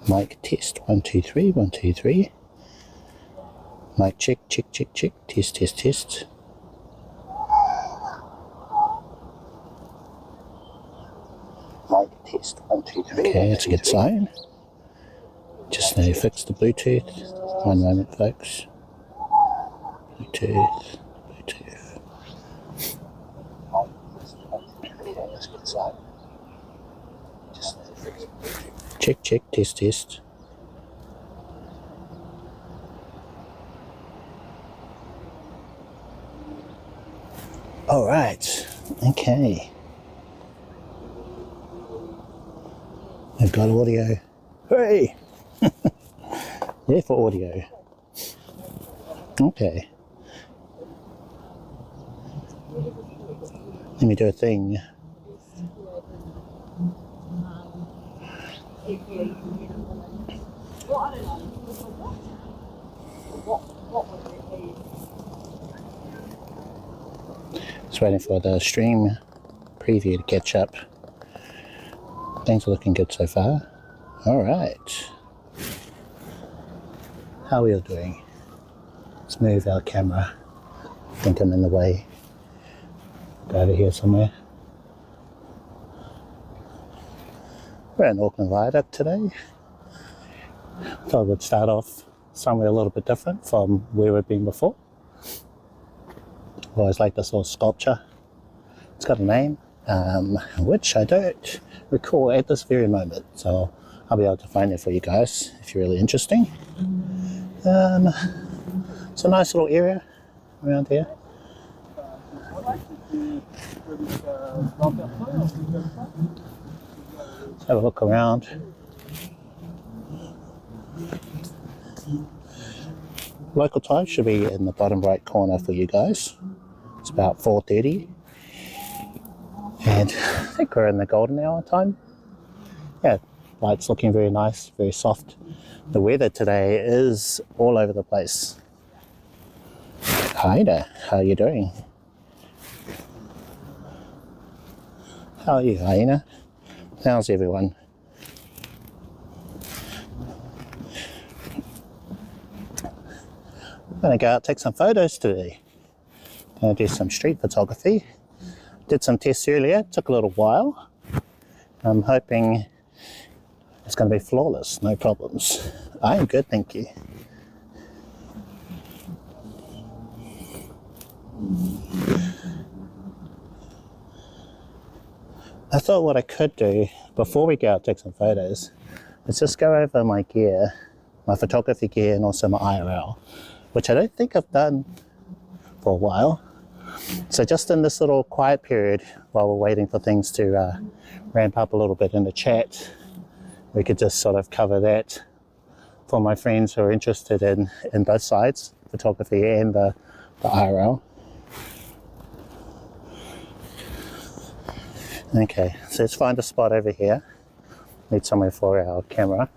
Mic test, 1 2 3, 1 2 3. Mic check, check, check, check, test, test, test. Mic test, 1 2 3. Okay, that's a good sign. Just need to fix the Bluetooth. One moment, folks. Bluetooth, Bluetooth. That's a good sign. Just need to fix the Bluetooth. Check, check, test, test. All right, okay. I've got audio. Hey! There for audio. Okay. Let me do a thing. Just waiting for the stream preview to catch up. Things are looking good so far. All right. How are we all doing? Let's move our camera. I think I'm in the way. Go over here somewhere. We're in Auckland Viaduct today. Thought we'd start off somewhere a little bit different from where we've been before. I always like this little sculpture. It's got a name, which I don't recall at this very moment, so I'll be able to find it for you guys if you're really interesting. It's a nice little area around here. Let's have a look around. Local time should be in the bottom right corner for you guys. It's about 4:30, and I think we're in the golden hour time. Yeah, light's looking very nice, very soft. The weather today is all over the place. Hi there, how are you doing? How are you, Hyena? How's everyone? I'm gonna go out and take some photos today. Gonna do some street photography. Did some tests earlier, took a little while. I'm hoping it's gonna be flawless, no problems. I am good, thank you. I thought what I could do before we go out and take some photos is just go over my gear, my photography gear, and also my IRL, which I don't think I've done for a while. So just in this little quiet period while we're waiting for things to ramp up a little bit in the chat, we could just sort of cover that for my friends who are interested in both sides, photography and the IRL. Okay, so let's find a spot over here. Need somewhere for our camera.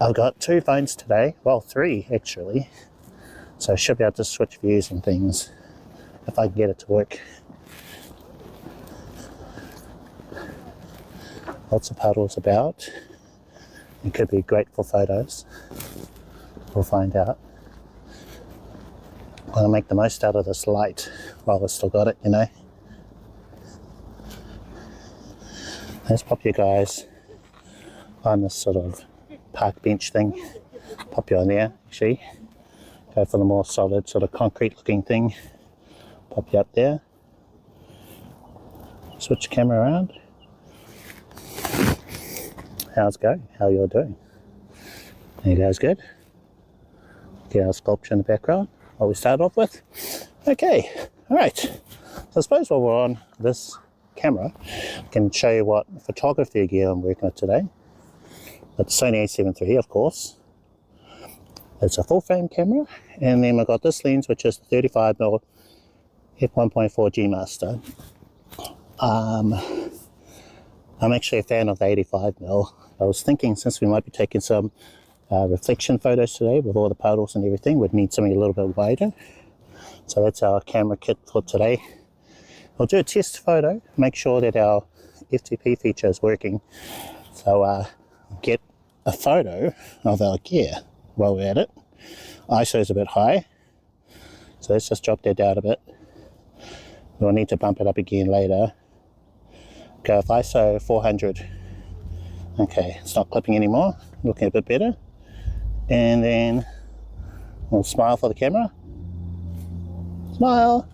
I've got 2 phones today, well 3 actually, so I should be able to switch views and things if I can get it to work. Lots of puddles about. It could be great for photos. We'll find out. I'm going to make the most out of this light while we've still got it, you know. Let's pop you guys on this sort of park bench thing. Pop you on there, actually. Go for the more solid sort of concrete looking thing. Pop you up there. Switch the camera around. How's it going? How you all doing? Are you guys good? Get our sculpture in the background, what we started off with. Okay, all right. So I suppose while we're on this camera, I can show you what photography gear I'm working with today. It's Sony A7iii, of course. It's a full frame camera, and then I've got this lens, which is the 35mm f1.4 G Master. I'm actually a fan of the 85mm. I was thinking, since we might be taking some reflection photos today with all the puddles and everything, we'd need something a little bit wider. So that's our camera kit for today. I'll do a test photo, make sure that our FTP feature is working. So get a photo of our gear while we're at it. ISO is a bit high, so let's just drop that down a bit. We'll need to bump it up again later. Go with ISO 400. Okay, it's not clipping anymore, looking a bit better. And then we'll smile for the camera. Smile.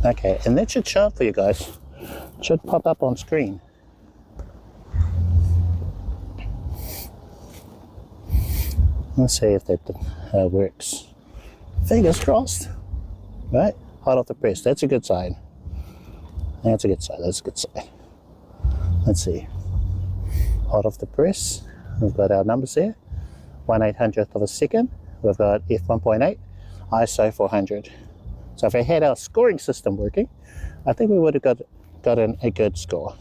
Okay, and that should show up for you guys. It should pop up on screen. Let's see if that works. Fingers crossed. Right, hot off the press. That's a good sign. That's a good sign. That's a good sign. Let's see. Hot off the press. We've got our numbers there. 1/800th of a second. We've got f1.8, ISO 400. So if we had our scoring system working, I think we would have gotten a good score.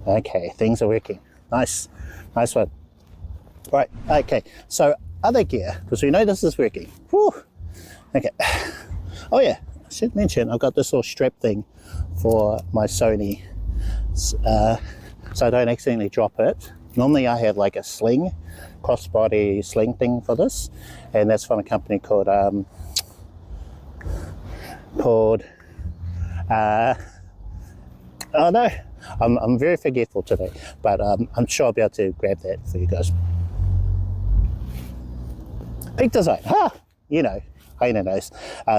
Okay, things are working. Nice. Nice one. Right, okay. So other gear, because we know this is working. Whew. Okay. Oh yeah, I should mention I've got this little strap thing for my Sony, so I don't accidentally drop it. Normally I have like a sling, crossbody sling thing for this, and that's from a company called oh no, I'm very forgetful today, but I'm sure I'll be able to grab that for you guys. Peak Design, you know, I know.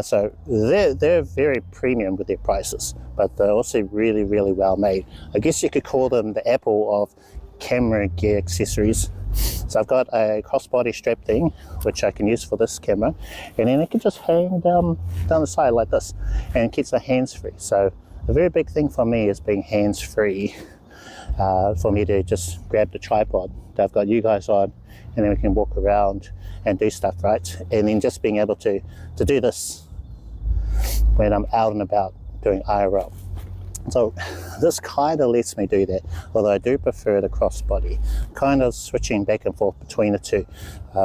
So they're very premium with their prices, but they're also really, really well made. I guess you could call them the Apple of camera gear accessories. So I've got a crossbody strap thing, which I can use for this camera, and then it can just hang down the side like this, and it keeps the hands free. So a very big thing for me is being hands free, for me to just grab the tripod that I've got you guys on, and then we can walk around and do stuff, right? And then just being able to do this when I'm out and about doing IRL. So this kind of lets me do that, although I do prefer the crossbody, kind of switching back and forth between the two,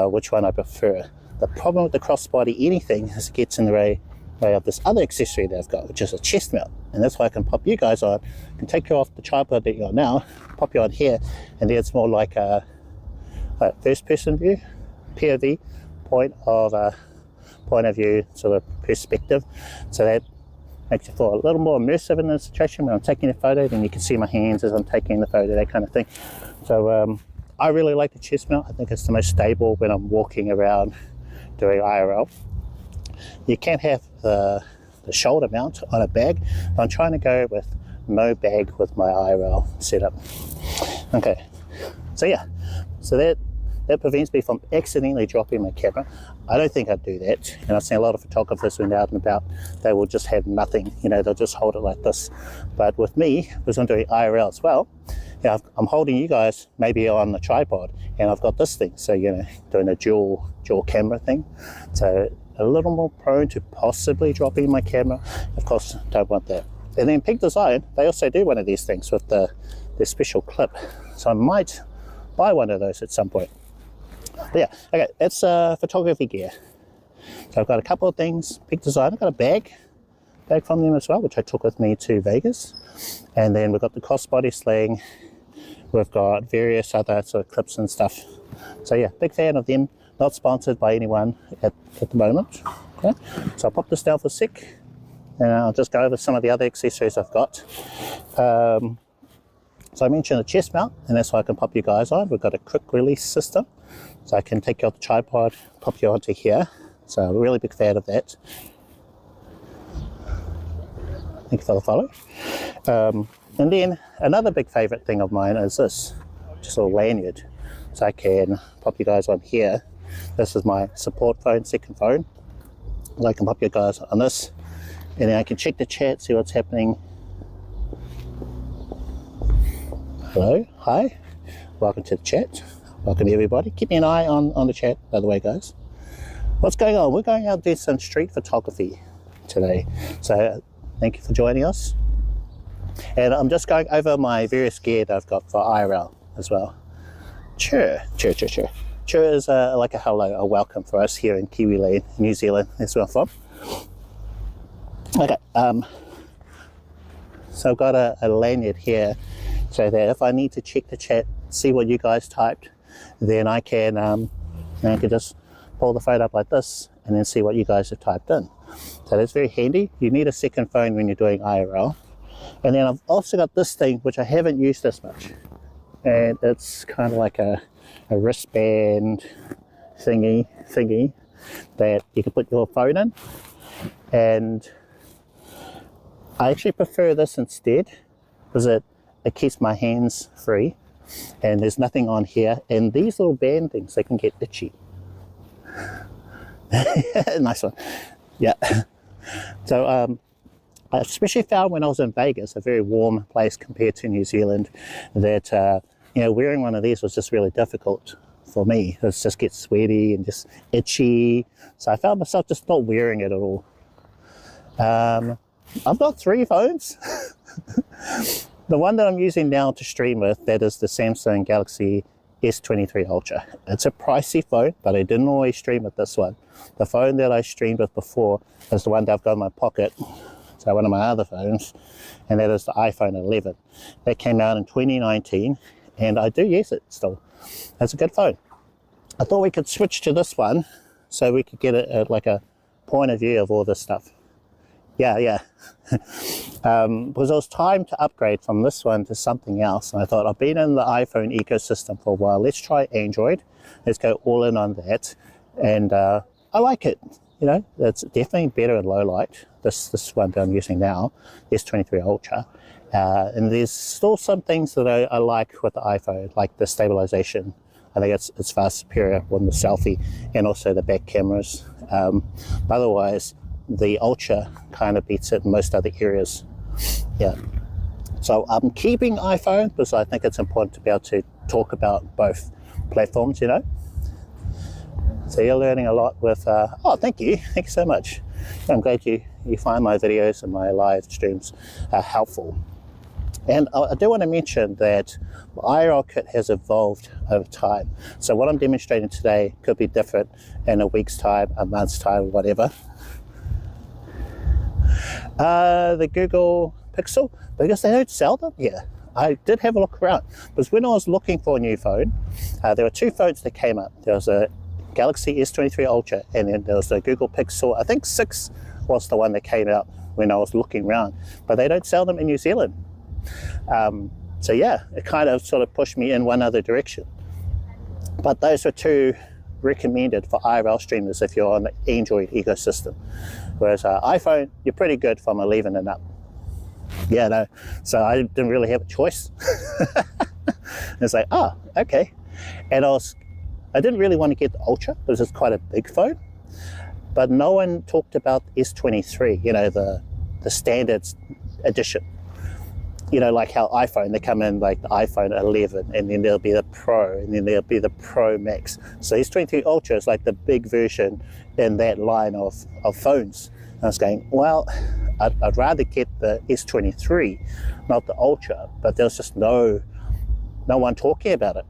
which one I prefer. The problem with the crossbody anything is it gets in the way of this other accessory that I've got, which is a chest mount, and that's why I can pop you guys on, I can take you off the tripod that you're on now, pop you on here, and then it's more like a first person view, POV, point of view sort of perspective, so that makes you feel a little more immersive in the situation. When I'm taking a photo, then you can see my hands as I'm taking the photo, that kind of thing. So I really like the chest mount. I think it's the most stable when I'm walking around doing IRL. You can have the shoulder mount on a bag, but I'm trying to go with no bag with my IRL setup. Okay, so yeah, so that prevents me from accidentally dropping my camera. I don't think I'd do that, and I've seen a lot of photographers when they're out and about, they will just have nothing, you know, they'll just hold it like this. But with me, because I'm doing IRL as well, you know, I'm holding you guys maybe on the tripod, and I've got this thing, so, you know, doing a dual camera thing, so a little more prone to possibly dropping my camera. Of course, don't want that. And then Peak Design, they also do one of these things with the special clip, so I might buy one of those at some point. But yeah, okay, that's photography gear. So I've got a couple of things. Peak Design, I've got a bag from them as well, which I took with me to Vegas. And then we've got the crossbody sling. We've got various other sort of clips and stuff. So yeah, big fan of them. Not sponsored by anyone at the moment. Okay, so I'll pop this down for a sec, and I'll just go over some of the other accessories I've got. So I mentioned the chest mount, and that's why I can pop you guys on. We've got a quick release system, so I can take you off the tripod, pop you onto here. So I'm a really big fan of that. Thank you for the follow. And then another big favorite thing of mine is this, just a little lanyard. So I can pop you guys on here. This is my support phone, second phone. So I can pop you guys on this, and then I can check the chat, see what's happening. Hello, hi, welcome to the chat. Welcome everybody. Keep an eye on the chat, by the way, guys. What's going on? We're going out to do some street photography today. So thank you for joining us. And I'm just going over my various gear that I've got for IRL as well. Chur is like a hello, a welcome for us here in Kiwi Land, New Zealand. That's where I'm from. Okay, so I've got a lanyard here so that if I need to check the chat, see what you guys typed, then I can just pull the phone up like this and then see what you guys have typed in. So that's very handy. You need a second phone when you're doing IRL. And then I've also got this thing, which I haven't used this much, and it's kind of like a wristband thingy that you can put your phone in, and I actually prefer this instead because it keeps my hands free, and there's nothing on here, and these little band things, they can get itchy. Nice one. Yeah. So I especially found when I was in Vegas, a very warm place compared to New Zealand, that you know, wearing one of these was just really difficult for me. It just gets sweaty and just itchy, so I found myself just not wearing it at all. I've got 3 phones. The one that I'm using now to stream with, that is the Samsung Galaxy S23 Ultra. It's a pricey phone, but I didn't always stream with this one. The phone that I streamed with before is the one that I've got in my pocket, so one of my other phones, and that is the iPhone 11. That came out in 2019, and I do use it still. It's a good phone. I thought we could switch to this one so we could get like a point of view of all this stuff. Yeah. Because it was time to upgrade from this one to something else, and I thought, I've been in the iPhone ecosystem for a while, let's try Android, let's go all in on that. And I like it, you know, it's definitely better in low light, this one that I'm using now, S23 Ultra. And there's still some things that I like with the iPhone, like the stabilization. I think it's far superior on the selfie and also the back cameras. Otherwise, the Ultra kind of beats it in most other areas. Yeah. So I'm keeping iPhone because I think it's important to be able to talk about both platforms, you know. So you're learning a lot with, oh, thank you so much. I'm glad you find my videos and my live streams helpful. And I do want to mention that the IRL kit has evolved over time. So what I'm demonstrating today could be different in a week's time, a month's time, whatever. The Google Pixel, because they don't sell them here. I did have a look around, because when I was looking for a new phone, there were 2 phones that came up. There was a Galaxy S23 Ultra, and then there was the Google Pixel. I think 6 was the one that came out when I was looking around, but they don't sell them in New Zealand. So yeah, it kind of sort of pushed me in one other direction. But those were 2 recommended for IRL streamers if you're on the Android ecosystem. Whereas iPhone, you're pretty good from 11 and up. Yeah, no, so I didn't really have a choice. It's like, oh, okay. And I didn't really want to get the Ultra because it's quite a big phone, but no one talked about S23, you know, the standard edition. You know, like how iPhone, they come in like the iPhone 11, and then there'll be the Pro, and then there'll be the Pro Max. So S23 Ultra is like the big version in that line of phones. And I was going, well, I'd rather get the S23, not the Ultra, but there was just no one talking about it.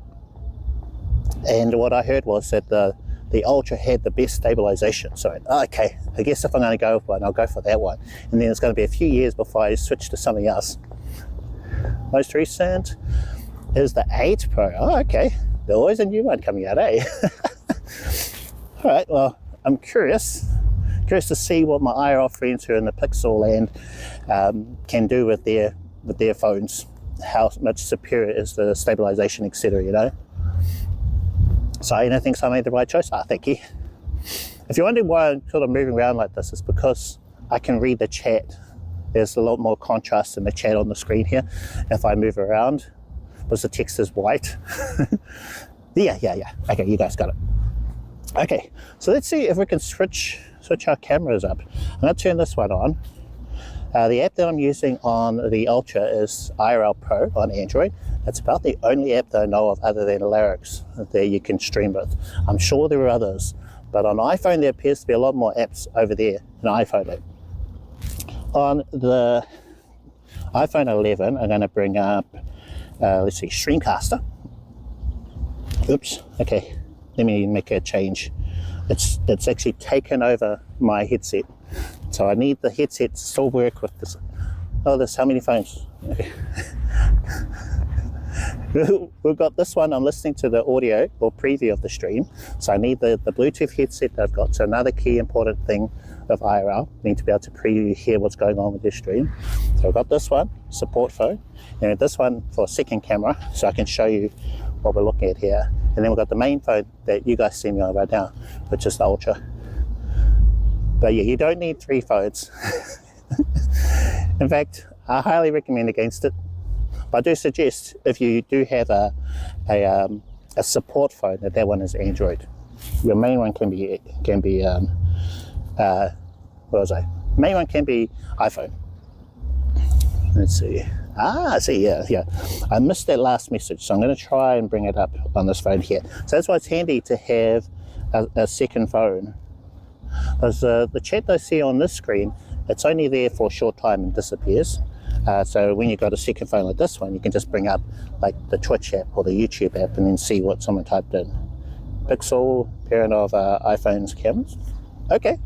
And what I heard was that the Ultra had the best stabilization. So okay, I guess if I'm going to go for one, I'll go for that one. And then it's going to be a few years before I switch to something else. Most recent is the 8 Pro. Oh, okay. There's always a new one coming out, eh? All right, well, I'm curious to see what my IRL friends who are in the Pixel land can do with their phones. How much superior is the stabilization, etc., you know? So I think I made the right choice. Thank you. If you're wondering why I'm sort of moving around like this, it's because I can read the chat. There's a lot more contrast in the chat on the screen here if I move around, because the text is white. Yeah. Okay, you guys got it. Okay, so let's see if we can switch our cameras up. I'm going to turn this one on. The app that I'm using on the Ultra is IRL Pro on Android. That's about the only app that I know of other than Lyrics that you can stream with. I'm sure there are others, but on iPhone there appears to be a lot more apps over there in iPhone app. On the iPhone 11, I'm going to bring up, let's see, Streamcaster. Oops, okay, let me make a change. It's actually taken over my headset. So I need the headset to still work with this. Oh, there's how many phones? Okay. We've got this one, I'm listening to the audio or preview of the stream, so I need the Bluetooth headset that I've got. So another key important thing of IRL, you need to be able to preview, hear what's going on with your stream. So I've got this one, support phone, and this one for a second camera, so I can show you what we're looking at here. And then we've got the main phone that you guys see me on right now, which is the Ultra. But yeah, you don't need 3 phones. In fact, I highly recommend against it. But I do suggest if you do have a support phone, that one is Android. Your main one can be main one can be iPhone. Let's see. Yeah. I missed that last message, so I'm going to try and bring it up on this phone here. So that's why it's handy to have a second phone. Because the chat I see on this screen, it's only there for a short time and disappears. So when you've got a second phone like this one, you can just bring up like the Twitch app or the YouTube app and then see what someone typed in. Pixel, parent of iPhone's cameras. Okay.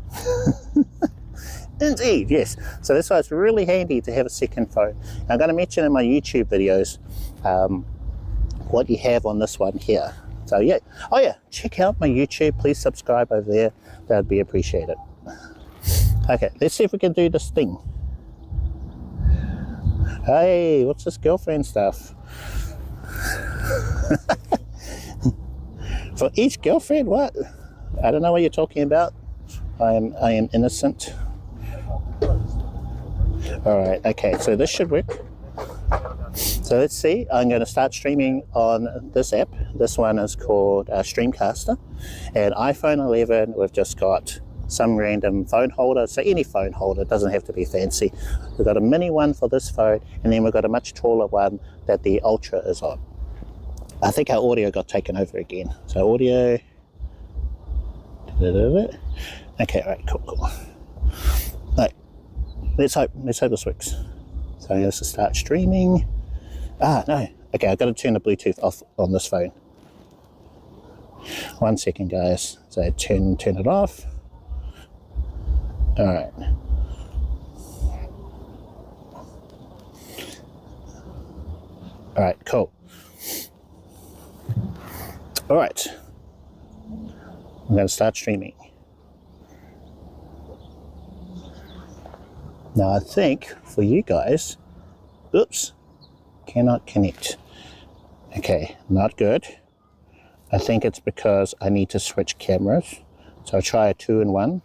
Indeed, yes. So that's why it's really handy to have a second phone. I'm going to mention in my YouTube videos what you have on this one here. So yeah, oh yeah, check out my YouTube. Please subscribe over there. That'd be appreciated. Okay, let's see if we can do this thing. Hey, what's this girlfriend stuff? For each girlfriend, what? I don't know what you're talking about. I am innocent. Alright, okay, so this should work. So let's see, I'm going to start streaming on this app. This one is called Streamcaster. And iPhone 11, we've just got some random phone holder. So any phone holder, doesn't have to be fancy. We've got a mini one for this phone, and then we've got a much taller one that the Ultra is on. I think our audio got taken over again. So audio. Okay, alright, cool. Right, let's hope this works. So let's just start streaming. No. Okay, I've got to turn the Bluetooth off on this phone. 1 second, guys. So turn it off. Alright. Alright, cool. Alright. I'm going to start streaming. Now I think for you guys, oops, cannot connect. Okay, not good. I think it's because I need to switch cameras. So I'll try a 2-in-1.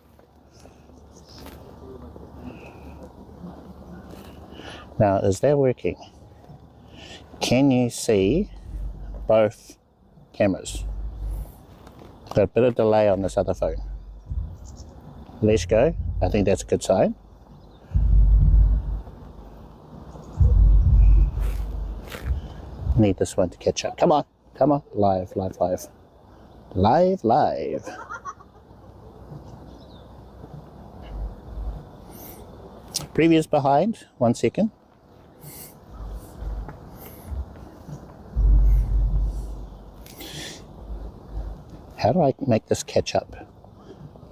Now, is that working? Can you see both cameras? Got a bit of delay on this other phone. Let's go. I think that's a good sign. Need this one to catch up. Come on. Live. Previous behind. 1 second. How do I make this catch up?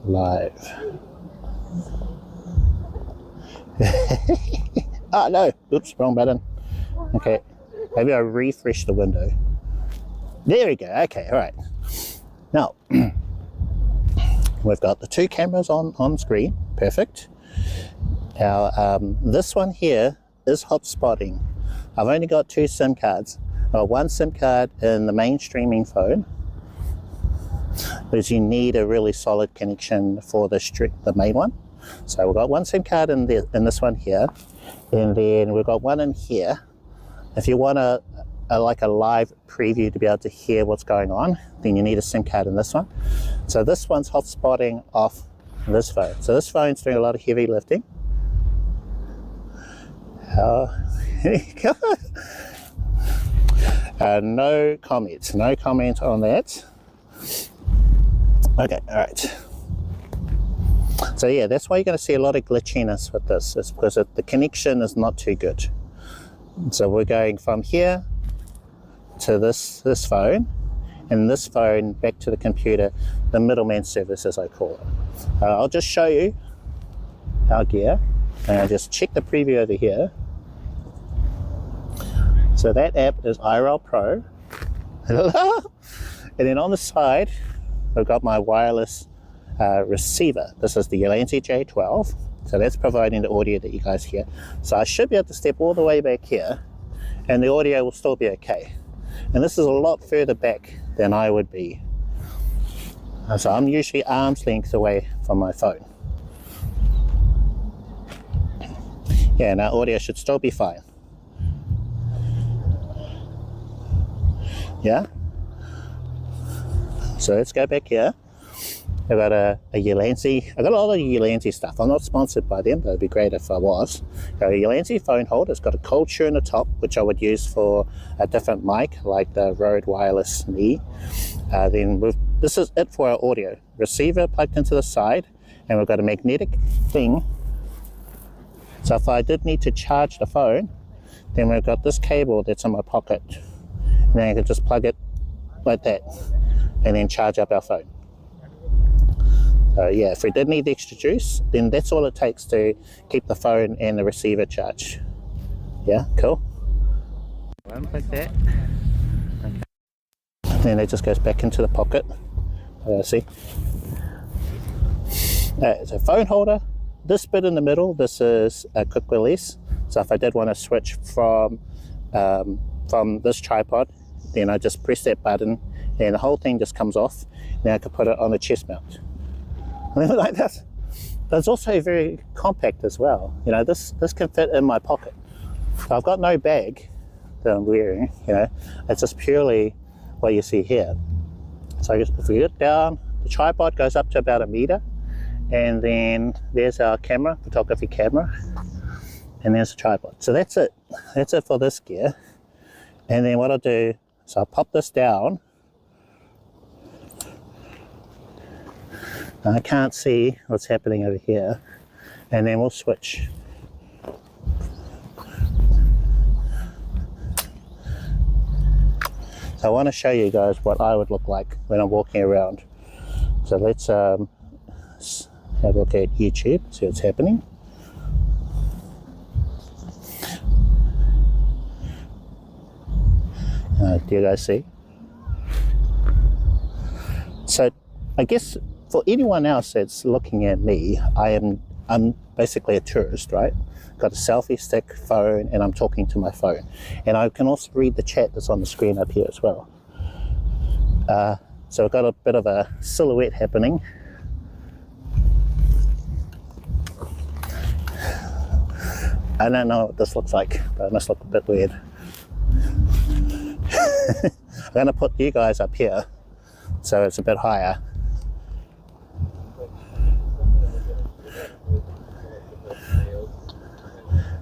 Live. Ah, no. Oops, wrong button. Okay. Maybe I refresh the window. There we go. Okay, all right. Now, we've got the 2 cameras on screen. Perfect. Now, this one here is hotspotting. I've only got 2 SIM cards. I've got 1 SIM card in the main streaming phone, because you need a really solid connection for the main one. So we've got 1 SIM card in this one here, and then we've got 1 in here. If you want like a live preview to be able to hear what's going on, then you need a SIM card in this one. So this one's hotspotting off this phone. So this phone's doing a lot of heavy lifting. No comment on that. Okay, all right. So yeah, that's why you're going to see a lot of glitchiness with this, is because the connection is not too good. So we're going from here to this phone, and this phone back to the computer, the middleman service, as I call it. I'll just show you our gear, and I'll just check the preview over here. So that app is IRL Pro. And then on the side, I've got my wireless receiver. This is the Ulanzi J12. So that's providing the audio that you guys hear. So I should be able to step all the way back here and the audio will still be okay. And this is a lot further back than I would be. So I'm usually arm's length away from my phone. Yeah, now audio should still be fine. Yeah? So let's go back here. I've got a Ulanzi. I've got a lot of Ulanzi stuff. I'm not sponsored by them, but it'd be great if I was. Got a Ulanzi phone holder. It's got a cold shoe in the top, which I would use for a different mic, like the Rode Wireless Knee. This is it for our audio. Receiver plugged into the side, and we've got a magnetic thing. So if I did need to charge the phone, then we've got this cable that's in my pocket. And then I can just plug it like that, and then charge up our phone. So yeah, if we did need the extra juice, then that's all it takes to keep the phone and the receiver charged. Yeah, cool. Unplug that. Okay. Then it just goes back into the pocket. See? So phone holder. This bit in the middle, this is a quick release. So if I did want to switch from this tripod, then I just press that button and the whole thing just comes off. Now I can put it on a chest mount. Like that. But it's also very compact as well. You know, this can fit in my pocket. So I've got no bag that I'm wearing, you know, it's just purely what you see here. So if we get down, the tripod goes up to about 1 meter, and then there's our camera, photography camera, and there's the tripod. So that's it. That's it for this gear. And then what I'll do, so I'll pop this down. I can't see what's happening over here, and then we'll switch. So I want to show you guys what I would look like when I'm walking around. So let's have a look at YouTube, see what's happening. Do you guys see? So I guess for anyone else that's looking at me, I'm basically a tourist, right? Got a selfie stick, phone, and I'm talking to my phone. And I can also read the chat that's on the screen up here as well. So I've got a bit of a silhouette happening. I don't know what this looks like, but it must look a bit weird. I'm going to put you guys up here, so it's a bit higher.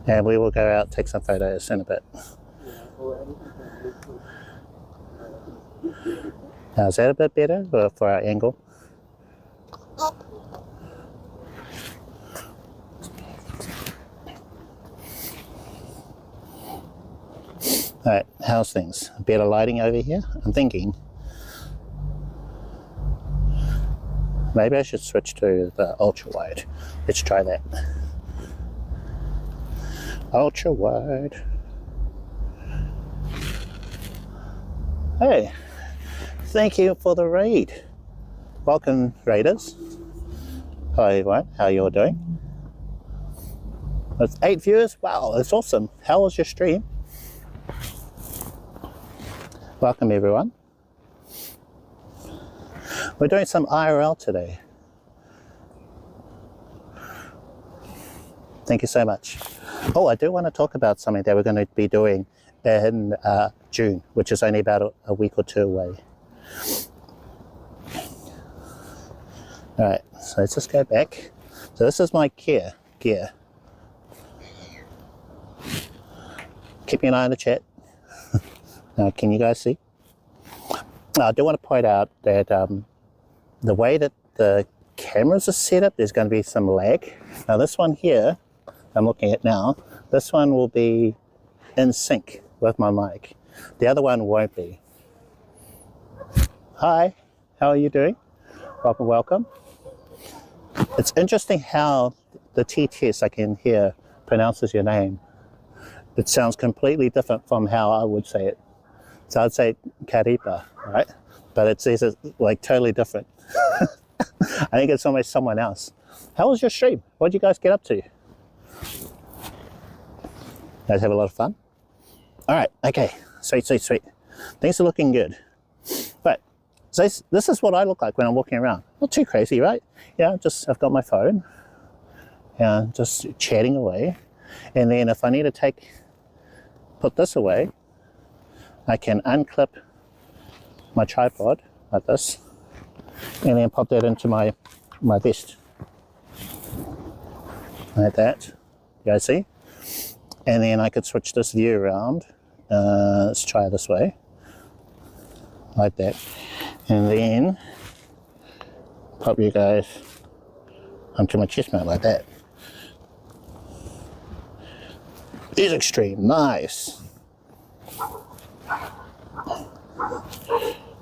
And we will go out, take some photos in a bit. Now, is that a bit better for our angle? Alright, how's things? Better lighting over here? I'm thinking maybe I should switch to the ultra wide. Let's try that. Ultra wide. Hey, thank you for the raid. Welcome, raiders. Hello everyone, how you all doing? That's 8 viewers. Wow, that's awesome. How was your stream? Welcome everyone. We're doing some IRL today. Thank you so much. Oh, I do want to talk about something that we're going to be doing in June, which is only about a week or two away. All right, so let's just go back. So this is my gear. Keeping an eye on the chat. Can you guys see? I do want to point out that the way that the cameras are set up, there's going to be some lag. Now this one here, I'm looking at now, this one will be in sync with my mic. The other one won't be. Hi, how are you doing? Welcome, welcome. It's interesting how the TTS, I can hear, pronounces your name. it sounds completely different from how I would say it. So I'd say karipa, right? But it says it's like totally different. I think it's almost someone else. How was your stream? What did you guys get up to? You guys have a lot of fun? All right, okay, sweet, sweet, sweet. Things are looking good. But so this is what I look like when I'm walking around. Not too crazy, right? Yeah, just I've got my phone, and just chatting away. And then if I need to put this away, I can unclip my tripod like this, and then pop that into my vest. Like that, you guys see? And then I could switch this view around. Let's try it this way, like that. And then pop you guys onto my chest mount like that. Is extreme, nice.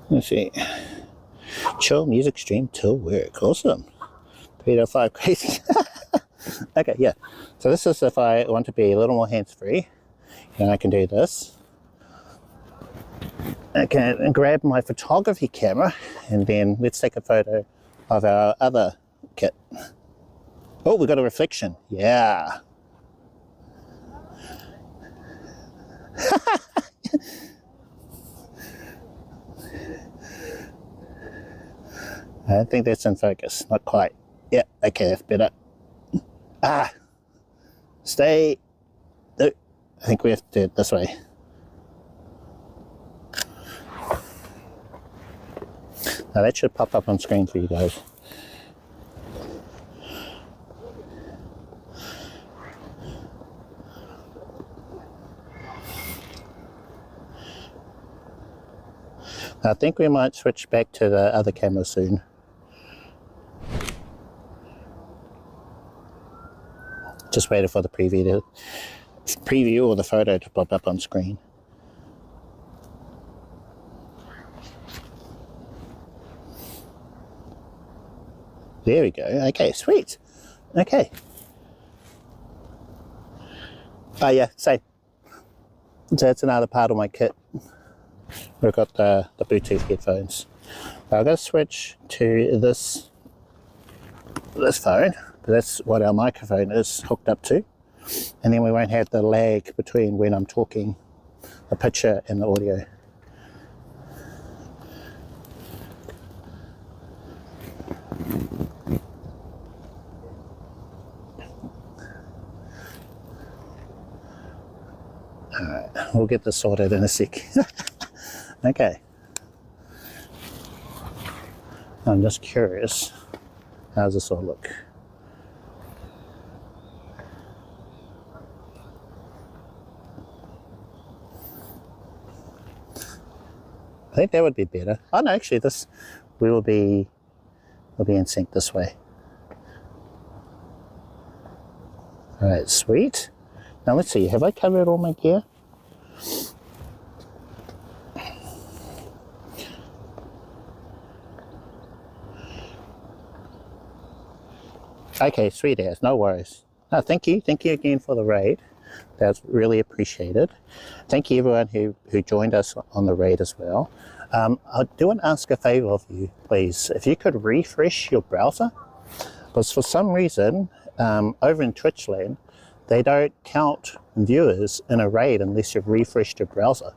Let's see. Chill music stream till work. Awesome. 3 to 5 crazy. Okay, yeah. So this is if I want to be a little more hands-free. And I can do this. I can grab my photography camera and then let's take a photo of our other kit. Oh, we got a reflection. Yeah. I think that's in focus. Not quite. Yeah, okay, that's better. Ah, stay. No, I think we have to do it this way. Now that should pop up on screen for you guys. I think we might switch back to the other camera soon. Just waited for the preview or the photo to pop up on screen. There we go. Okay, sweet. Okay. Oh yeah, same. So that's another part of my kit. We've got the Bluetooth headphones. I'm going to switch to this phone. That's what our microphone is hooked up to, and then we won't have the lag between when I'm talking, the picture and the audio. Alright, we'll get this sorted in a sec. Okay. I'm just curious, how's this all look? I think that would be better. Oh no, actually we'll be in sync this way. Alright, sweet. Now let's see, have I covered all my gear? Okay, sweet as, no worries. No, thank you again for the raid. That's really appreciated. Thank you everyone who joined us on the raid as well. I do want to ask a favor of you, please. If you could refresh your browser, because for some reason, over in Twitch land, they don't count viewers in a raid unless you've refreshed your browser.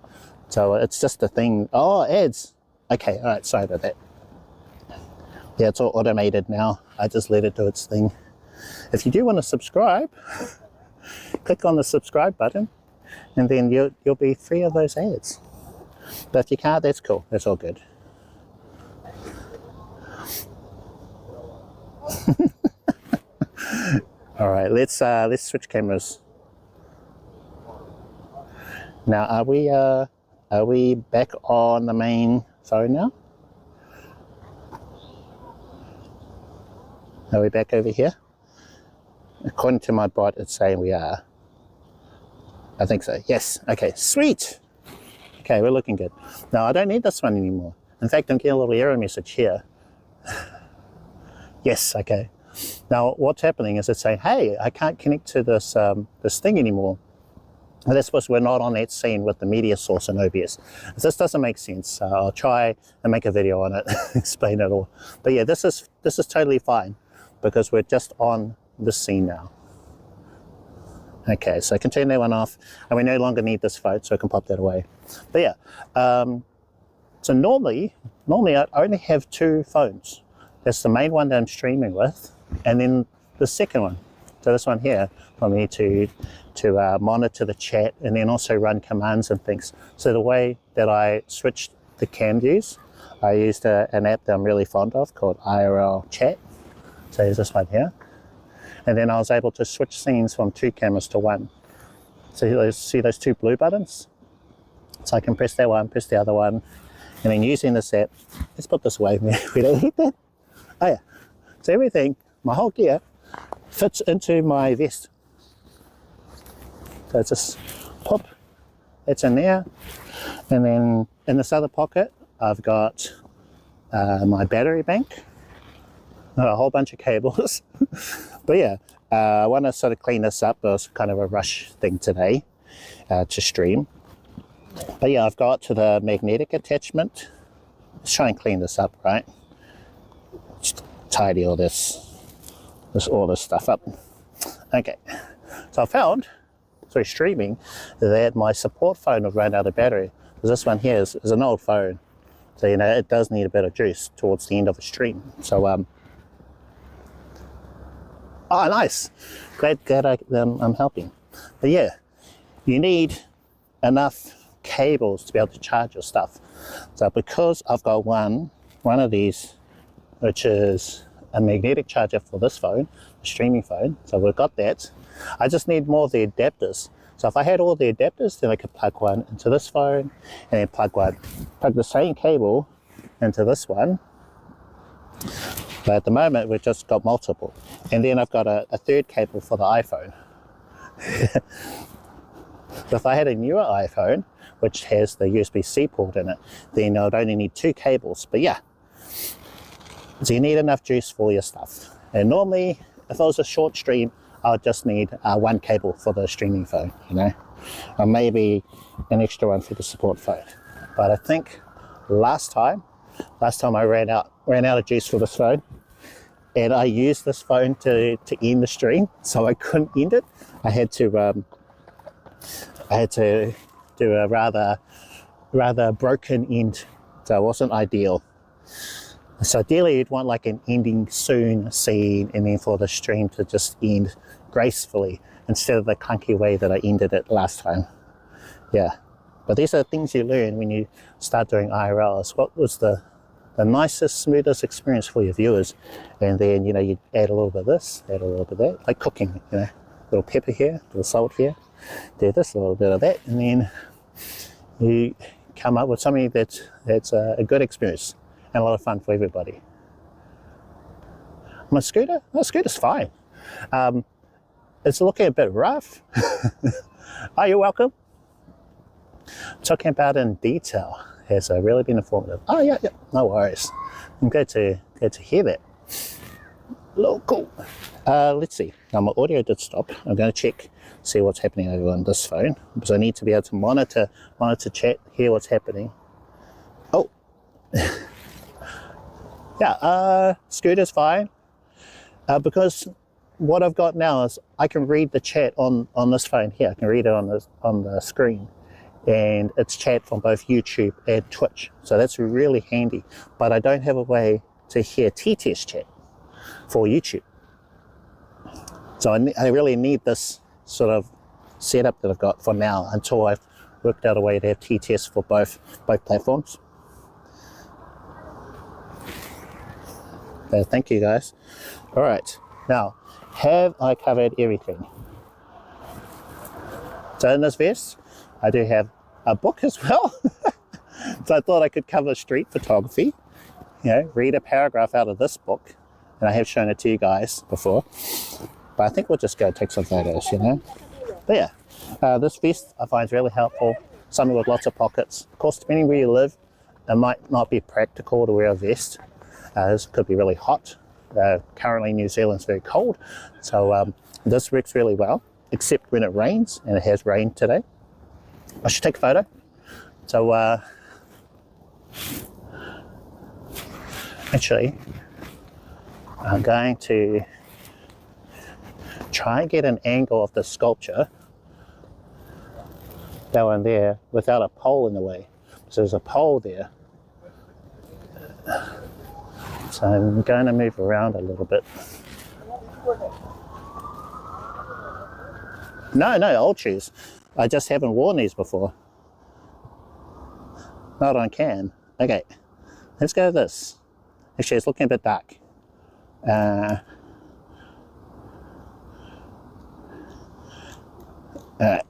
So it's just a thing. Oh, ads. Okay, all right, sorry about that. Yeah, it's all automated now. I just let it do its thing. If you do want to subscribe, click on the subscribe button, and then you'll be free of those ads. But if you can't, that's cool. That's all good. All right, let's switch cameras. Now, are we back on the main phone now? Are we back over here? According to my bot, it's saying we are. I think so. Yes. Okay. Sweet. Okay, we're looking good. Now, I don't need this one anymore. In fact, I'm getting a little error message here. Yes. Okay. Now, what's happening is it's saying, hey, I can't connect to this this thing anymore. And that's because we're not on that scene with the media source in OBS. If this doesn't make sense, I'll try and make a video on it, explain it all. But yeah, this is totally fine because we're just on the scene now. Okay, so I can turn that one off, and we no longer need this phone, so I can pop that away. But yeah, so normally I only have two phones. That's the main one that I'm streaming with, and then the second one. So this one here for me to monitor the chat and then also run commands and things. So the way that I switched the cam views, I used an app that I'm really fond of called IRL Chat. So there's this one here. And then I was able to switch scenes from two cameras to one. So you see those two blue buttons? So I can press that one, press the other one, and then using this app, let's put this away, we don't need that. Oh yeah, so everything, my whole gear, fits into my vest. So it's just pop, it's in there, and then in this other pocket I've got my battery bank, a whole bunch of cables. But yeah, I want to sort of clean this up. It was kind of a rush thing today to stream. But yeah, I've got to the magnetic attachment. Let's try and clean this up, right? Just tidy all this stuff up. Okay, so I found, through streaming, that my support phone would run out of battery. Because this one here is an old phone. So, you know, it does need a bit of juice towards the end of the stream. So, oh, nice. Glad I'm helping. But yeah, you need enough cables to be able to charge your stuff. So because I've got one of these, which is a magnetic charger for this phone, a streaming phone, so we've got that. I just need more of the adapters. So if I had all the adapters, then I could plug one into this phone and then plug the same cable into this one. But at the moment we've just got multiple, and then I've got a third cable for the iPhone. So if I had a newer iPhone which has the USB-C port in it, then I would only need two cables. But yeah, so you need enough juice for your stuff. And normally, if it was a short stream, I would just need one cable for the streaming phone, you know, or maybe an extra one for the support phone. But I think last time I ran out of juice for this phone, and I used this phone to end the stream, so I couldn't end it. I had to do a rather broken end, so it wasn't ideal. So ideally you'd want like an ending soon scene, and then for the stream to just end gracefully instead of the clunky way that I ended it last time. Yeah, but these are things you learn when you start doing IRLs. What was the nicest, smoothest experience for your viewers? And then, you know, you add a little bit of this, add a little bit of that, like cooking, you know, a little pepper here, a little salt here, do this, a little bit of that, and then you come up with something that's a good experience and a lot of fun for everybody. My scooter's fine. It's looking a bit rough. Oh, you're welcome. Talking about in detail has really been informative. Oh yeah, no worries. I'm glad to hear that. Cool. Let's see. Now my audio did stop. I'm going to check, see what's happening over on this phone, because I need to be able to monitor chat, hear what's happening. Oh. Yeah, scooter's fine. Because what I've got now is I can read the chat on this phone here. I can read it on the screen, and it's chat from both YouTube and Twitch. So that's really handy. But I don't have a way to hear T-Test chat for YouTube. So I really need this sort of setup that I've got for now until I've worked out a way to have T-Test for both platforms. So thank you guys. All right, now have I covered everything? So in this vest, I do have a book as well. So I thought I could cover street photography, you know, read a paragraph out of this book, and I have shown it to you guys before. But I think we'll just go take some photos, you know. But yeah, this vest I find is really helpful, something with lots of pockets. Of course, depending where you live, it might not be practical to wear a vest. This could be really hot. Currently New Zealand's very cold, so this works really well, except when it rains, and it has rained today. I should take a photo. So actually, I'm going to try and get an angle of the sculpture down there without a pole in the way. So there's a pole there. So I'm going to move around a little bit. No, old shoes. I just haven't worn these before. Not on cam. Okay, let's go with this. Actually, it's looking a bit dark. Alright,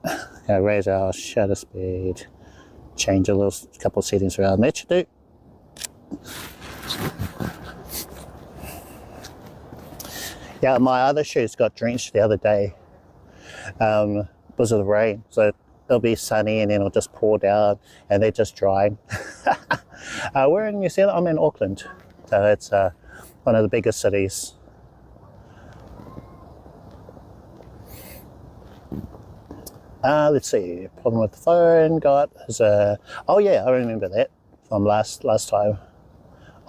raise our shutter speed, change a little couple of settings around. That should do. Yeah, my other shoes got drenched the other day because of the rain. So it'll be sunny and then it'll just pour down and they're just drying. We're in New Zealand. I'm in Auckland. So it's one of the biggest cities. Let's see, problem with the phone got is oh yeah, I remember that from last time.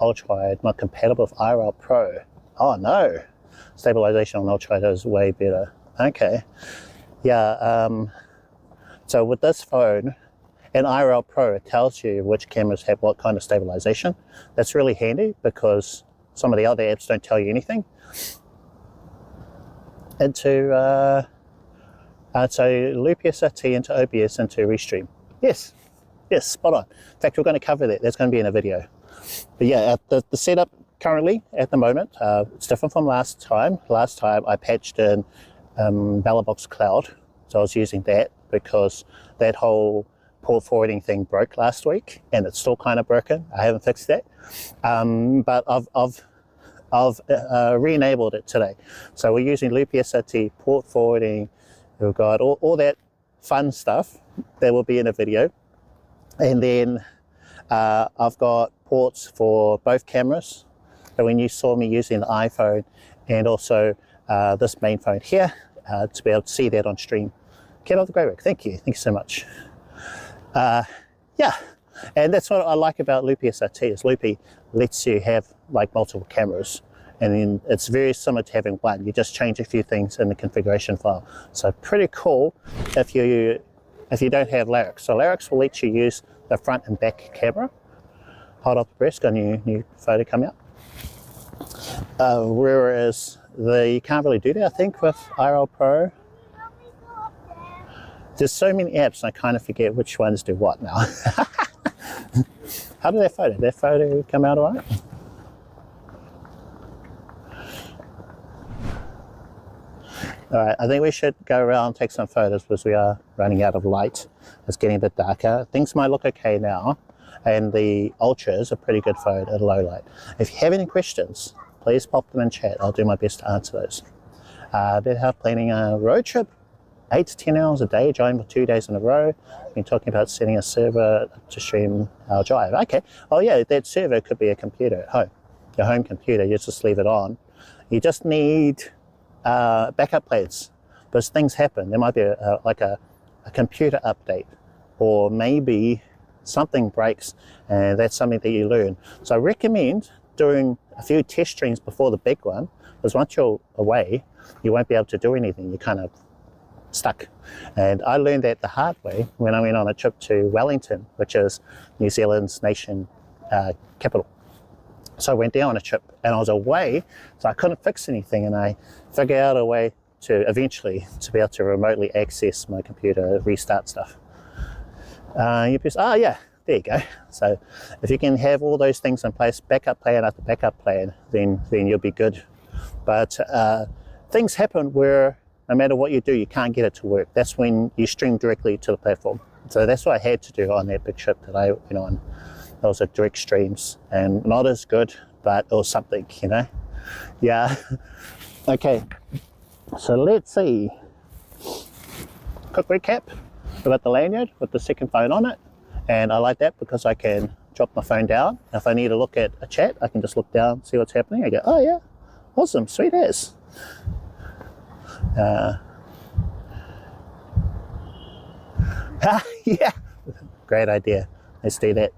Ultra not compatible with IRL Pro. Oh no, stabilization on Ultra is way better. Okay, yeah. So with this phone and IRL Pro, it tells you which cameras have what kind of stabilization. That's really handy because some of the other apps don't tell you anything. So loop SRT into OBS into Restream. Yes, spot on. In fact, we're going to cover that. That's going to be in a video. But yeah, the setup currently at the moment, it's different from last time. Last time I patched in Box Cloud, so I was using that because that whole port forwarding thing broke last week, and it's still kind of broken. I haven't fixed that, but I've re-enabled it today. So we're using loop SRT, port forwarding. We've got all that fun stuff that will be in a video. And then I've got ports for both cameras. So when you saw me using the iPhone and also this main phone here, to be able to see that on stream. Keep up the great work. Thank you so much. Yeah, and that's what I like about Loopy SRT is Loopy lets you have like multiple cameras. And then it's very similar to having one. You just change a few things in the configuration file. So pretty cool if you don't have Larix. So Larix will let you use the front and back camera. Hold up the breast, got a new photo coming up. Whereas you can't really do that, I think, with IRL Pro. There's so many apps and I kind of forget which ones do what now. How did that photo come out all right? All right, I think we should go around and take some photos because we are running out of light. It's getting a bit darker. Things might look okay now, and the Ultra is a pretty good phone at low light. If you have any questions, please pop them in chat. I'll do my best to answer those. They're planning a road trip, 8 to 10 hours a day, driving for 2 days in a row. We've been talking about setting a server to stream our drive. Okay, oh yeah, that server could be a computer at home. Your home computer, you just leave it on. You just need backup plans because things happen. There might be a computer update, or maybe something breaks, and that's something that you learn. So I recommend doing a few test streams before the big one, because once you're away, you won't be able to do anything. You're kind of stuck. And I learned that the hard way when I went on a trip to Wellington, which is New Zealand's nation capital. So I went down on a trip and I was away, so I couldn't fix anything, and I figured out a way to eventually to be able to remotely access my computer, restart stuff. You press, yeah, there you go. So if you can have all those things in place, backup plan after backup plan, then you'll be good. But things happen where no matter what you do, you can't get it to work. That's when you stream directly to the platform. So that's what I had to do on that big trip that I went on. Those are direct streams, and not as good, but it was something, you know. Yeah. Okay, so let's see. Quick recap. I've got the lanyard with the second phone on it, and I like that because I can drop my phone down. If I need to look at a chat, I can just look down, see what's happening. I go, oh yeah, awesome, sweet as. Yeah, great idea. Let's do that.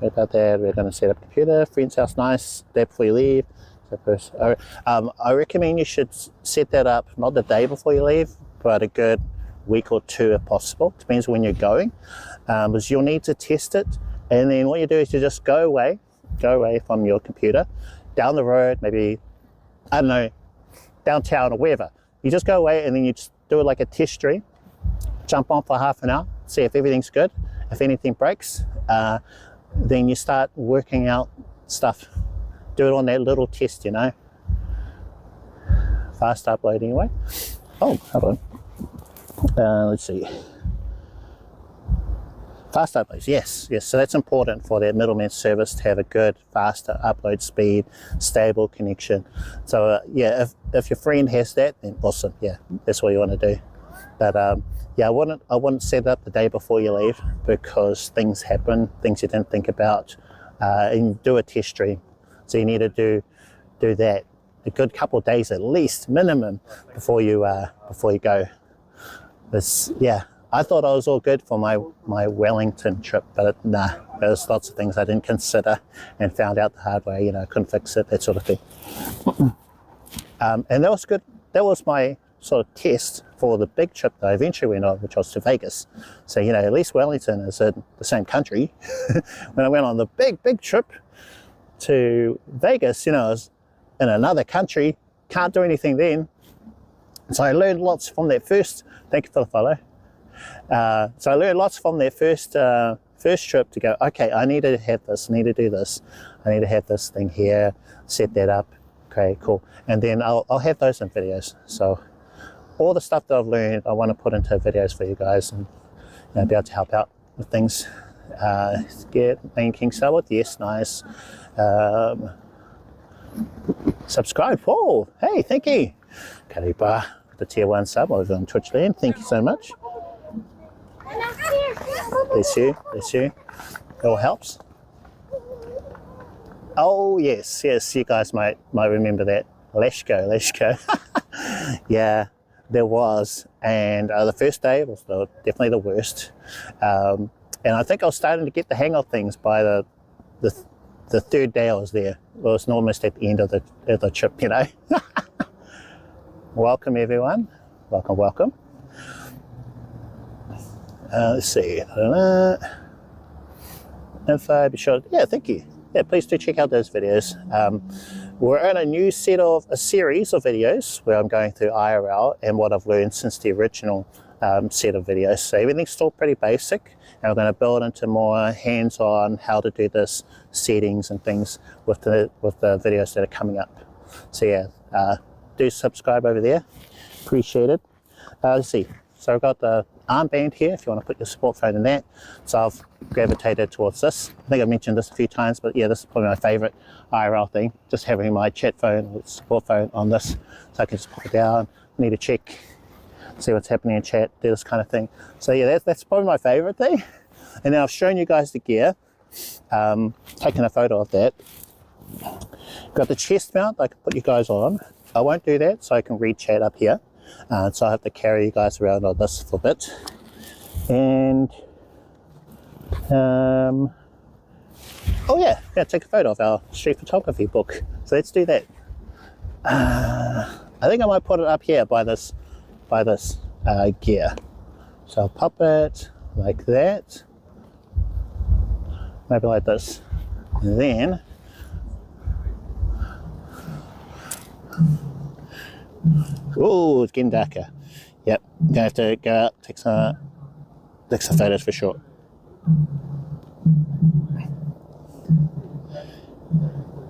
What about that? We're going to set up a computer, friend's house, nice, day before you leave. I recommend you should set that up not the day before you leave, but a good week or two if possible. Depends when you're going, because you'll need to test it. And then what you do is you just go away from your computer, down the road, maybe, I don't know, downtown or wherever. You just go away and then you just do it like a test stream, jump on for half an hour, see if everything's good. If anything breaks, then you start working out stuff. Do it on that little test, you know. Fast upload anyway. Oh, hold on. Let's see. Fast uploads, yes. So that's important for their middleman service to have a good, faster upload speed, stable connection. So yeah, if your friend has that, then awesome. Yeah, that's what you want to do. But yeah, I wouldn't set it up the day before you leave, because things happen, things you didn't think about, and do a test stream. So you need to do that a good couple of days at least, minimum, before you go. Yeah, I thought I was all good for my Wellington trip, but nah, there's lots of things I didn't consider and found out the hard way. You know, couldn't fix it, that sort of thing. And that was good. That was my sort of test for the big trip that I eventually went on, which was to Vegas. So, you know, at least Wellington is in the same country. When I went on the big trip to Vegas, you know, I was in another country, can't do anything then. So I learned lots from that first, thank you for the follow. So I learned lots from that first trip to go, okay, I need to have this, I need to do this, I need to have this thing here, set that up, okay, cool. And then I'll have those in videos. So all the stuff that I've learned, I want to put into videos for you guys, and you know, be able to help out with things. Get main King Salad, yes, nice. Subscribe, Paul, hey, thank you. Karipa, the tier 1 sub over on Twitch land, thank you so much. Bless you. It all helps. Oh yes, you guys might remember that. Leshko. Yeah, there was. And the first day was definitely the worst. And I think I was starting to get the hang of things by the third day I was there. It was almost at the end of the trip, you know. Welcome everyone. Welcome. Let's see. Info, be sure. Yeah, thank you. Yeah, please do check out those videos. We're in a series of videos where I'm going through IRL and what I've learned since the original set of videos. So everything's still pretty basic, and we're going to build into more hands-on how to do this, settings and things with the videos that are coming up. So yeah, do subscribe over there. Appreciate it. Let's see. So I've got the armband here, if you want to put your support phone in that. So I've gravitated towards this. I think I've mentioned this a few times, but yeah, this is probably my favorite IRL thing. Just having my chat phone or support phone on this, so I can just pop it down, need to check, see what's happening in chat, do this kind of thing. So yeah, that's probably my favorite thing. And then I've shown you guys the gear, taken a photo of that. Got the chest mount I can put you guys on. I won't do that, so I can read chat up here. So I have to carry you guys around on this for a bit. And oh yeah, take a photo of our street photography book. So let's do that. I think I might put it up here by this gear. So I'll pop it like that, maybe like this, and then oh, it's getting darker. Yep, gonna have to go out, take some photos for sure.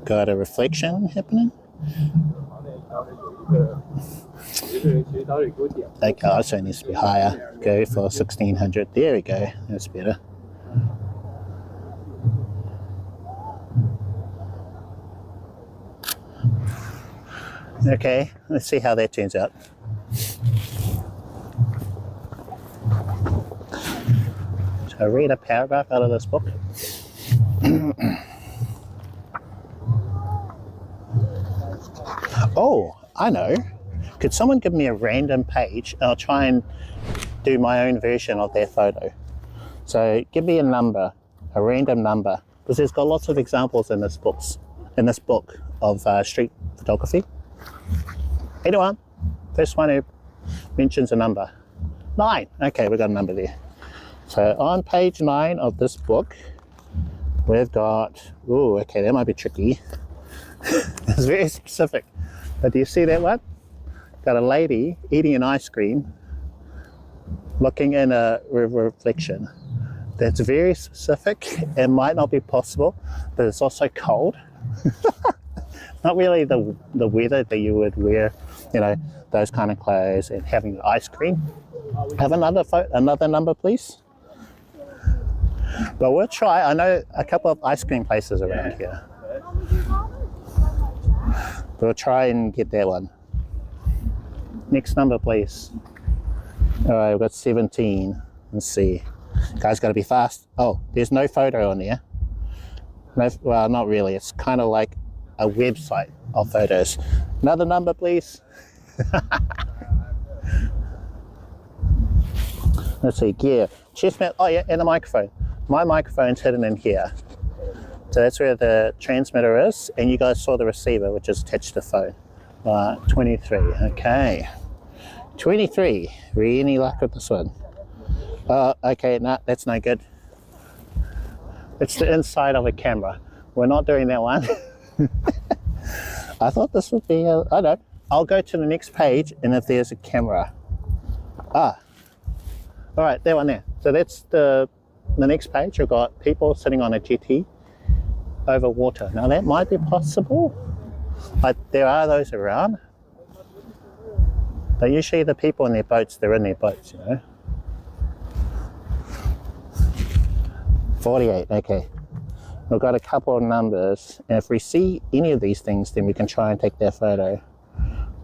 Got a reflection happening. Okay, also needs to be higher. Go for 1600. There we go. That's better. Okay, let's see how that turns out. So read a paragraph out of this book. Oh, I know. Could someone give me a random page and I'll try and do my own version of their photo? So give me a number, a random number, because there's got lots of examples in this book of street photography. Anyone? First one who mentions a number. 9. Okay, we've got a number there. So on page 9 of this book, we've got, oh, okay, that might be tricky. It's very specific. But do you see that one? Got a lady eating an ice cream, looking in a reflection. That's very specific. It might not be possible, but it's also cold. Not really the weather that you would wear, you know, those kind of clothes and having ice cream. Have another number, please. But we'll try. I know a couple of ice cream places around here. We'll try and get that one. Next number, please. All right, we've got 17. Let's see. Guys, got to be fast. Oh, there's no photo on there. No, well, not really. It's kind of like a website of photos. Another number, please. Let's see, gear. Chest mount. Oh yeah, and a microphone. My microphone's hidden in here. So that's where the transmitter is, and you guys saw the receiver, which is attached to the phone. 23, okay. 23, any luck with this one? Okay, no, that's no good. It's the inside of a camera. We're not doing that one. I thought this would be, I don't know. I'll go to the next page, and if there's a camera. All right, that one there. So that's the next page. We've got people sitting on a jetty over water. Now that might be possible. Like, there are those around. But usually the people in their boats, they're in their boats, you know. 48, okay. We've got a couple of numbers, and if we see any of these things, then we can try and take their photo.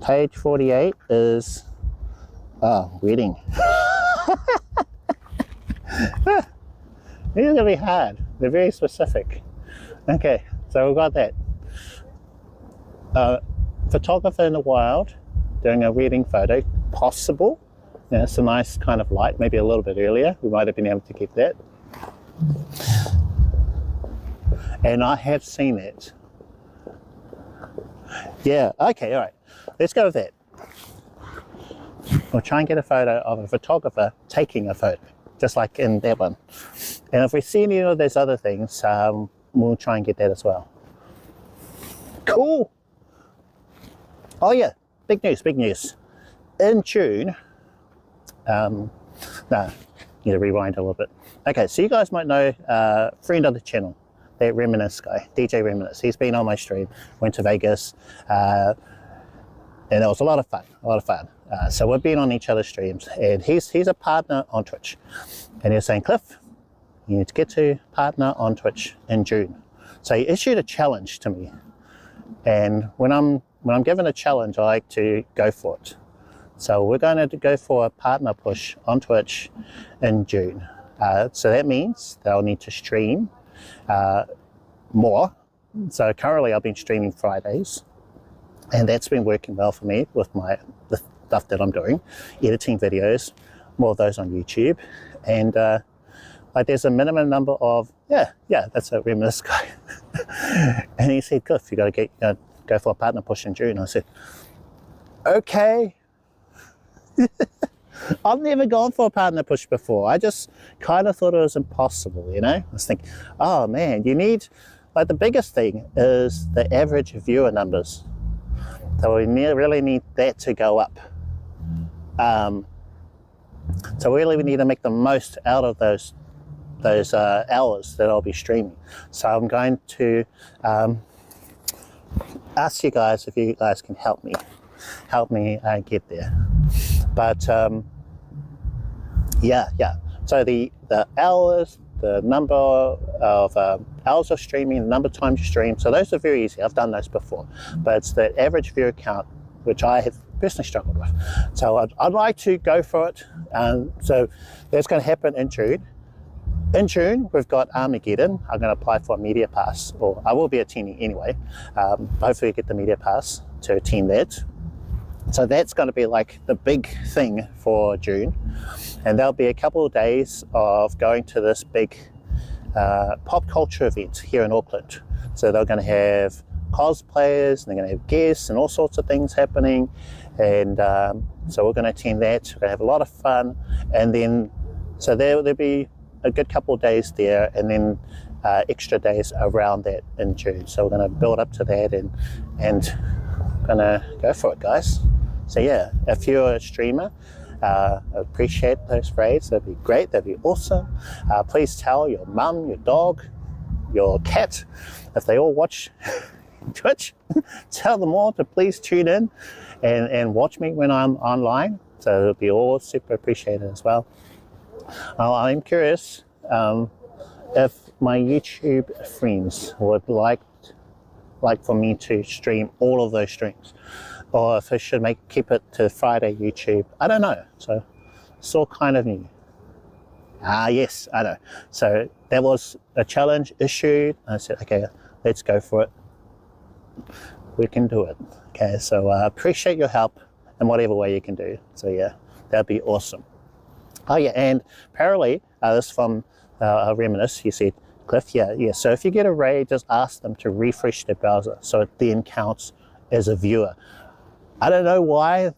Page 48 is, wedding. These are going to be hard. They're very specific. Okay, so we've got that. Photographer in the wild doing a wedding photo, possible. Yeah, it's a nice kind of light, maybe a little bit earlier. We might have been able to get that. And I have seen it. Yeah, okay, all right. Let's go with that. We'll try and get a photo of a photographer taking a photo, just like in that one. And if we see any of those other things, we'll try and get that as well. Cool. Oh yeah, big news, big news. In June, no, need to rewind a little bit. Okay, so you guys might know a friend of the channel, that Reminisce guy, DJ Reminisce. He's been on my stream, went to Vegas, and it was a lot of fun, so we've been on each other's streams, and he's a partner on Twitch. And he was saying, Cliff, you need to get to partner on Twitch in June. So he issued a challenge to me. And when I'm given a challenge, I like to go for it. So we're going to go for a partner push on Twitch in June. So that means that I'll need to stream more. So currently I've been streaming Fridays, and that's been working well for me with the stuff that I'm doing, editing videos, more of those on YouTube. And like there's a minimum number of, yeah, that's a Reminisce guy. And he said, Cliff, you got to go for a partner push in June. I said, okay. I've never gone for a partner push before. I just kind of thought it was impossible, you know? I was thinking, oh man, you need, like the biggest thing is the average viewer numbers. So we really need that to go up. So really we need to make the most out of those hours that I'll be streaming. So I'm going to ask you guys if you guys can help me get there. But yeah. So the hours, the number of hours of streaming, the number of times you stream, so those are very easy. I've done those before. But it's the average viewer count, which I have personally struggled with. So I'd like to go for it. So that's going to happen in June. In June, we've got Armageddon. I'm going to apply for a media pass, or I will be attending anyway. Hopefully get the media pass to attend that. So that's going to be like the big thing for June, and there'll be a couple of days of going to this big pop culture event here in Auckland. So they're going to have cosplayers, and they're going to have guests and all sorts of things happening, and so we're going to attend that. We're going to have a lot of fun, and then so there'll be a good couple of days there, and then extra days around that in June. So we're going to build up to that and going to go for it, guys. So yeah, if you're a streamer, appreciate those raids. That'd be great. That'd be awesome. Please tell your mum, your dog, your cat, if they all watch Twitch, tell them all to please tune in and watch me when I'm online. So it'll be all super appreciated as well. I'm curious if my YouTube friends would like for me to stream all of those streams, or if I should keep it to Friday YouTube. I don't know. So it's all kind of new. Yes, I know. So that was a challenge issued. I said, okay, let's go for it. We can do it. Okay, so appreciate your help in whatever way you can do. So yeah, that'd be awesome. Oh yeah, and apparently this from Reminisce, he said, Cliff, yeah. So if you get a raid, just ask them to refresh their browser, so it then counts as a viewer. I don't know why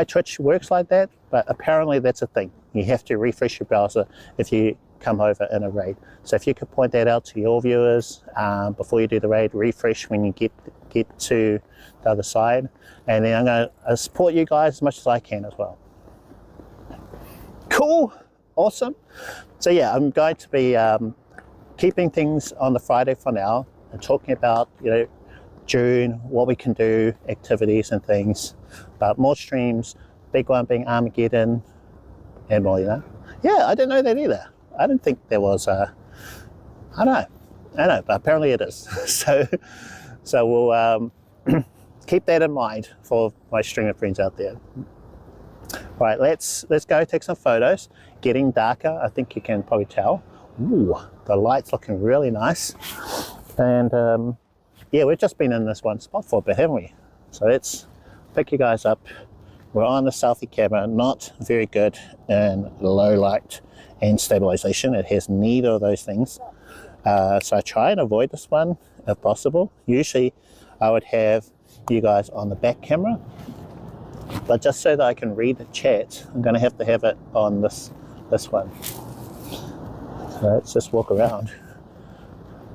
Twitch works like that, but apparently that's a thing. You have to refresh your browser if you come over in a raid. So if you could point that out to your viewers before you do the raid, refresh when you get to the other side, and then I'm going to support you guys as much as I can as well. Cool, awesome. So yeah, I'm going to be keeping things on the Friday for now and talking about, June, what we can do, activities and things, but more streams, big one being Armageddon and more, Yeah, I didn't know that either. I didn't think there was I know, but apparently it is. So we'll keep that in mind for my streamer friends out there. All right, let's go take some photos. Getting darker, I think you can probably tell. Ooh, the light's looking really nice. And yeah, we've just been in this one spot for a bit, haven't we? So let's pick you guys up. We're on the selfie camera, not very good in low light and stabilization. It has neither of those things. So I try and avoid this one if possible. Usually I would have you guys on the back camera, but just so that I can read the chat, I'm going to have it on this one. So let's just walk around.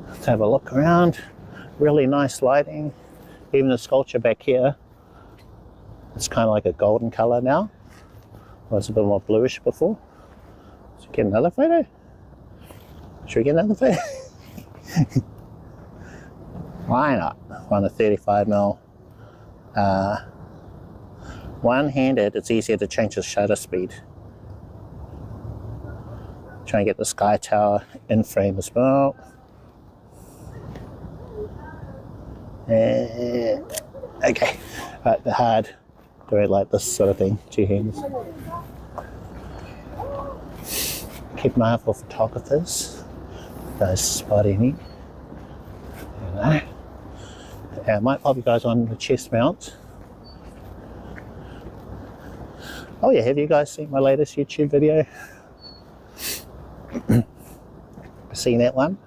Let's have a look around. Really nice lighting. Even the sculpture back here, it's kind of like a golden color now. It was a bit more bluish before. Should we get another photo? Why not? On a 35mm. One-handed, it's easier to change the shutter speed. Try and get the sky tower in frame as well. Okay, the hard, do it like this sort of thing, 2 hands. Keep an eye out for photographers, those spotting me. And I might pop you guys on the chest mount. Oh yeah, have you guys seen my latest YouTube video? Seen that one?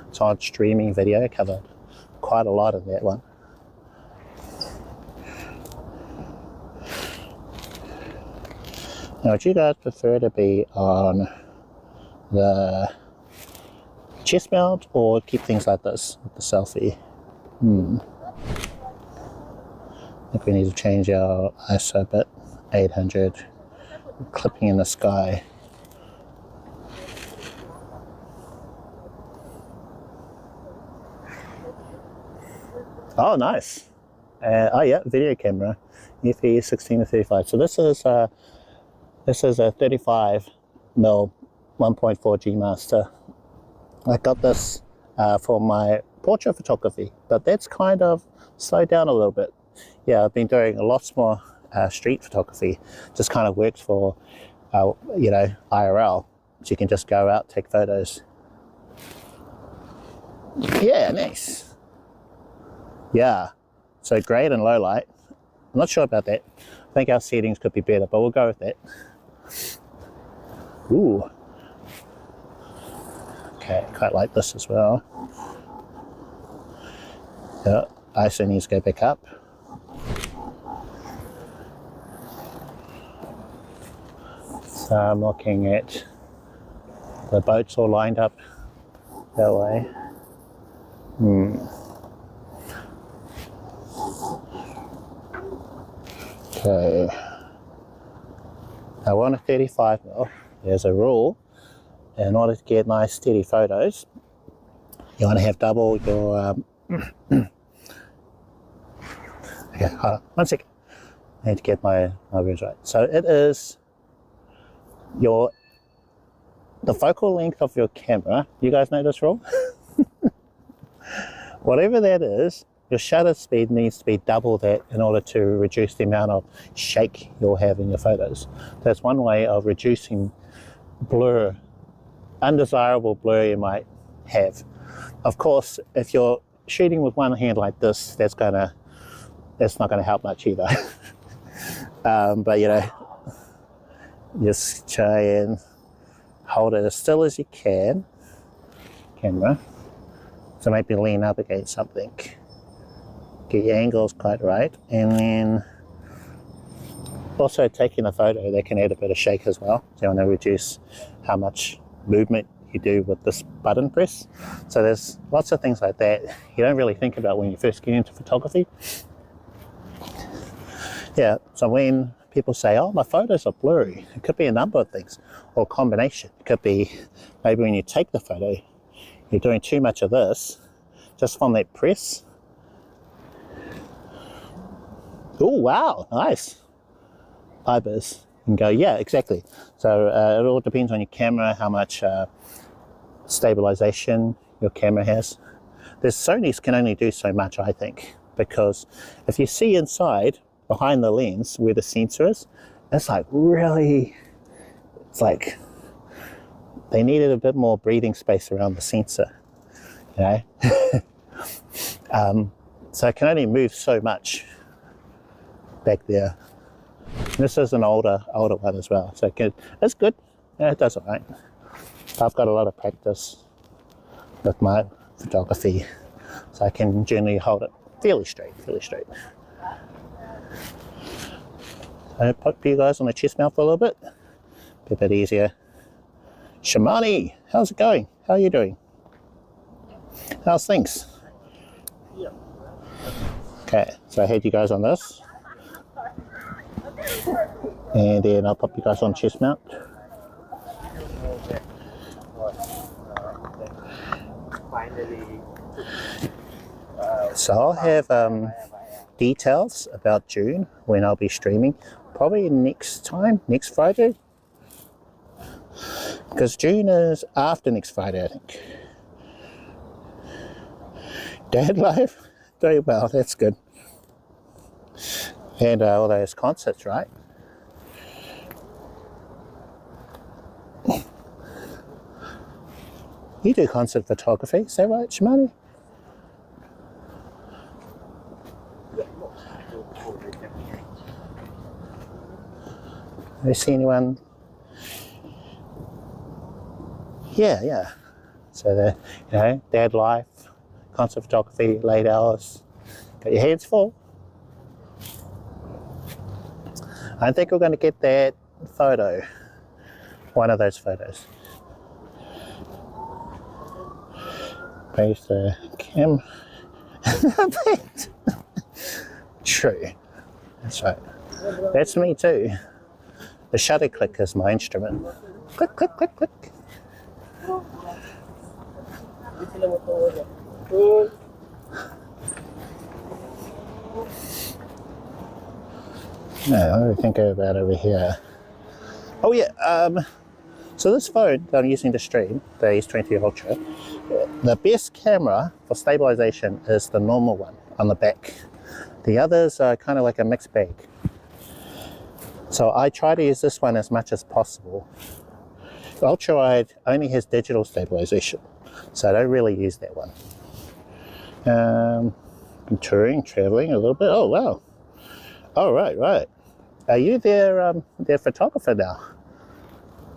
It's on streaming video, covered quite a lot of that one. Now, would you guys prefer to be on the chest mount or keep things like this with the selfie? I think we need to change our ISO a bit. 800, clipping in the sky. Oh, nice. Oh yeah, video camera, FE 16 to 35. So this is a 35mm 1.4 G Master. I got this for my portrait photography, but that's kind of slowed down a little bit. Yeah, I've been doing a lot more street photography. Just kind of works for IRL, so you can just go out, take photos. Yeah, nice. Yeah, so great and low light. I'm not sure about that. I think our settings could be better, but we'll go with that. Ooh. Okay, quite like this as well. Yeah, ISO needs to go back up. So I'm looking at the boats all lined up that way. Okay. I want a 35mm. There's a rule. In order to get nice steady photos, you want to have double your okay, hold on, 1 second. I need to get my words right. So it is the focal length of your camera. You guys know this rule? Whatever that is, your shutter speed needs to be double that in order to reduce the amount of shake you'll have in your photos. That's one way of reducing blur, undesirable blur you might have. Of course, if you're shooting with one hand like this, that's not gonna help much either. But you know, just try and hold it as still as you can, camera. So maybe lean up against something. Get your angles quite right, and then also taking a photo, that can add a bit of shake as well. So you want to reduce how much movement you do with this button press. So there's lots of things like that you don't really think about when you first get into photography. Yeah, so when people say, oh, my photos are blurry, it could be a number of things, or a combination. It could be maybe when you take the photo, you're doing too much of this, just from that press. Oh, wow, nice. Ibis. And go, yeah, exactly. So it all depends on your camera, how much stabilization your camera has. There's Sony's can only do so much, I think, because if you see inside, behind the lens, where the sensor is, it's like really, it's like they needed a bit more breathing space around the sensor, you know. So it can only move so much back there. This is an older one as well, so it's good. Yeah, it does all right. I've got a lot of practice with my photography, so I can generally hold it fairly straight. So put you guys on the chest mount for a little bit, be a bit easier. Shamani, how's it going? How are you doing? How's things? Okay, so I had you guys on this, and then I'll pop you guys on chest mount. So I'll have details about June when I'll be streaming, probably next Friday, because June is after next Friday, I think. Dad life, very well, that's good. And all those concerts, right? You do concert photography, is that right, Shamani? Have you seen anyone? Yeah. So the, you know, dad life, concert photography, late hours. Got your hands full. I think we're going to get that photo, one of those photos. Paste the camera. True. That's right. That's me too. The shutter click is my instrument. Click, click, click, click. Now, what do we think about over here? Oh yeah, so this phone that I'm using to stream, the A7iii Ultra, the best camera for stabilization is the normal one on the back. The others are kind of like a mixed bag. So I try to use this one as much as possible. The ultra wide only has digital stabilization, so I don't really use that one. I'm touring, traveling a little bit. Oh wow. Oh right. Are you their photographer now?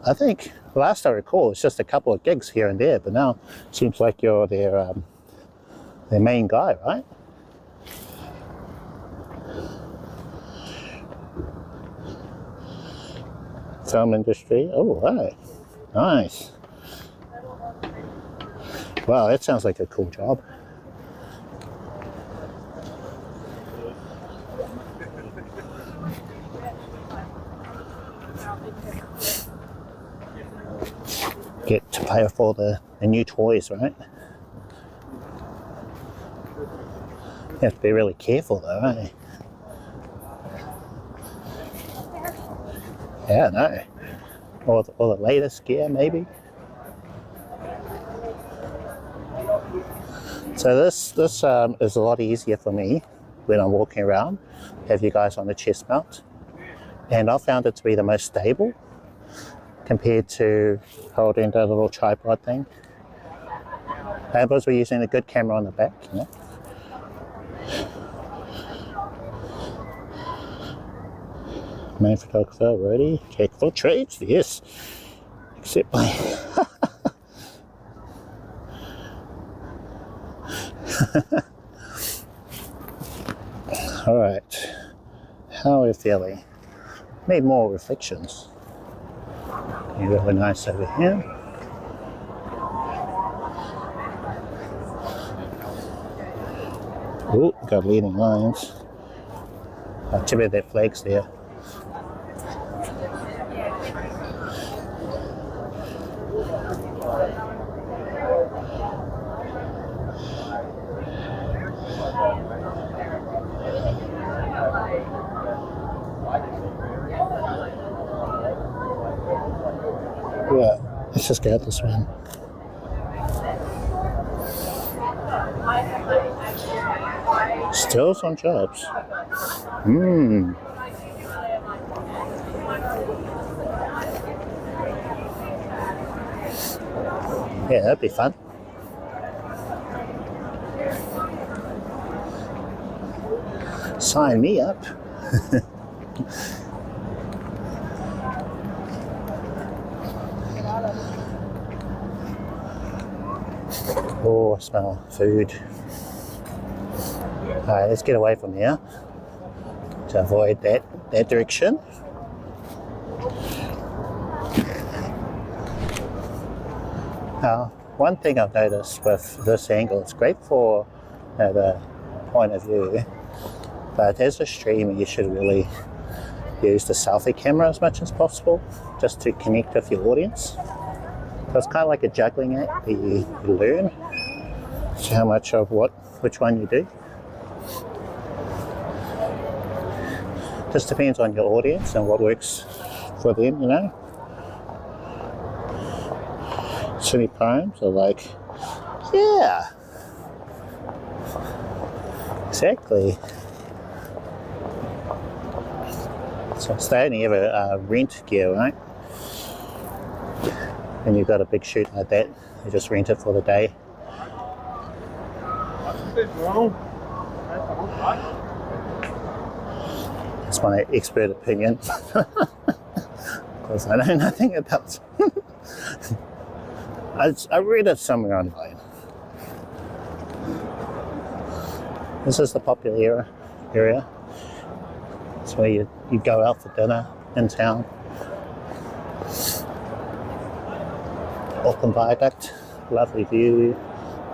I think last I recall it's just a couple of gigs here and there, but now it seems like you're their main guy, right? Film industry. Oh, right. Nice. Wow, that sounds like a cool job. Get to pay for the new toys, right? You have to be really careful though, eh? Yeah, no. Or the latest gear, maybe. So this is a lot easier for me when I'm walking around. Have you guys on the chest mount, and I found it to be the most stable compared to holding the little tripod thing. And because we're using a good camera on the back, you know. Main photographer ready. Check for trades. Yes. Except my all right. How are you feeling? Need more reflections. Really nice over here. Oh, got leading lines. Too bad that flag's there. Yeah, let's just get this one. Stills on jobs. Yeah, that'd be fun. Sign me up. Oh, I smell food. Alright, let's get away from here to avoid that direction. Now, one thing I've noticed with this angle, it's great for the point of view, but as a streamer you should really use the selfie camera as much as possible just to connect with your audience. So it's kind of like a juggling act that you learn how much of which one you do. Just depends on your audience and what works for them, you know. City primes are like, yeah, exactly. So they only ever rent gear, right? When you've got a big shoot like that, you just rent it for the day. That's my expert opinion, because I know nothing about it. I read it somewhere online. This is the popular area. It's where you go out for dinner in town. Auckland Viaduct, lovely view,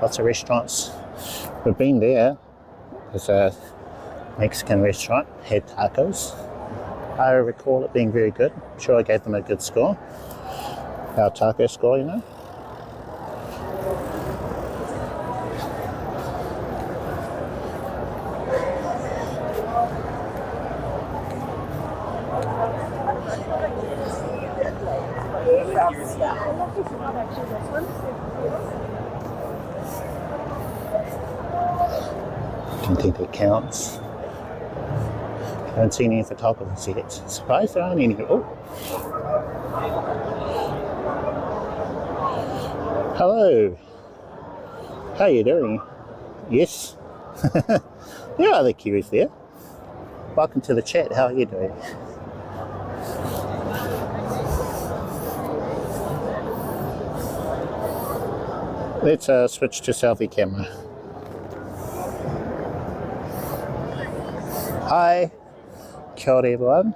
lots of restaurants. We've been there. There's a Mexican restaurant, had tacos. I recall it being very good. I'm sure I gave them a good score. Our taco score, you know. Don't think that counts. Haven't seen any photographers yet. Surprised there aren't any. Oh. Hello. How are you doing? Yes. There are other Kiwis there. Welcome to the chat. How are you doing? Let's switch to selfie camera. Hi, kia ora everyone.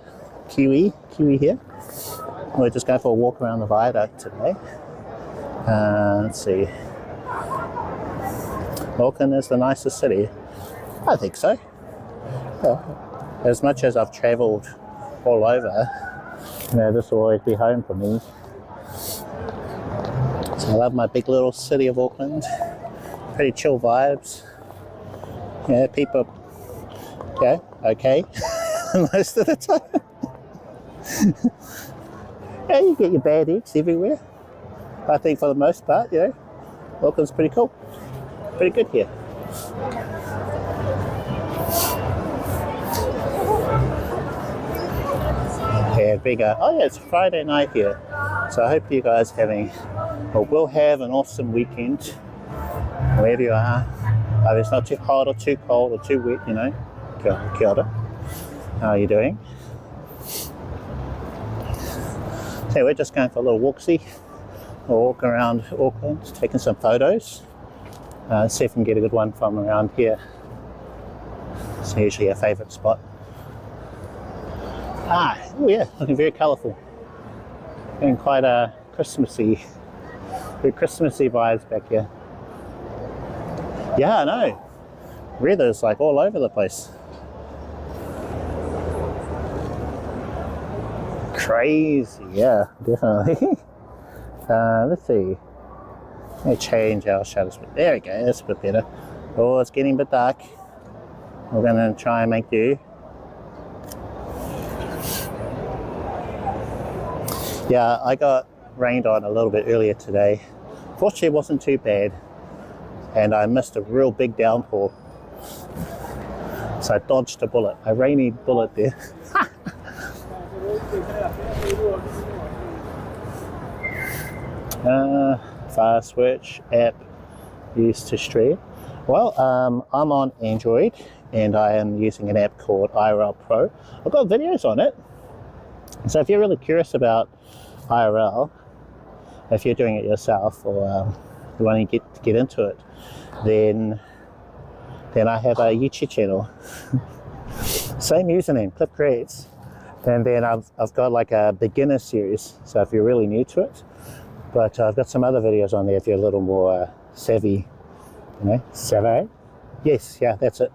Kiwi here. We're just going for a walk around the viaduct today. Let's see. Auckland is the nicest city. I think so. Well, as much as I've travelled all over, you know, this will always be home for me. So I love my big little city of Auckland. Pretty chill vibes. Yeah, people, yeah, okay, most of the time. Yeah, you get your bad eggs everywhere. I think for the most part, you know, Auckland's pretty cool. Pretty good here. Yeah, bigger. Oh yeah, it's Friday night here. So I hope you guys having, or will have, an awesome weekend, wherever you are. If it's not too hot or too cold or too wet, you know. Kia ora. How are you doing? So we're just going for a little walk-see. We'll walk around Auckland, taking some photos. See if we can get a good one from around here. It's usually our favourite spot. Oh yeah, looking very colourful. Getting quite a Christmassy, very Christmassy vibes back here. Yeah, I know. Weather's like all over the place. Crazy, yeah, definitely. Let's see. Let me change our shutters. There we go, that's a bit better. Oh, it's getting a bit dark. We're going to try and make do. Yeah, I got rained on a little bit earlier today. Fortunately, it wasn't too bad. And I missed a real big downpour. So I dodged a bullet, a rainy bullet there. Fast switch app used to stream. Well, I'm on Android and I am using an app called IRL Pro. I've got videos on it. So if you're really curious about IRL, if you're doing it yourself or you want to get into it, then I have a YouTube channel. Same username, Clip Creates. And then I've got like a beginner series. So if you're really new to it, but I've got some other videos on there if you're a little more savvy, you know, savvy? Yes, yeah, that's it.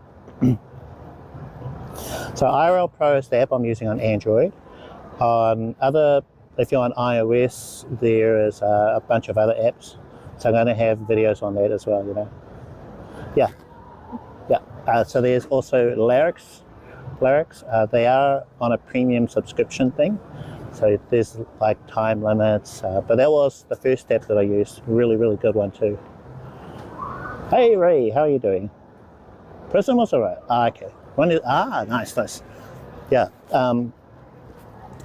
So IRL Pro is the app I'm using on Android. If you're on iOS, there is a bunch of other apps. So I'm going to have videos on that as well, you know. Yeah. So there's also Lyrics. They are on a premium subscription thing. So there's like time limits, but that was the first app that I used. Really, really good one too. Hey Ray, how are you doing? Prism was alright. Okay. Nice. Yeah.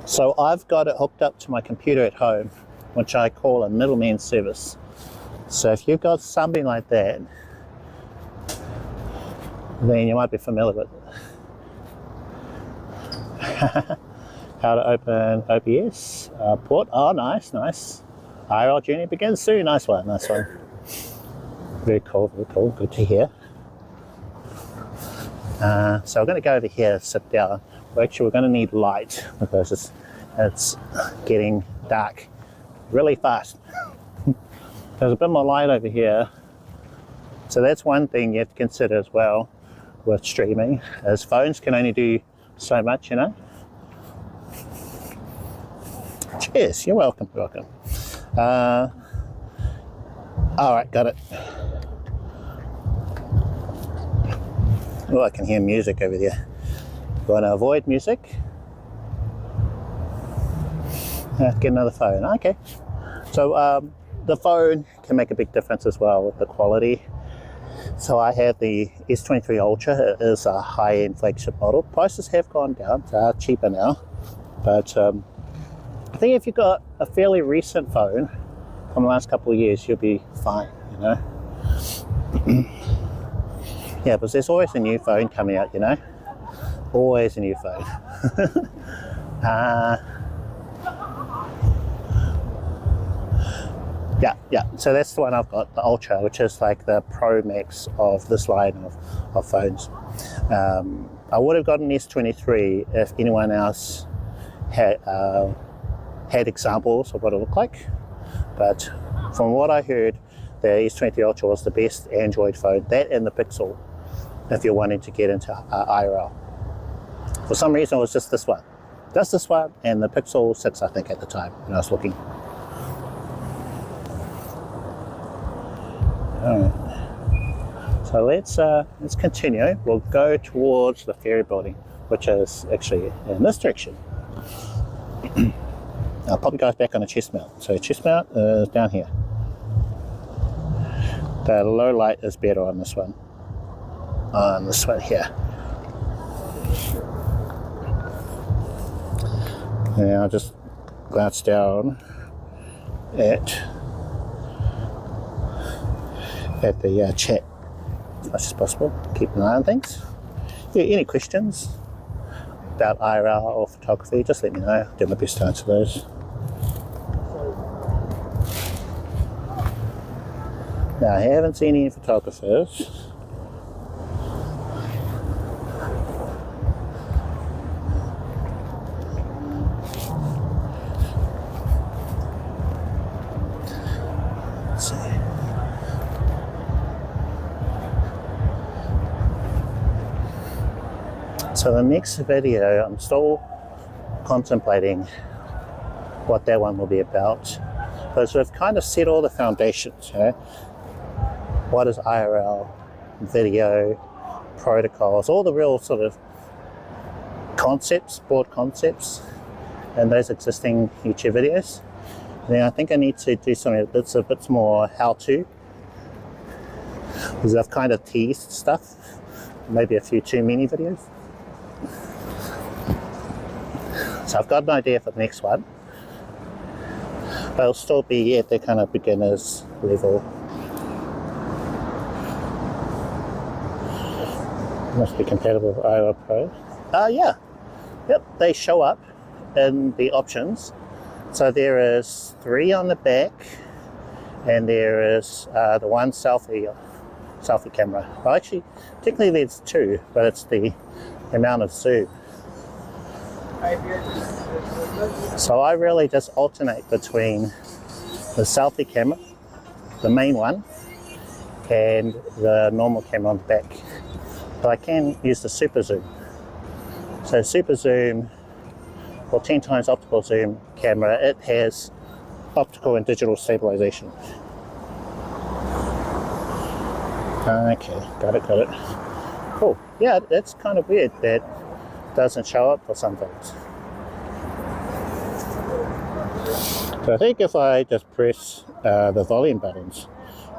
So I've got it hooked up to my computer at home, which I call a middleman service. So if you've got something like that, then you might be familiar with it. How to open OBS port. Oh, nice. IRL journey begins soon. Nice one. Very cool. Good to hear. So we're going to go over here, sit down. Well, actually, we're going to need light because it's getting dark really fast. There's a bit more light over here. So that's one thing you have to consider as well with streaming, is phones can only do so much, you know. Cheers, you're welcome. All right, got it. Oh, I can hear music over there. Want to avoid music? Get another phone. Okay. So the phone can make a big difference as well with the quality. So I have the S23 Ultra. It is a high-end flagship model. Prices have gone down. They are cheaper now. But I think if you've got a fairly recent phone from the last couple of years, you'll be fine, you know. Yeah, because there's always a new phone coming out, you know. Always a new phone. Yeah. So that's the one I've got, the Ultra, which is like the Pro Max of this line of phones. I would have gotten S23 if anyone else had examples of what it looked like, but from what I heard, the S23 Ultra was the best Android phone, that and the Pixel, if you're wanting to get into IRL. For some reason, it was just this one, and the Pixel 6, I think, at the time when I was looking. All right. So let's continue. We'll go towards the ferry building, which is actually in this direction. I'll probably go back on a chest mount. So chest mount is down here. The low light is better on this one. On this one here. And I'll just glance down at the chat as much as possible. Keep an eye on things. Yeah, any questions about IRL or photography, just let me know. I'll do my best to answer those. Now, I haven't seen any photographers. Let's see. So the next video, I'm still contemplating what that one will be about, because we've kind of set all the foundations, you know? What is IRL, video, protocols, all the real sort of concepts, broad concepts, and those existing YouTube videos. And then I think I need to do something that's a bit more how-to, because I've kind of teased stuff, maybe a few too many videos. So I've got an idea for the next one, but it'll still be at the kind of beginner's level. Must be compatible with IRL Pro. Yeah, yep, they show up in the options. So there is 3 on the back, and there is the one selfie camera. Well, actually, technically there's 2, but it's the amount of zoom. So I really just alternate between the selfie camera, the main one, and the normal camera on the back. But I can use the super zoom. So super zoom, or 10 times optical zoom camera, it has optical and digital stabilization. Okay, got it. Cool. Yeah, that's kind of weird that doesn't show up for some things. So I think if I just press the volume buttons,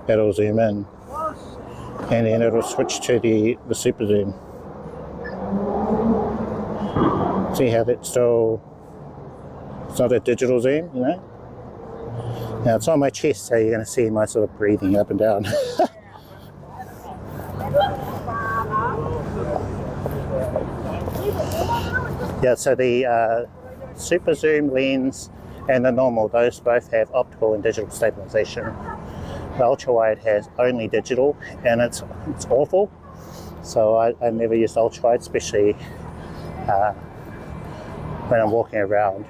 it'll zoom in, and then it'll switch to the super zoom. See how that's still, it's not a digital zoom, you know? Now it's on my chest, so you're going to see my sort of breathing up and down. Yeah, so the super zoom lens and the normal, those both have optical and digital stabilization. The ultra wide has only digital, and it's awful. So I never use ultra wide, especially when I'm walking around.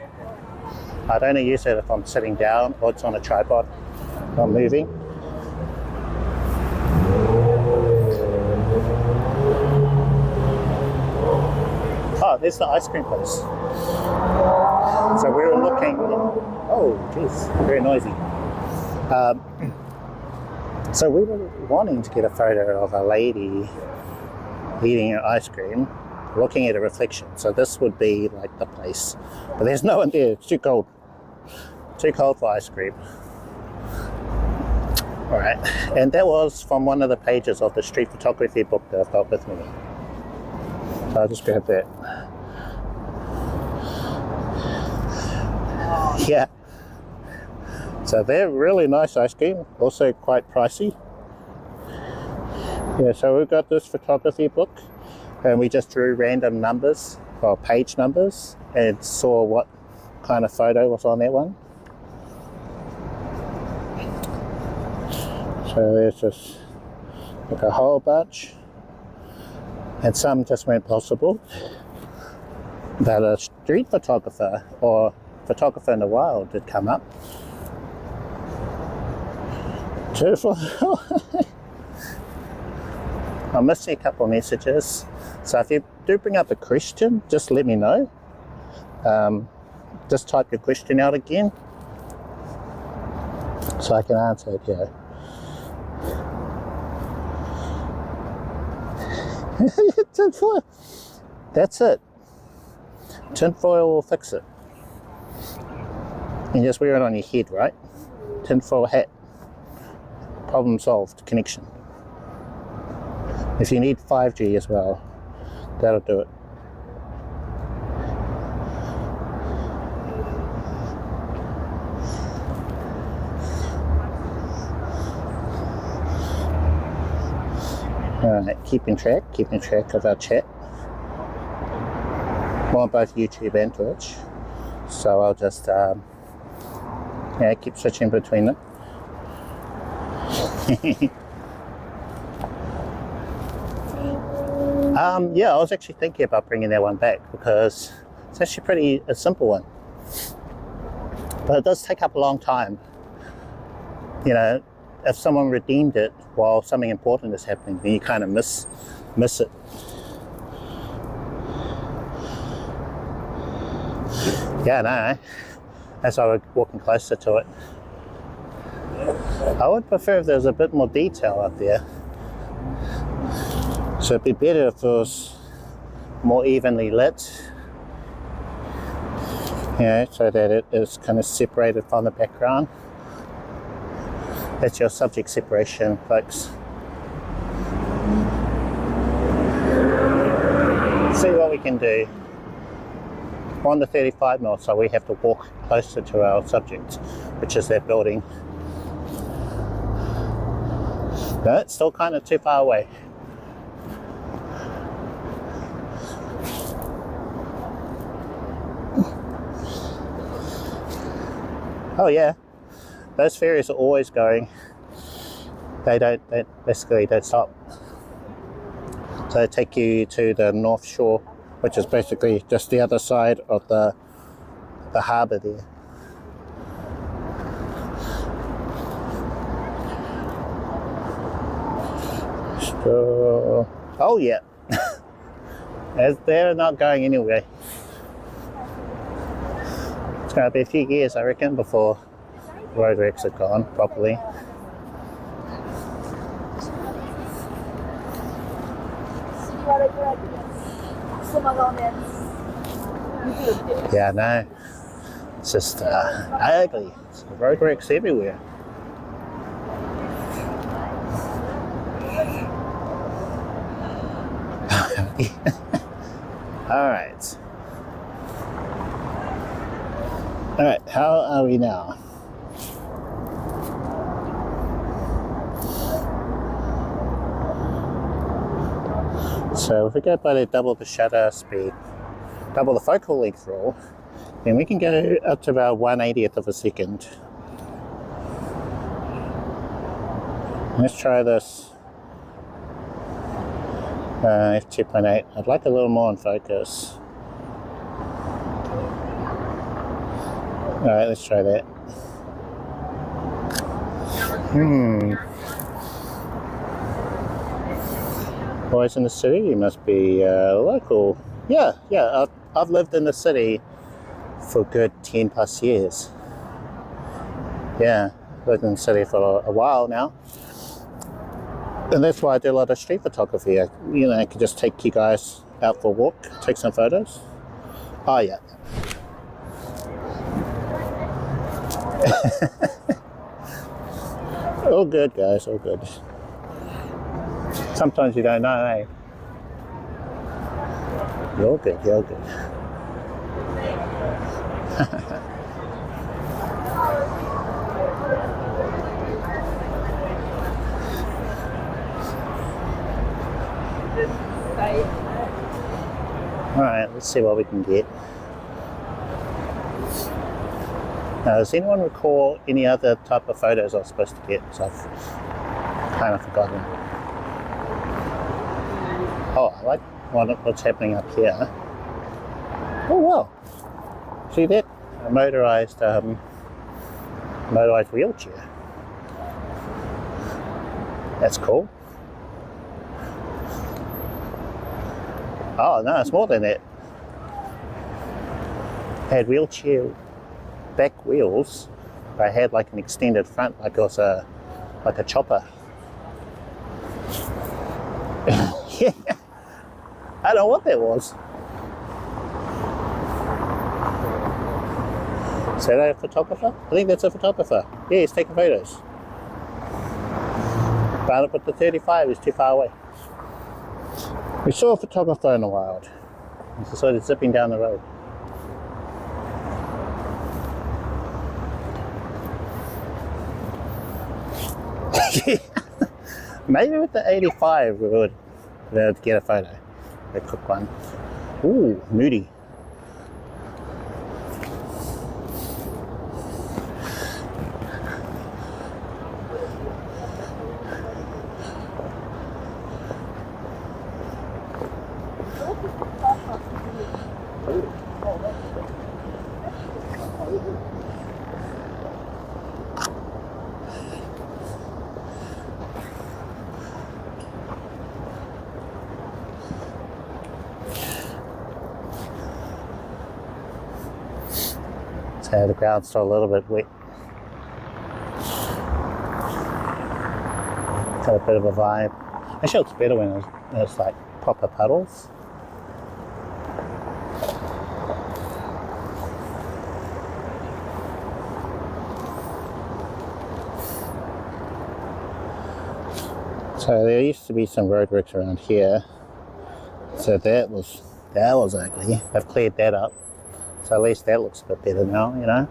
I'd only use it if I'm sitting down or it's on a tripod, not moving. Oh, there's the ice cream place. So we were looking, oh geez, very noisy. So we were wanting to get a photo of a lady eating her ice cream, looking at a reflection. So this would be like the place, but there's no one there, it's too cold. Too cold for ice cream. All right, and that was from one of the pages of the street photography book that I've got with me. So I'll just grab that. Yeah. So they're really nice ice cream, also quite pricey. Yeah, so we've got this photography book, and we just drew random numbers, or page numbers, and saw what kind of photo was on that one. So there's just like a whole bunch, and some just weren't possible. But a street photographer or photographer in the wild did come up. I'm missing a couple of messages, so if you do bring up a question, just let me know. Just type your question out again so I can answer it here. Tinfoil. That's it. Tinfoil will fix it. You just wear it on your head, right? Tinfoil hat. Problem solved. Connection. If you need 5G as well, that'll do it. Alright, keeping track of our chat. We're on both YouTube and Twitch, so I'll just keep switching between them. Yeah, I was actually thinking about bringing that one back because it's actually a simple one, but it does take up a long time. You know, if someone redeemed it while something important is happening, then you kind of miss it. Yeah, no. As I was walking closer to it, I would prefer if there was a bit more detail up there. So it'd be better if it was more evenly lit, you know, so that it is kind of separated from the background. That's your subject separation, folks. See what we can do. We're on the 35mm, so we have to walk closer to our subject, which is that building. No, it's still kind of too far away. Oh yeah, those ferries are always going. They basically don't stop. So they take you to the North Shore, which is basically just the other side of the harbour there. So, oh yeah, as they're not going anywhere. It's going to be a few years, I reckon, before roadworks are gone properly. Yeah, no, it's just ugly. It's roadworks everywhere. Alright. Alright, how are we now? So if we go by double the shutter speed, double the focal length rule, then we can go up to about 1/80th of a second. Let's try this. F2.8. I'd like a little more in focus. Alright, let's try that. Boys in the city, you must be local. Yeah, I've lived in the city for a good 10 plus years. Yeah, lived in the city for a while now. And that's why I do a lot of street photography. I could just take you guys out for a walk, take some photos. Oh yeah. All good, guys, all good. Sometimes you don't know, eh? You're good, you're good. Alright, let's see what we can get. Now, does anyone recall any other type of photos I was supposed to get? So Kind of forgotten. Oh, I like what's happening up here. Oh wow! See that? A motorized wheelchair. That's cool. Oh no, it's more than that. I had wheelchair back wheels, but I had like an extended front, like it was like a chopper. Yeah, I don't know what that was. Is that a photographer? I think that's a photographer. Yeah, he's taking photos. But the 35 is too far away. We saw a photographer in the wild. He's sort of zipping down the road. Maybe with the 85 we would be able to get a photo. A quick one. Ooh, moody. So the ground's still a little bit wet. Got a bit of a vibe. Actually, it's better when it's like proper puddles. So there used to be some roadworks around here. So that was ugly. I've cleared that up. So at least that looks a bit better now, you know.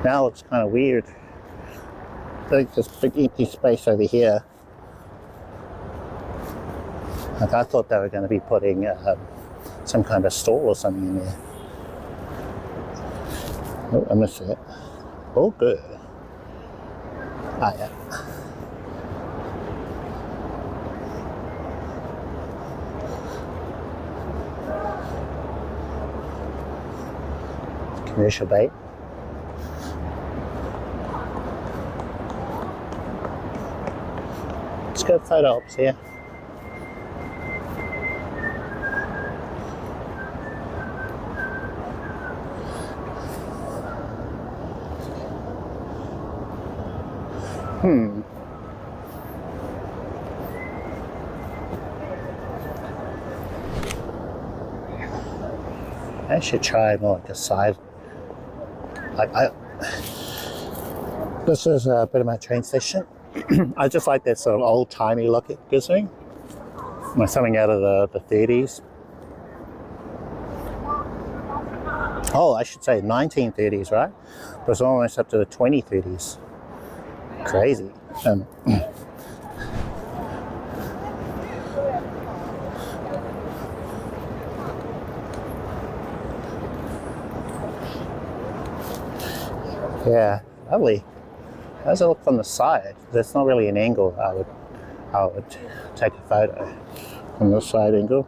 Now it looks kind of weird. There's this big empty space over here. Like I thought they were going to be putting some kind of store or something in there. Oh, I missed it. Oh, good. Ah, yeah. Commercial bait. Let's go photo ops here. I should try more like a side. This is a bit of my train station. I just like that sort of old-timey look it gives me. Like something out of the 30s. Oh, I should say 1930s, right? But it's almost up to the 2030s. Crazy. Yeah, lovely. How does it look from the side? That's not really an angle I would take a photo from this side angle.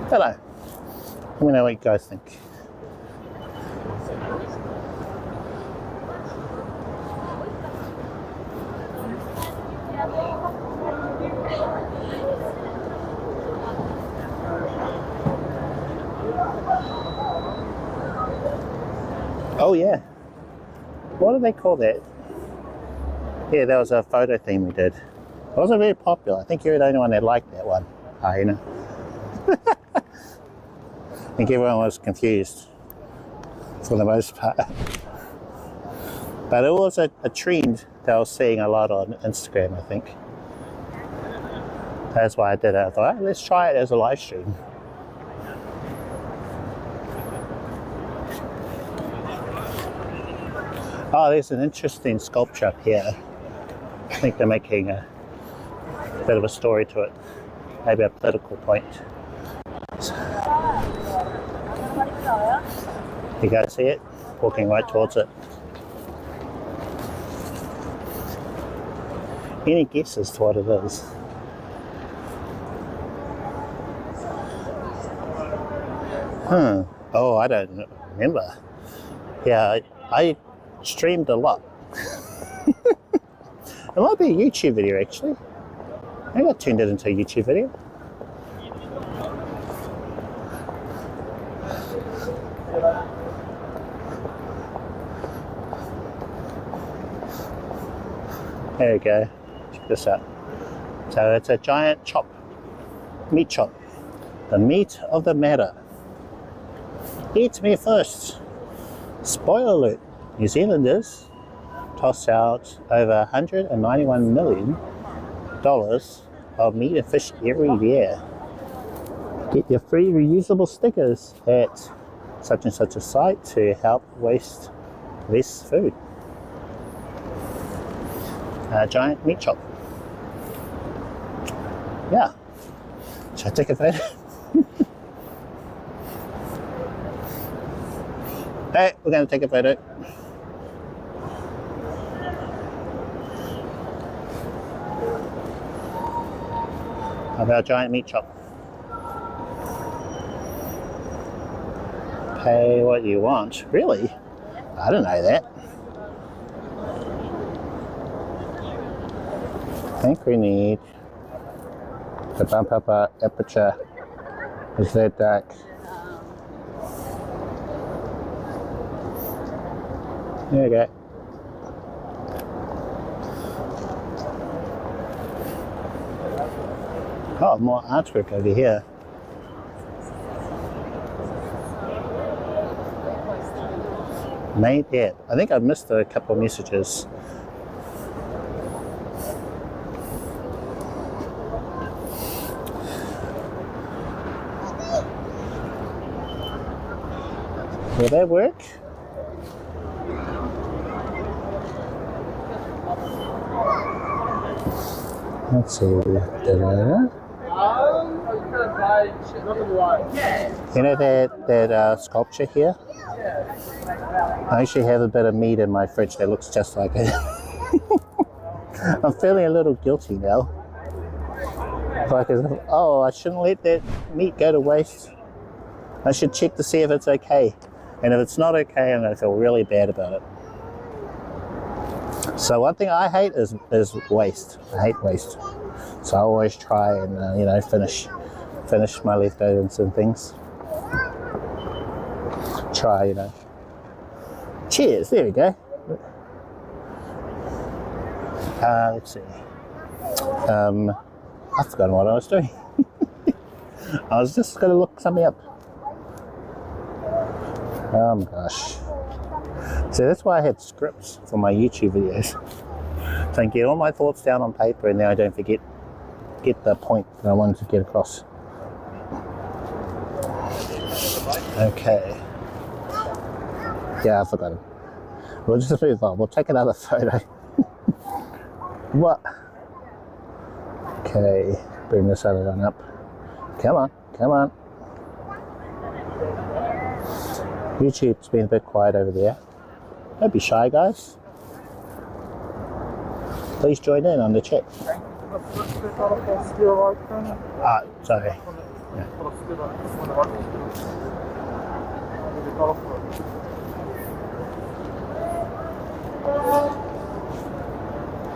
Hello. Let me know what you guys think. Oh yeah. What do they call that? Yeah, that was a photo thing we did. It wasn't very popular. I think you're the only one that liked that one. You know. I think everyone was confused for the most part. But it was a trend that I was seeing a lot on Instagram, I think. That's why I did it. I thought, let's try it as a live stream. Oh, there's an interesting sculpture up here. I think they're making bit of a story to it, maybe a political point. You guys see it? Walking right towards it. Any guesses to what it is? Oh, I don't remember. Yeah, I streamed a lot. It might be a YouTube video actually. Maybe I turned it into a YouTube video. There we go. Check this out. So it's a giant chop, meat chop. The meat of the matter. Eat me first. Spoiler alert. New Zealanders toss out over $191 million of meat and fish every year. Get your free reusable stickers at such and such a site to help waste less food. A giant meat chop. Yeah. Should I take a photo? Hey, we're going to take a photo. Of our giant meat chop. Pay what you want. Really? I didn't know that. I think we need to bump up our aperture. Is that dark? There we go. Oh, more artwork over here. Made yet. I think I've missed a couple of messages. Will that work? Let's see. Da-da-da. You know that sculpture here? I actually have a bit of meat in my fridge that looks just like it. I'm feeling a little guilty now. Like, oh, I shouldn't let that meat go to waste. I should check to see if it's okay. And if it's not okay, I'm going to feel really bad about it. So one thing I hate is waste. I hate waste. So I always try and you know, finish my leftovers and things. Try, you know. Cheers, there we go. Let's see. I've forgotten what I was doing. I was just going to look something up. Oh my gosh. So that's why I have scripts for my YouTube videos. So I can get all my thoughts down on paper and then I don't forget the point that I wanted to get across. Okay. Yeah, I forgot it. We'll just move on. We'll take another photo. What? Okay, bring this other one up. Come on, come on. YouTube's been a bit quiet over there. Don't be shy, guys. Please join in on the chat. Sorry. Yeah.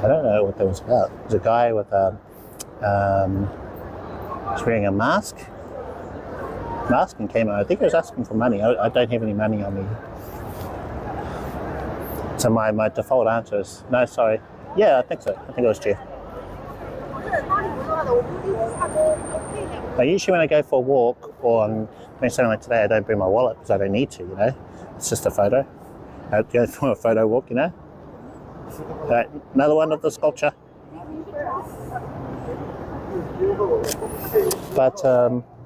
I don't know what that was about. There's a guy with he's wearing a mask and came out. I think he was asking for money. I don't have any money on me. So my default answer is, no, sorry. Yeah, I think so. I think it was Jeff. Usually when I go for a walk or I'm doing something like today, I don't bring my wallet because I don't need to, you know. It's just a photo. I go for a photo walk, you know. Right, another one of the sculpture. But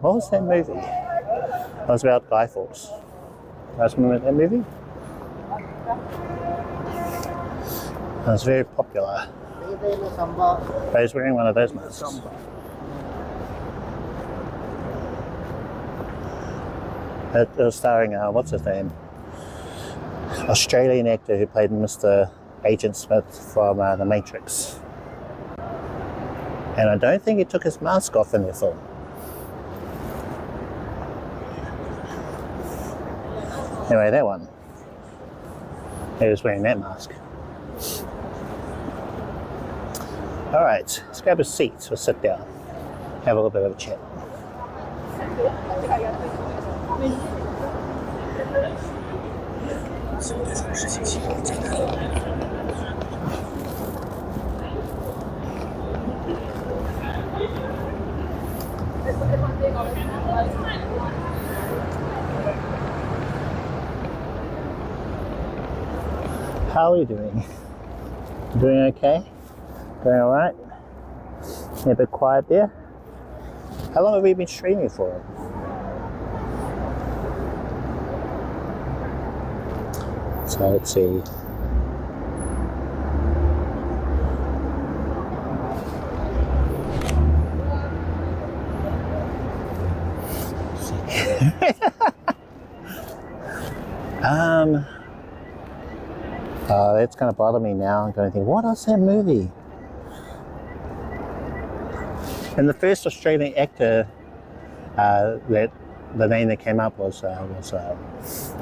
what was that movie? It was about Guy Fawkes. You guys remember that movie? It was very popular. Oh, he's wearing one of those masks. It was starring, what's his name? Australian actor who played Mr. Agent Smith from The Matrix. And I don't think he took his mask off in the film. Anyway, that one. He was wearing that mask. Alright, let's grab a seat. We'll sit down. Have a little bit of a chat. How are you doing? Doing okay? Doing alright? A bit quiet there? How long have we been streaming for? So let's see. That's going to bother me now. I'm going to think, what was that movie? And the first Australian actor that the name that came up was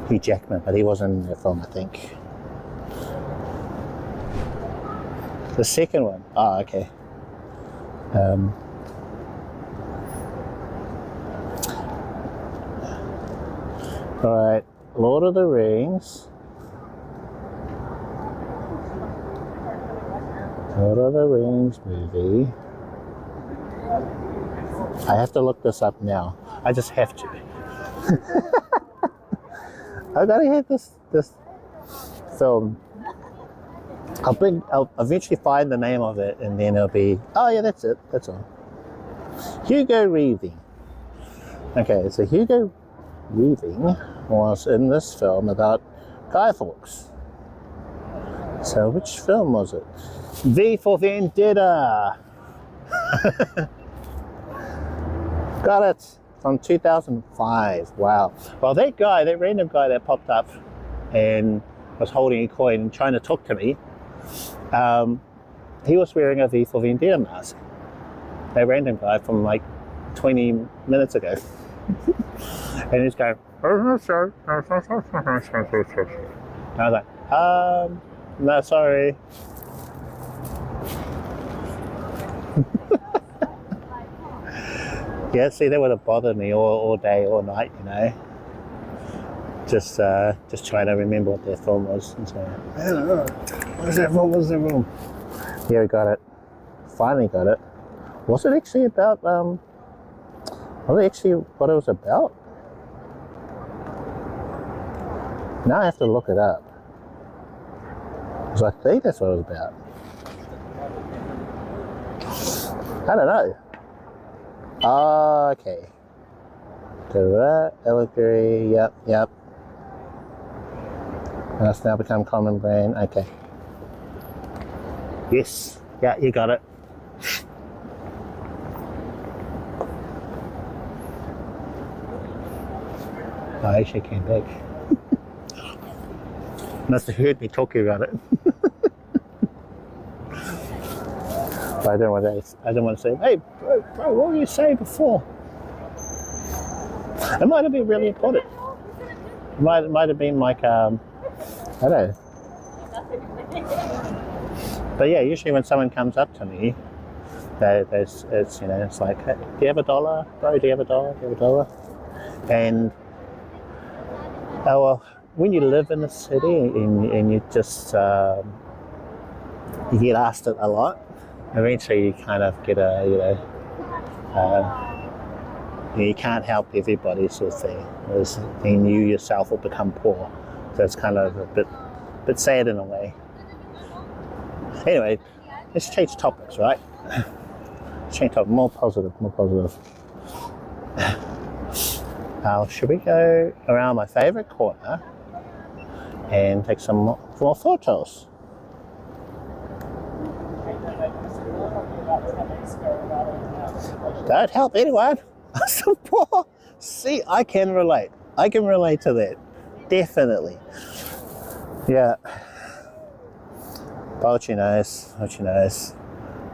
Hugh Jackman, but he wasn't in the film, I think. The second one, oh, okay. All right, Lord of the Rings. Lord of the Rings movie. I have to look this up now. I just have to. I gotta have this film. I'll eventually find the name of it, and then it'll be, oh yeah, that's it. That's all. Hugo Weaving. Okay, so Hugo Weaving was in this film about Guy Fawkes. So which film was it? V for Vendetta. Got it. From 2005. Wow. Well, that random guy that popped up and was holding a coin and trying to talk to me, he was wearing a V for Vendetta mask. That random guy from like 20 minutes ago. And he's going, and I was like, no, sorry. Yeah, see, that would have bothered me all day, all night, you know. Just trying to remember what that film was. And so, I don't know. What's that film? Yeah, we got it. Finally got it. Was it actually about, was it actually what it was about? Now I have to look it up. Because I think that's what it was about. I don't know. Okay. Do that, allegory, yep. And that's now become common brain, okay. Yes, yeah, you got it. I actually came back. Must have heard me talking about it. But I don't want to say, hey, bro, what were you saying before? It might have been really important. It might have been like, I don't know. But yeah, usually when someone comes up to me, it's you know, it's like, hey, do you have $1, bro? Do you have $1? Do you have $1? And oh well, when you live in the city and you just you get asked it a lot, eventually you kind of get a, you know, you can't help everybody sort of thing. Then you yourself will become poor. So it's kind of a bit sad in a way. Anyway, let's change topics, right? Let's change topics, more positive. Should we go around my favorite corner and take some more photos? Don't help anyone. I'm so poor. See, I can relate. I can relate to that. Definitely. Yeah. Poetry knows. Poetry knows.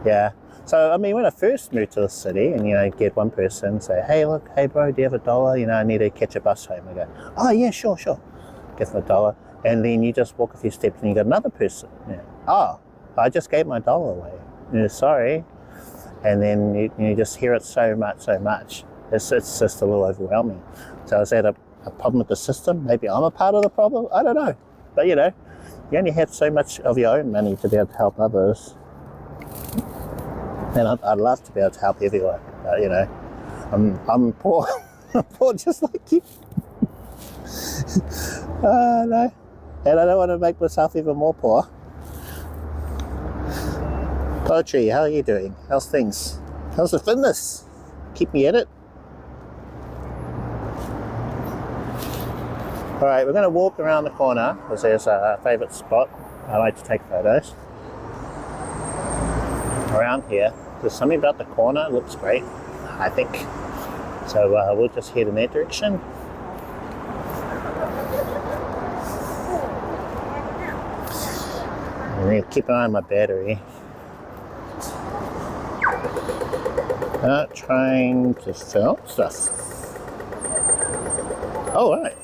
Yeah. So, I mean, when I first moved to the city and, you know, get one person say, hey, look, hey, bro, do you have $1? You know, I need to catch a bus home. I go, oh, yeah, sure. Give them $1. And then you just walk a few steps and you got another person. Yeah. Oh, I just gave my $1 away. Yeah, sorry. And then you just hear it so much. It's just a little overwhelming. So is that a problem with the system? Maybe I'm a part of the problem? I don't know. But, you know, you only have so much of your own money to be able to help others. And I'd love to be able to help everyone, but you know, I'm poor. I'm poor just like you. No. And I don't want to make myself even more poor. Poetry, how are you doing? How's things? How's the fitness? Keep me at it. Alright, we're going to walk around the corner because there's a favourite spot. I like to take photos. Around here. There's something about the corner, it looks great, I think. So we'll just head in that direction. And then keep an eye on my battery. Trying to film stuff. Oh, right.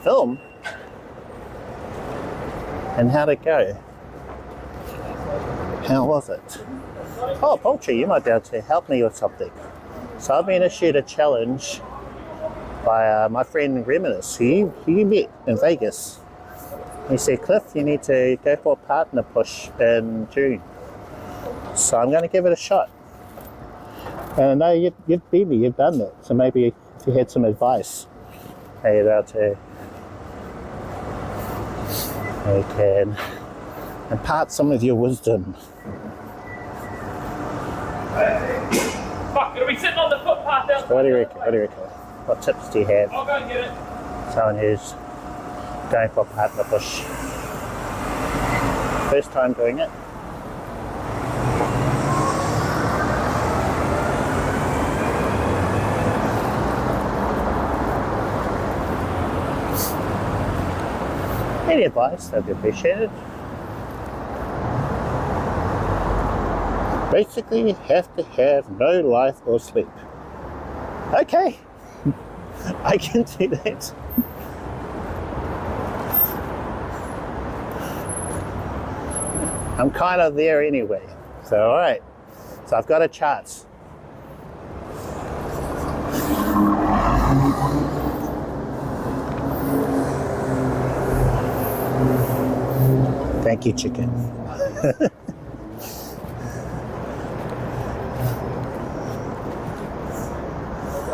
Film? And how'd it go? How was it? Oh, Poultry, you might be able to help me with something. So I've been issued a challenge by my friend Reminis, who you met in Vegas. He said, Cliff, you need to go for a partner push in June. So I'm going to give it a shot. And I know you've beat me, you've done that. So maybe if you had some advice, how you're able to you can impart some of your wisdom. Fuck, are we sitting on the footpath outside? So what do you reckon? What tips do you have? I'll go and get it. Someone who's going for a partner push. First time doing it. Any advice, that'd be appreciated. Basically, you have to have no life or sleep. Okay, I can do that. I'm kind of there anyway. So, all right. So I've got a chance. Thank you, chicken.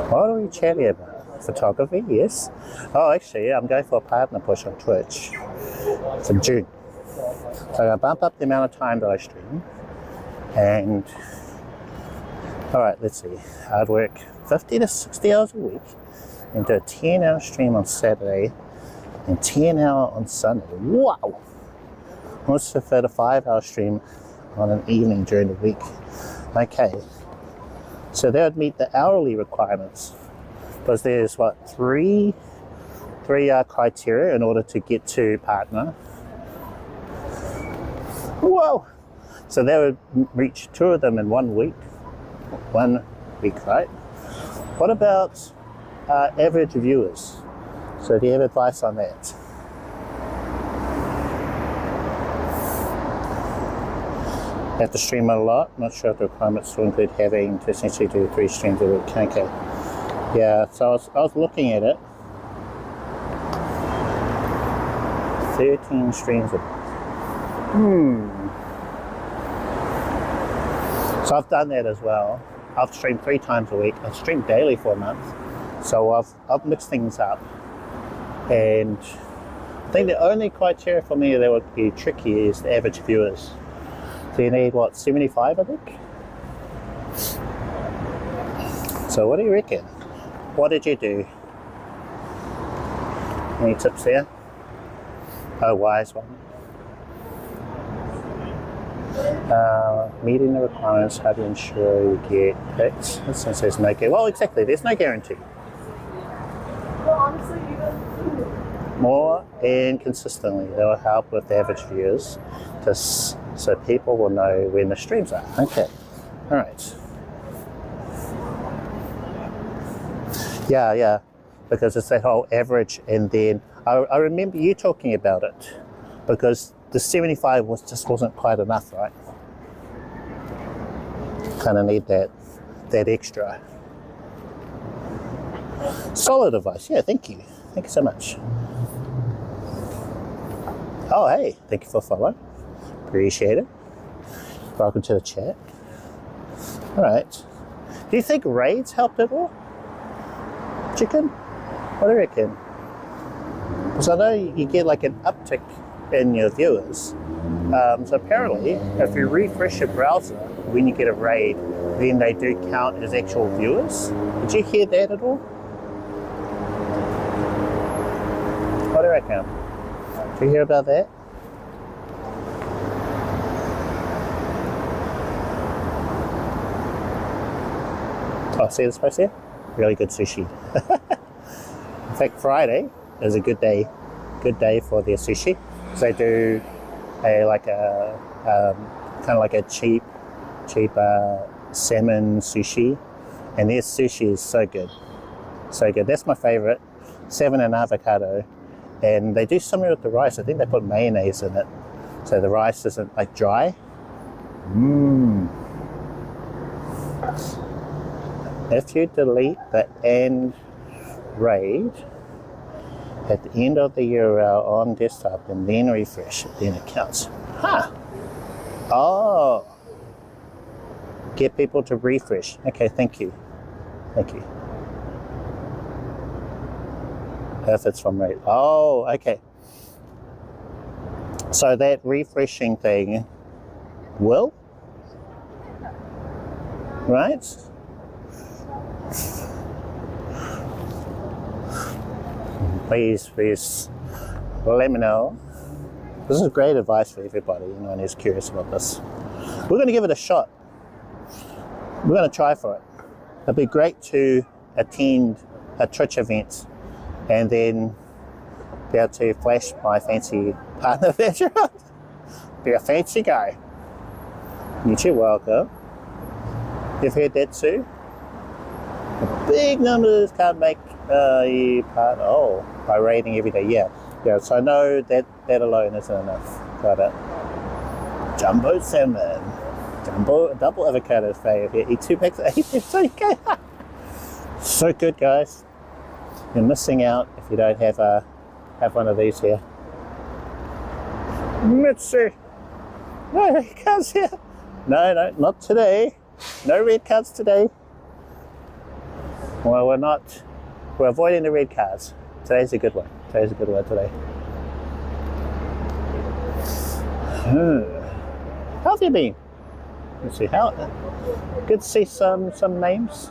What are we chatting about? Photography, yes. Oh, actually, yeah, I'm going for a partner push on Twitch. It's in June. So I'm going to bump up the amount of time that I stream. And, all right, let's see. I'd work 50 to 60 hours a week and do a 10-hour stream on Saturday and 10-hour on Sunday. Wow! Also fit a 5-hour stream on an evening during the week. Okay, so that would meet the hourly requirements because there's what, three criteria in order to get to partner. Whoa! So that would reach 2 of them in 1 week. 1 week, right? What about average viewers? So do you have advice on that? Have to stream a lot. Not sure if the requirements will include having to essentially do 3 streams a week. Okay. Yeah, so I was looking at it. 13 streams a week. So I've done that as well. I've streamed 3 times a week. I've streamed daily for a month. So I've mixed things up. And I think the only criteria for me that would be tricky is the average viewers. So you need, what, 75, I think? So what do you reckon? What did you do? Any tips there? Oh, wise one. Meeting the requirements, how to ensure you get picked. This one says no guarantee. Well, exactly, there's no guarantee. Well, honestly, even More and consistently, they will help with average views, so people will know when the streams are. Okay, all right. Yeah, because it's that whole average, and then I remember you talking about it, because the 75 wasn't quite enough, right? Kind of need that extra. Solid advice. Yeah, thank you so much. Oh, hey, thank you for following. Appreciate it. Welcome to the chat. All right. Do you think raids helped at all? Chicken? What do you reckon? Because I know you get like an uptick in your viewers. So apparently, if you refresh your browser when you get a raid, then they do count as actual viewers. Did you hear that at all? What do you reckon? Did you hear about that? Oh, see this place here? Really good sushi. In fact, Friday is a good day for their sushi. So they do kind of like a cheap salmon sushi, and their sushi is so good. That's my favorite. Salmon and avocado, and they do something with the rice. I think they put mayonnaise in it, so the rice isn't like dry. If you delete the end raid at the end of the URL on desktop and then refresh it, then it counts. Huh. Oh. Get people to refresh. Okay, thank you. If it's from raid. Oh, okay. So that refreshing thing will? Right? Please let me know. This is great advice for everybody, anyone who's curious about this. We're going to give it a shot. We're going to try for it. It'd be great to attend a Twitch event and then be able to flash my fancy partner picture. Be a fancy guy. You're welcome. You've heard that too? Big numbers can't make you part by rating every day. Yeah. So I know that alone isn't enough. Got it. Jumbo salmon, double avocado fave. Yeah, eat 2 packs of 8. It's okay. So good, guys. You're missing out if you don't have one of these here. Mitsu. No red cards here. No, not today. No red cards today. Well, we're avoiding the red cards. Today's a good one. Today. How have you been? Let's see, good to see some names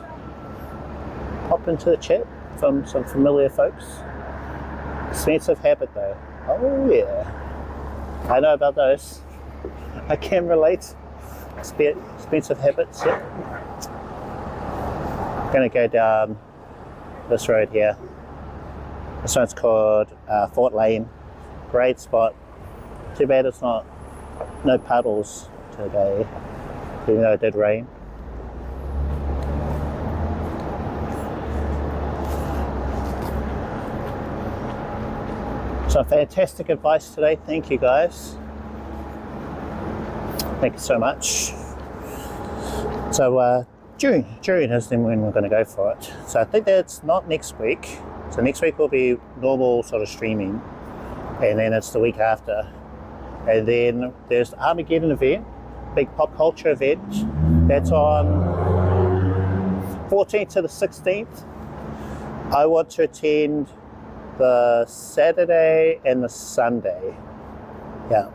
pop into the chat from some familiar folks. Expensive habit though. Oh yeah. I know about those. I can relate. Expensive habits, yeah. Gonna go down this road here. This one's called Fort Lane. Great spot. Too bad it's no puddles today, even though it did rain. So fantastic advice today. Thank you guys. Thank you so much. So June is then when we're going to go for it. So I think that's not next week. So next week will be normal sort of streaming, and then it's the week after. And then there's the Armageddon event, big pop culture event. That's on 14th to the 16th. I want to attend the Saturday and the Sunday. Yeah.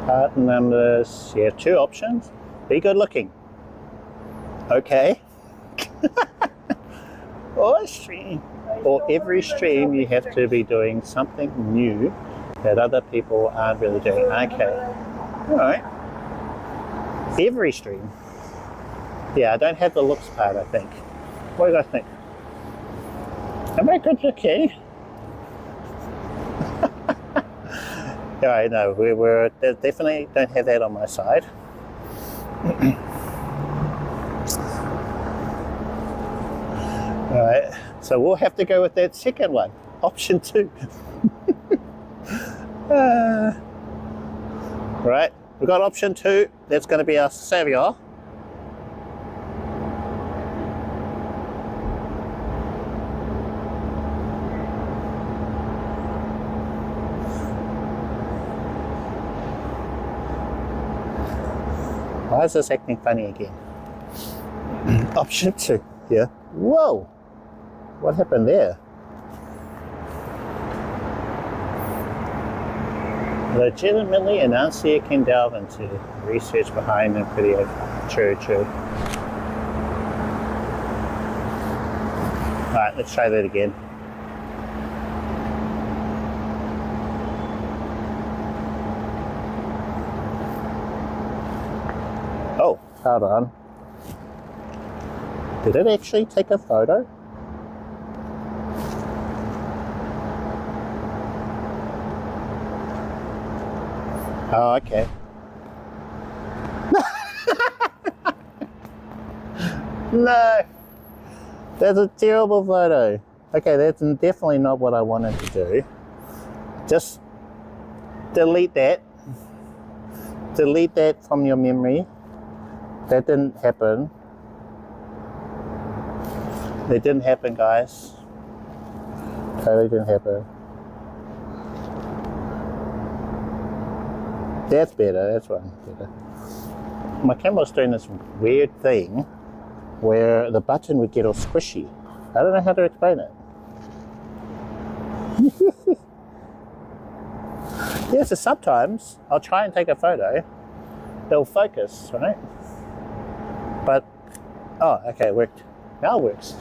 Part numbers, yeah, 2 options. Be good looking. Okay. or stream, or every stream you have to be doing something new that other people aren't really doing. Okay, all right. Every stream. Yeah, I don't have the looks part, I think. What do I think? Am I good looking? Alright, no, we're definitely don't have that on my side. Alright, so we'll have to go with that second one, option 2. Right, we've got option 2, that's going to be our savior. Why is this acting funny again? Option 2, yeah. Whoa! What happened there? Legitimately, an announcer can delve into research behind the video. True. Alright, let's try that again. Oh, hold on. Did it actually take a photo? Oh, okay. No! That's a terrible photo. Okay, that's definitely not what I wanted to do. Just delete that. Delete that from your memory. That didn't happen. That didn't happen, guys. Totally didn't happen. That's better, that's one better. My camera's doing this weird thing where the button would get all squishy. I don't know how to explain it. Yeah, so sometimes I'll try and take a photo, it'll focus, right? But, oh, okay, it worked. Now it works.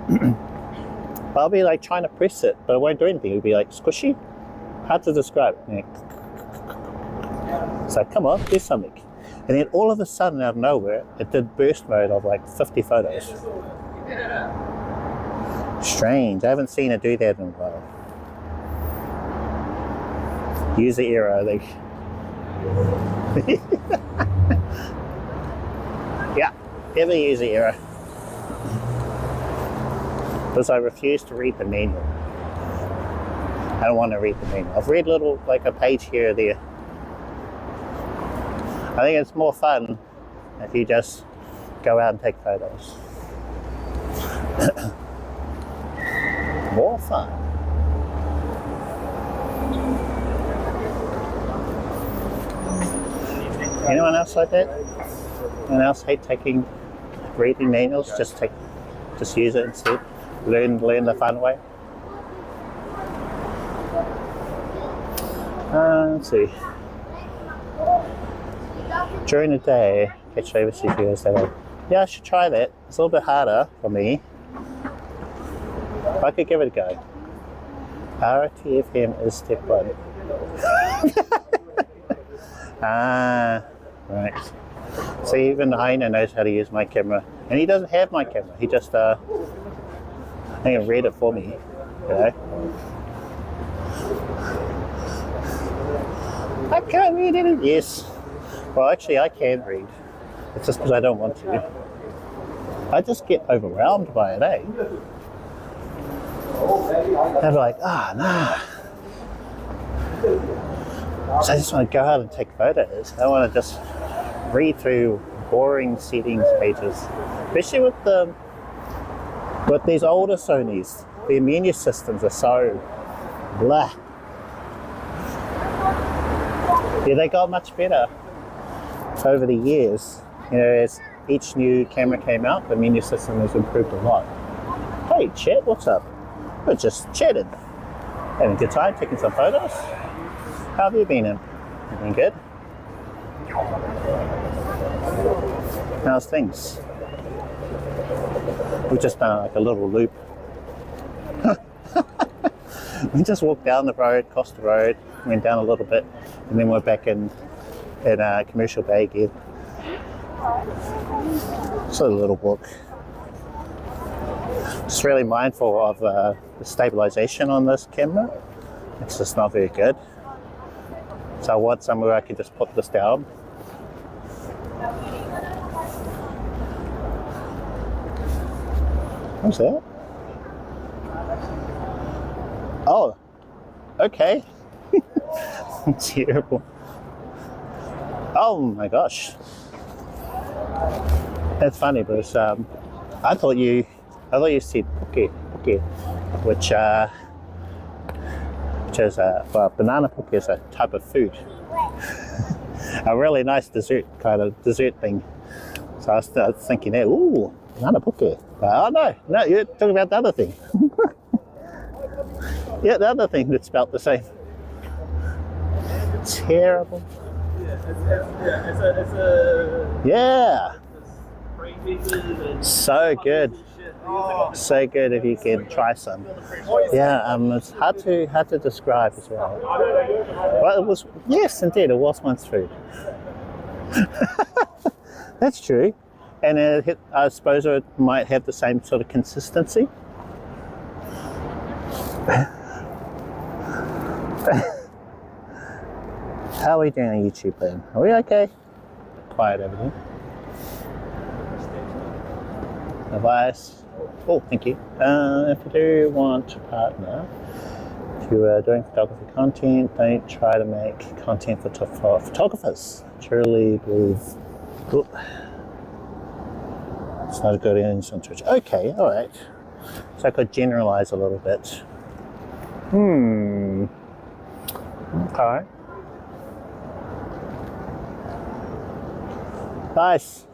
But I'll be like trying to press it, but it won't do anything. It'll be like squishy. Hard to describe. Yeah. So come on, do something. And then all of a sudden, out of nowhere, it did burst mode of like 50 photos. Strange. I haven't seen it do that in a while. User error, I think. Yeah, every user error. Because I refuse to read the manual. I don't want to read the manual. I've read little, like a page here or there. I think it's more fun if you just go out and take photos. More fun. Anyone else like that? Anyone else hate reading manuals? Just use it instead. Learn the fun way. Let's see. During the day, catch overseas viewers that yeah, I should try that. It's a little bit harder for me. I could give it a go. RTFM is step 1. Ah, right. So even Heiner knows how to use my camera. And he doesn't have my camera. He just, I think he read it for me, you know. I can't read it. Yes. Well, actually, I can read. It's just because I don't want to. I just get overwhelmed by it, eh? I'm like, nah. So I just want to go out and take photos. I don't want to just read through boring settings pages. Especially with these older Sonys. Their menu systems are so blah. Yeah, they got much better over the years. You know, as each new camera came out, the menu system has improved a lot. Hey, Chet, what's up? We're just chatting. Having a good time, taking some photos. How have you been? You been good? How's things? We've just done like a little loop. We just walked down the road, crossed the road, went down a little bit, and then we're back in Commercial Bay again. It's a little walk. Just really mindful of the stabilization on this camera. It's just not very good. So I want somewhere I can just put this down. What's that? Oh, okay. Terrible. Oh my gosh. That's funny, but I thought you said puke, which is well, banana puke is a type of food. A really nice dessert thing. So I was thinking, ooh, banana puke. But oh no, you're talking about the other thing. Yeah, the other thing that's spelled the same. Terrible. Yeah. So good. So good if you can try some. Yeah, it's hard to describe as well. Well, it was, yes, indeed, it was once food. That's true. And I suppose it might have the same sort of consistency. How are we doing on YouTube then? Are we okay? Quiet over here. Advice. Oh, thank you. If you do want a partner, if you are doing photography content, don't try to make content for photographers. Truly believe. Oop. It's not a good answer on Twitch. Okay, all right. So I could generalize a little bit. Okay. Nice.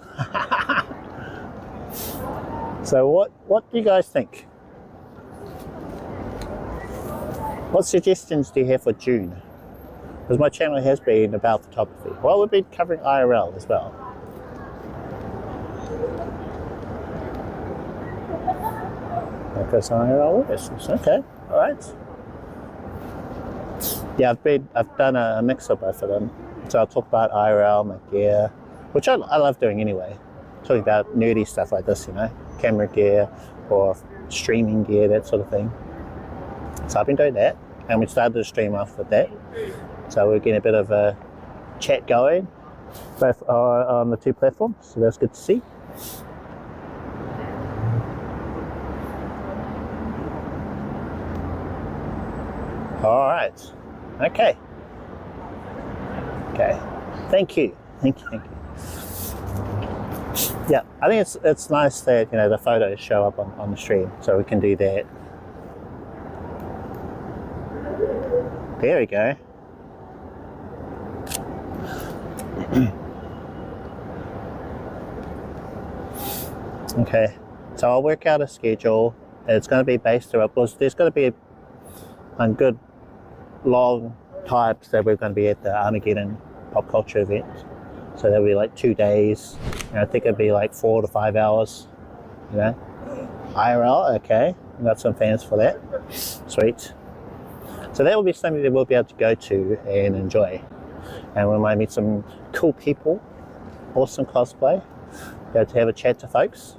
So what do you guys think? What suggestions do you have for June? Because my channel has been about photography. Well, we've been covering IRL as well. Focus IRL lessons. Okay, all right. Yeah, I've done a mix of both of them. So I'll talk about IRL, my gear, which I love doing anyway. Talking about nerdy stuff like this, you know, camera gear or streaming gear, that sort of thing. So I've been doing that, and we started to stream off with that. So we're getting a bit of a chat going, both on the two platforms. So that's good to see. All right. Okay. Okay. Thank you. Yeah, I think it's nice that, you know, the photos show up on the stream, so we can do that. There we go. Okay, so I'll work out a schedule. It's going to be based around, because there's going to be a good long types that we're going to be at the Armageddon pop culture event. So that'll be like 2 days. And I think it'll be like 4 to 5 hours. You know, IRL. Okay, we got some fans for that. Sweet. So that will be something that we'll be able to go to and enjoy. And we might meet some cool people, awesome cosplay, be able to have a chat to folks,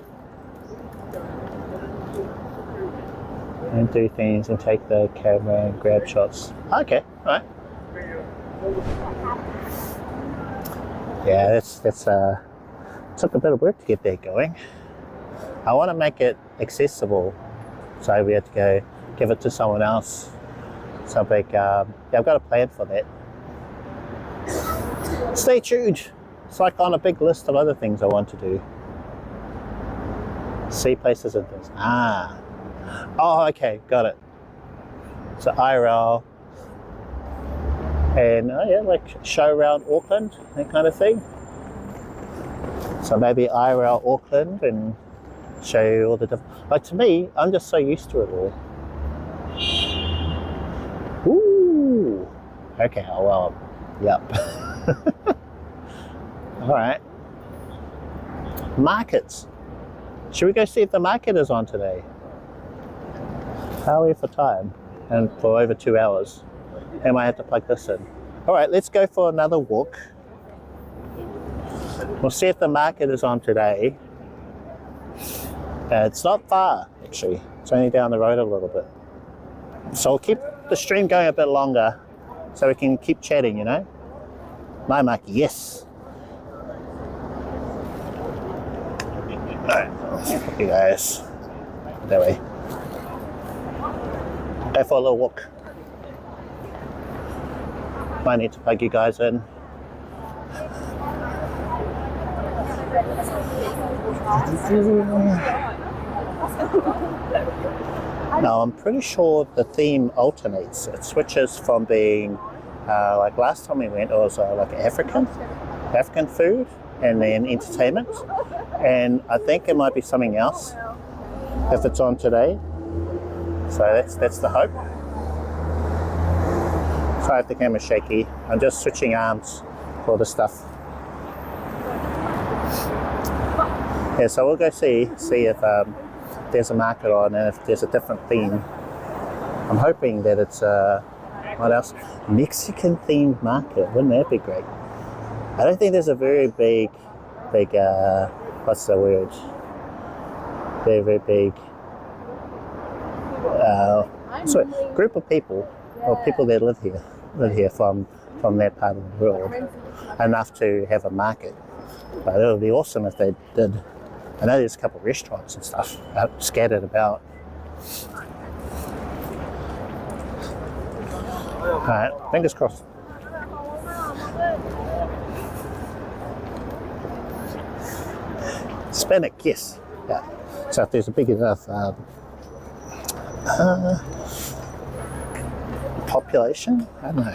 and do things and take the camera and grab shots. Okay, all right. Yeah, that's took a bit of work to get that going. I want to make it accessible, so we have to go give it to someone else. Something. Yeah, I've got a plan for that. Stay tuned. It's like on a big list of other things I want to do. See places and things. Ah. Oh, okay, got it. So IRL, and yeah, like show around Auckland, that kind of thing. So maybe IRL Auckland and show you all the different. Like, to me, I'm just so used to it all. Ooh. Okay. Oh well. Yep. All right. Markets. Should we go see if the market is on today? How are we for time? And for over 2 hours. I might have to plug this in. All right, let's go for another walk. We'll see if the market is on today. It's not far, actually. It's only down the road a little bit. So we'll keep the stream going a bit longer so we can keep chatting, you know? My market, yes. All right, look you guys. That way. Go for a little walk. Might need to plug you guys in. Now I'm pretty sure the theme alternates. It switches from being like last time we went, it was like African food and then entertainment, and I think it might be something else if it's on today. So that's the hope. Sorry if the camera's shaky. I'm just switching arms for the stuff. Yeah, so we'll go see if there's a market on and if there's a different theme. I'm hoping that it's what else? Mexican themed market. Wouldn't that be great? I don't think there's a very big what's the word? Very big group of people or people that live here from that part of the world enough to have a market. But it would be awesome if they did. I know there's a couple of restaurants and stuff scattered about. Alright, fingers crossed. Hispanic, yes. Yeah. So if there's a big enough population, I don't know.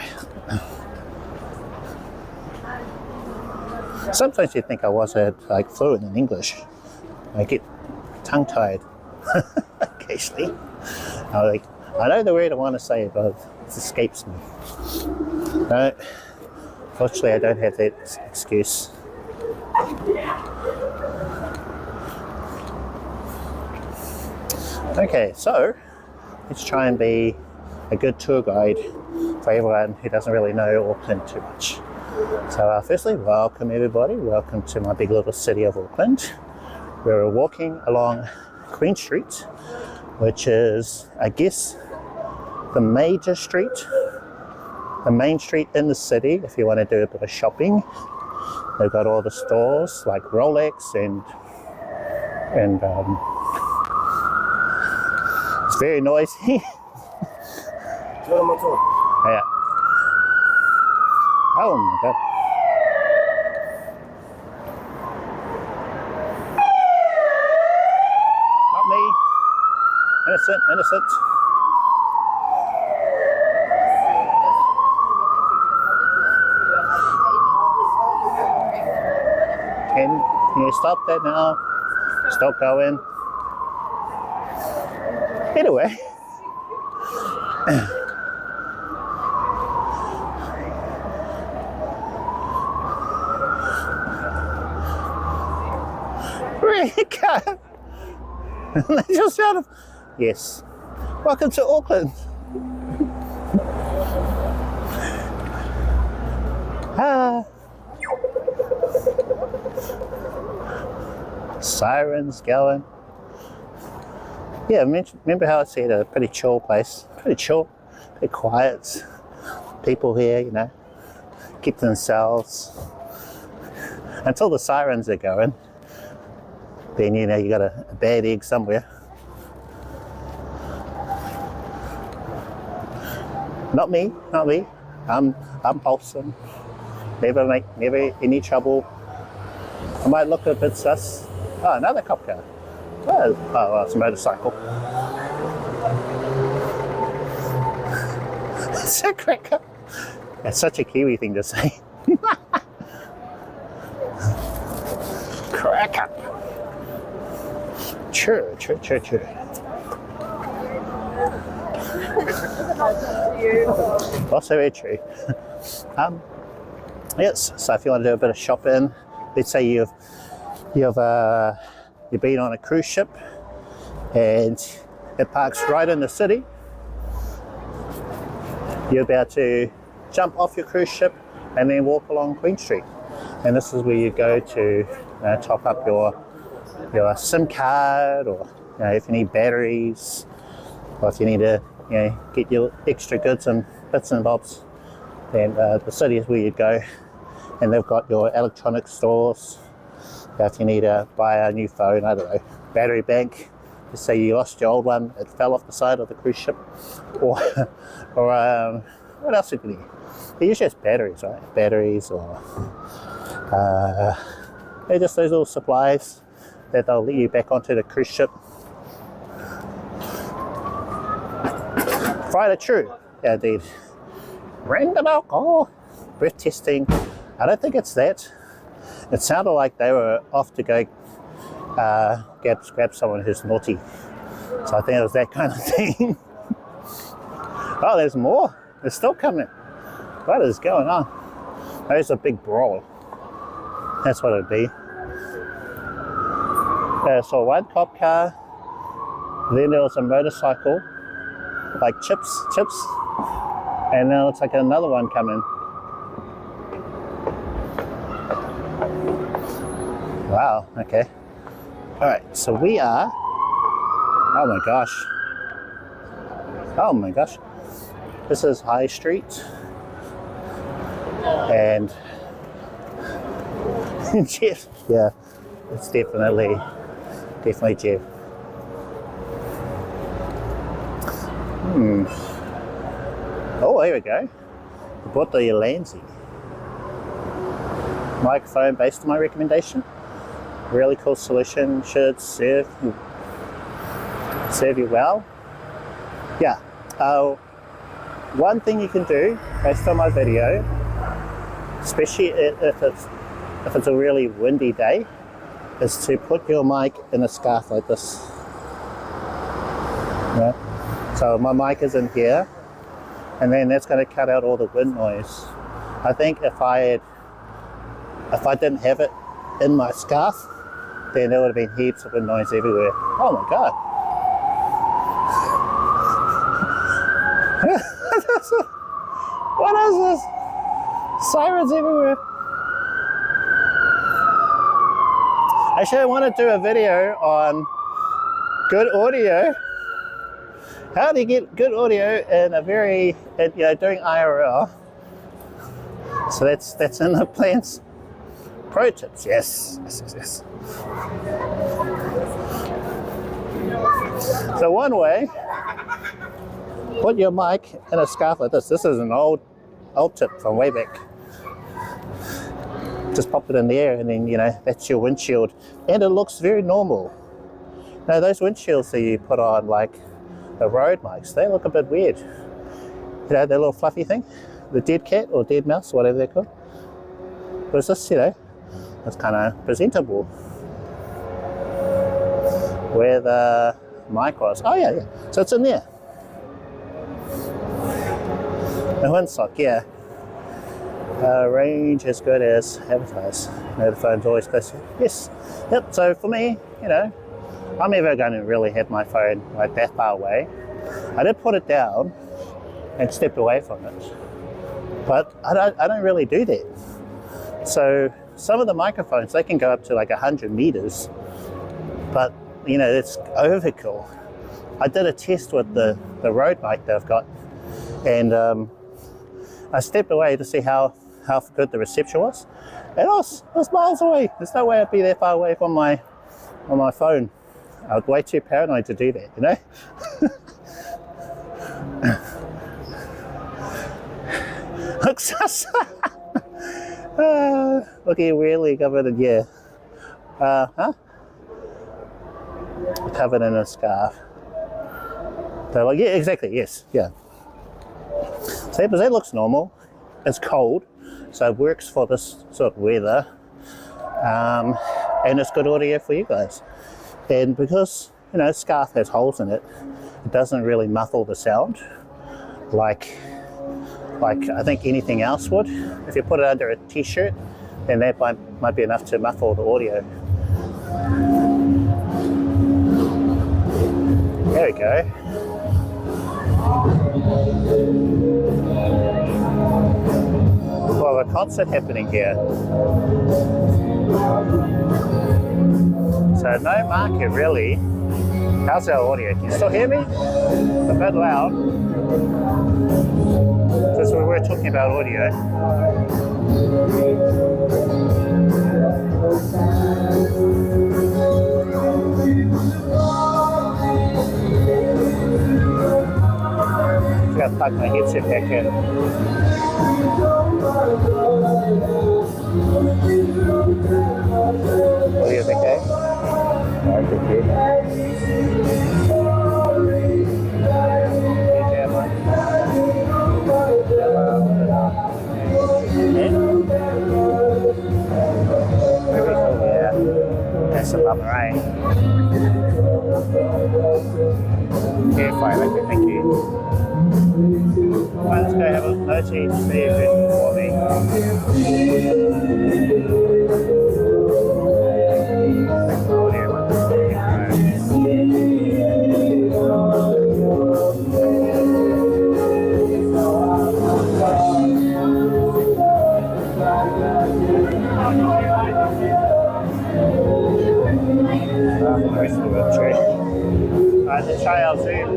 Sometimes you think I was like fluent in English. I get tongue-tied occasionally. I know the word I want to say, but it escapes me. No, fortunately I don't have that excuse. Okay, so let's try and be a good tour guide for everyone who doesn't really know Auckland too much. So firstly, welcome everybody. Welcome to my big little city of Auckland. We're walking along Queen Street, which is, I guess, the major street, the main street in the city if you want to do a bit of shopping. They've got all the stores like Rolex and it's very noisy. Yeah. Oh my God. Not me. Innocent. Can you stop that now? Stop going. Anyway. Rika! Just out of... Yes. Welcome to Auckland. Sirens going. Yeah, remember how I said a pretty chill place? Pretty chill, pretty quiet. People here, you know, keep to themselves. Until the sirens are going. Then, you know, you got a bad egg somewhere. Not me. I'm wholesome. Never any trouble. I might look a bit sus. Oh, another cop car. Oh, it's a motorcycle. It's a cracker. That's such a Kiwi thing to say. Cracker. Sure. Also very true. Yes, so if you want to do a bit of shopping, let's say you've you've been on a cruise ship and it parks right in the city, you're about to jump off your cruise ship and then walk along Queen Street. And this is where you go to top up your SIM card, or if you need batteries, or if you need to get your extra goods and bits and bobs, then the city is where you go. And they've got your electronic stores. If you need to buy a new phone, I don't know, battery bank, just say you lost your old one, it fell off the side of the cruise ship, or what else would you need? They usually has batteries, right? Batteries, or they're just those little supplies that they'll let you back onto the cruise ship. Friday true, yeah, indeed. Random alcohol, breath testing. I don't think it's that. It sounded like they were off to go grab someone who's naughty. So I think it was that kind of thing. Oh, there's more. They're still coming. What is going on? There's a big brawl. That's what it'd be. So one cop car, then there was a motorcycle, like chips, and then it looks like another one coming. Wow, okay. All right, so we are, oh my gosh. This is High Street. And Jeff, yeah, it's definitely Jeff. Oh, here we go. I bought the Lanzi microphone based on my recommendation. Really cool solution, should serve you well. Yeah. One thing you can do based on my video, especially if it's a really windy day, is to put your mic in a scarf like this. Yeah. So my mic is in here, and then that's going to cut out all the wind noise. I think if I didn't have it in my scarf, then there would have been heaps of wind noise everywhere. Oh my god. What is this? Sirens everywhere. Actually, I want to do a video on good audio. How do you get good audio in a very, doing IRL? So that's in the plans. Pro tips, yes. So one way, put your mic in a scarf like this. This is an old tip from way back. Just pop it in the air, and then that's your windshield, and it looks very normal. Now those windshields that you put on, like the road mics, they look a bit weird. That little fluffy thing, the dead cat or dead mouse, whatever they're called. Whereas this, it's kind of presentable. Where the mic was. Oh yeah. So it's in there. The windsock, yeah. Range as good as advertised. The phone's always close. Yes. Yep. So for me, I'm never going to really have my phone like that far away. I did put it down and stepped away from it, but I don't really do that. So some of the microphones, they can go up to like 100 meters, but it's overkill. I did a test with the Rode mic that I've got, and I stepped away to see how good the reception was. And it was miles away. There's no way I'd be that far away from my phone. I was way too paranoid to do that, Looking really covered in, yeah. Covered in a scarf. So like, yeah, exactly, yes, yeah. So that looks normal. It's cold, so it works for this sort of weather. And it's good audio for you guys. And because, scarf has holes in it, it doesn't really muffle the sound like I think anything else would. If you put it under a t-shirt, then that might be enough to muffle the audio. There we go. Well, a concert happening here. So no market really. How's our audio? Can you still hear me? It's a bit loud. Since we were talking about audio. I'm gonna plug my headset back in. Audio's okay? Alright, good. Yeah, that's above the rain. Yeah, fine, okay, thank you. Right, let's go have a nosy, see if it's for me. The rest of the tree. Alright, let's try our zoom.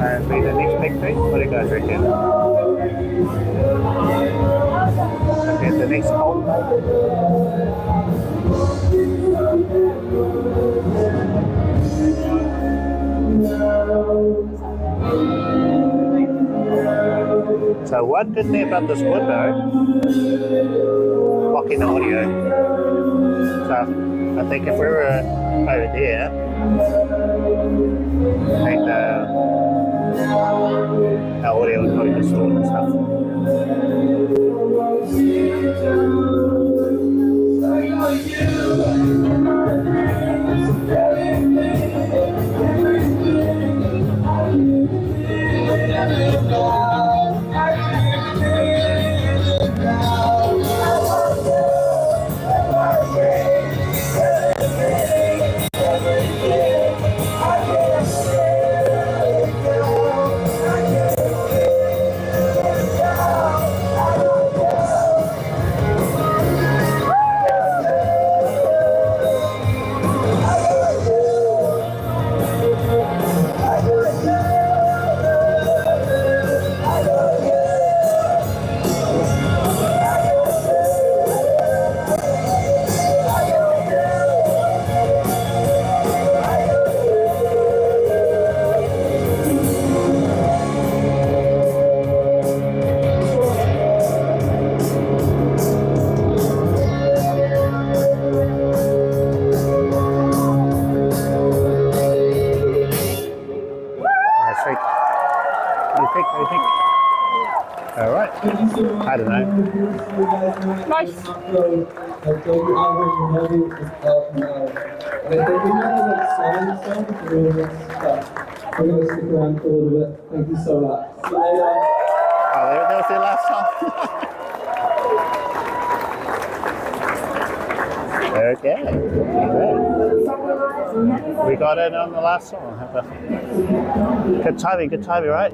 And be the next big thing. What do you guys reckon? Okay, the next hole. So one good thing about this window, blocking the audio. So I think if we were over there, I think our audio would probably distort and stuff. Alright. I don't know. Nice. We're going to stick around for a little bit. Thank you so much. See you later. Oh, that was their last song. Okay. We got it on the last song. Good timing, right?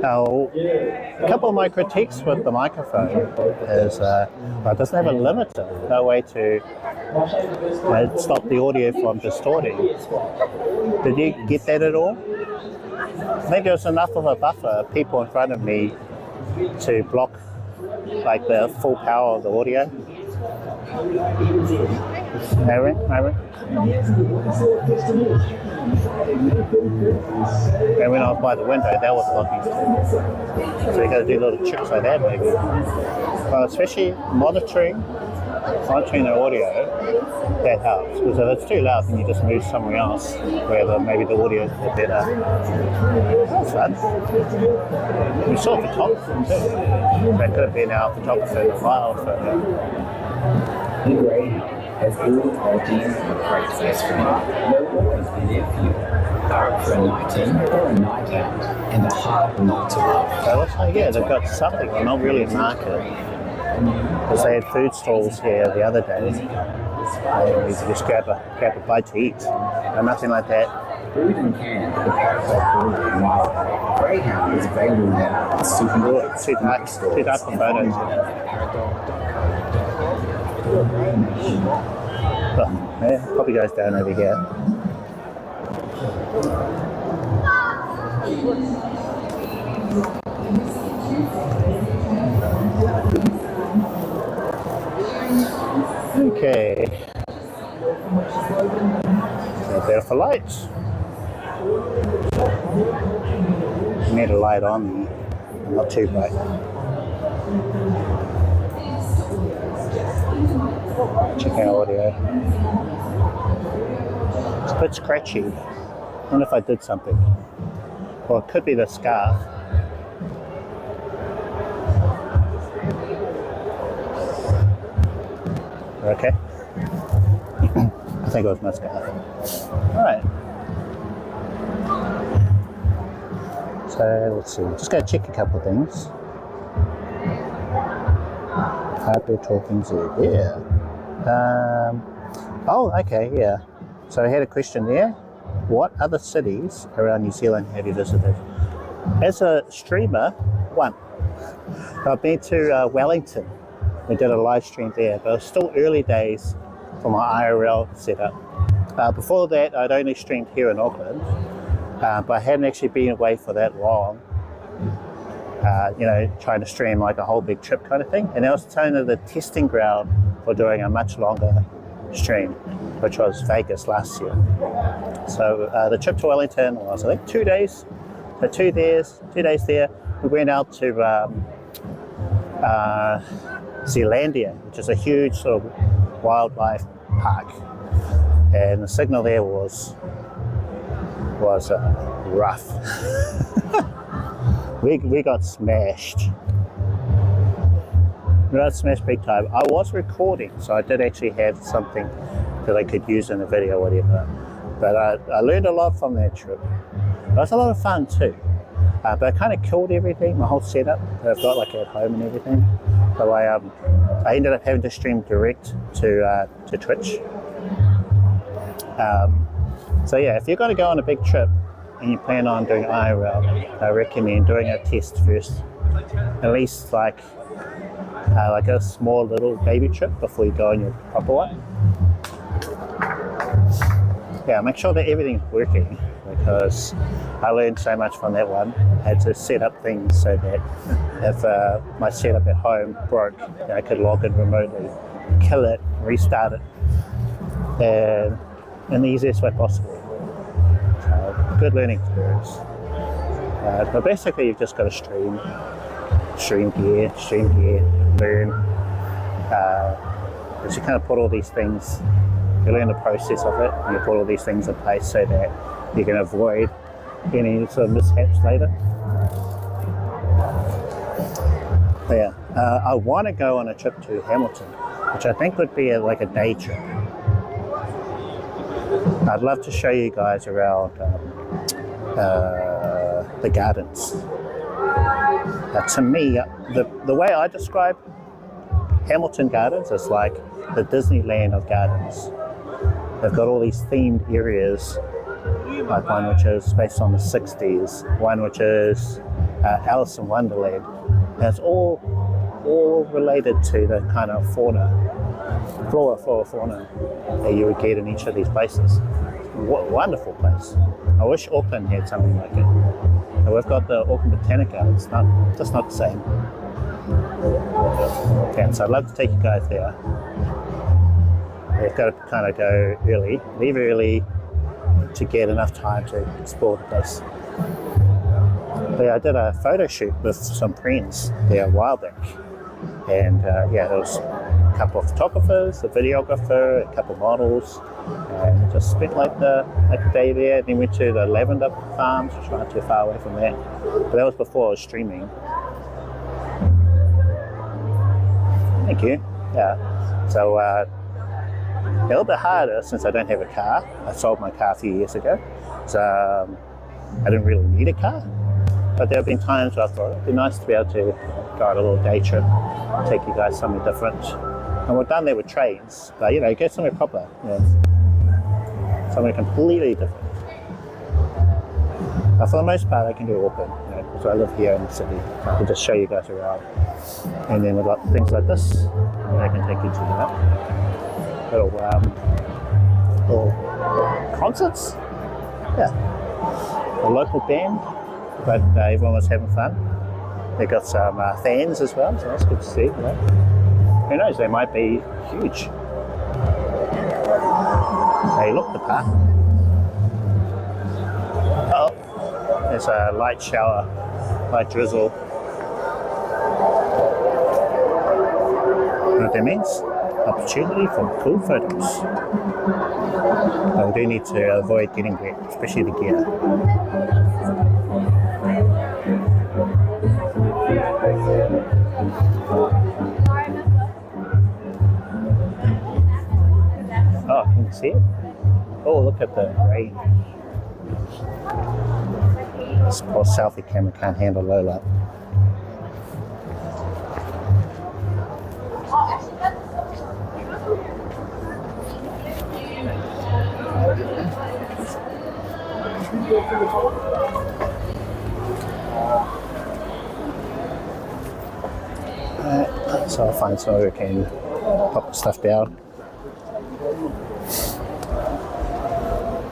Now, a couple of my critiques with the microphone is it doesn't have a limiter, no way to stop the audio from distorting. Did you get that at all? I think there was enough of a buffer, people in front of me, to block like the full power of the audio. Maybe. And when I was by the window, that was blocking. So you got to do little tricks like that, maybe. Well, especially monitoring the audio, that helps. Because if it's too loud, then you just move somewhere else where maybe the audio is a bit better. That's fun. We saw a photographer too. That could have been our photographer in a while. So, The Greyhound has all the qualities of a great first friend. They'll always be there for you. They're up for a night in or a night out, and they're hard not to love. So it looks like, yeah, they've got something, well, not really a market. Because they had food stalls here the other day. And you could just grab a bite to eat. And nothing like that. Brewed and canned at the Paradox Brewery in Wild. Greyhound is available now at supermarkets, Too dark for photos. Oh, yeah, probably goes down over here. Okay. A beautiful lights. Need a light on, not too bright. Checking out audio. It's a bit scratchy. I wonder if I did something. Or it could be the scarf. Okay. I think it was my scarf. Alright. So let's see. Just gotta check a couple of things. Hardware talking to yeah. Oh, okay, yeah. So I had a question there. What other cities around New Zealand have you visited? As a streamer, one. I've been to Wellington. We did a live stream there, but it was still early days for my IRL setup. Before that, I'd only streamed here in Auckland, but I hadn't actually been away for that long. You know, trying to stream like a whole big trip kind of thing. And that was kind of the testing ground for doing a much longer stream, which was Vegas last year. So the trip to Wellington was, I think, 2 days. So 2 days there. We went out to Zealandia, which is a huge sort of wildlife park. And the signal there was rough. We got smashed. We got smashed big time. I was recording, so I did actually have something that I could use in the video or whatever. But I learned a lot from that trip. It was a lot of fun too. But I kind of killed everything, my whole setup that I've got like at home and everything. So I ended up having to stream direct to Twitch. So yeah, if you're going to go on a big trip and you plan on doing IRL, I recommend doing a test first. At least like a small little baby trip before you go on your proper one. Yeah, make sure that everything's working, because I learned so much from that one. I had to set up things so that if my setup at home broke, I could log in remotely, kill it, restart it, and in the easiest way possible. So, good learning experience. But basically, you've just got to stream gear, learn. As you kind of put all these things, you learn the process of it, and you put all these things in place so that you can avoid any sort of mishaps later. But yeah, I want to go on a trip to Hamilton, which I think would be like a day trip. I'd love to show you guys around the gardens. To me, the way I describe Hamilton Gardens is like the Disneyland of gardens. They've got all these themed areas, like one which is based on the 60s, one which is Alice in Wonderland. And it's all related to the kind of flora, fauna that you would get in each of these places. What a wonderful place. I wish Auckland had something like it. And we've got the Auckland Botanic Garden, it's just not the same. Yeah, so I'd love to take you guys there. We've got to kind of go early, leave early to get enough time to explore the place. But yeah, I did a photo shoot with some friends there a while back. And yeah, there was a couple of photographers, a videographer, a couple of models, and just spent like the day there. Then went to the lavender farms, which not too far away from that. But that was before I was streaming. Thank you. Yeah. So a little bit harder since I don't have a car. I sold my car a few years ago, so I didn't really need a car. But there have been times where I thought it'd be nice to be able to go on a little day trip, take you guys somewhere different. And we're done there with trains, but you know, go somewhere proper, you know, somewhere completely different. But for the most part, I can do Auckland, you know, because I live here in the city. I can just show you guys around. And then we've got things like this, and I can take you to the little concerts. Yeah, a local band, but everyone was having fun. They got some fans as well, so that's good to see. You know? Who knows? They might be huge. They look the part. Oh, there's a light shower, light drizzle. You know what that means? Opportunity for cool photos. But we do need to avoid getting wet, especially the gear. Oh, can you see it? Oh, look at the rain. This poor selfie camera can't handle low light. So I'll find somewhere we can pop the stuff down.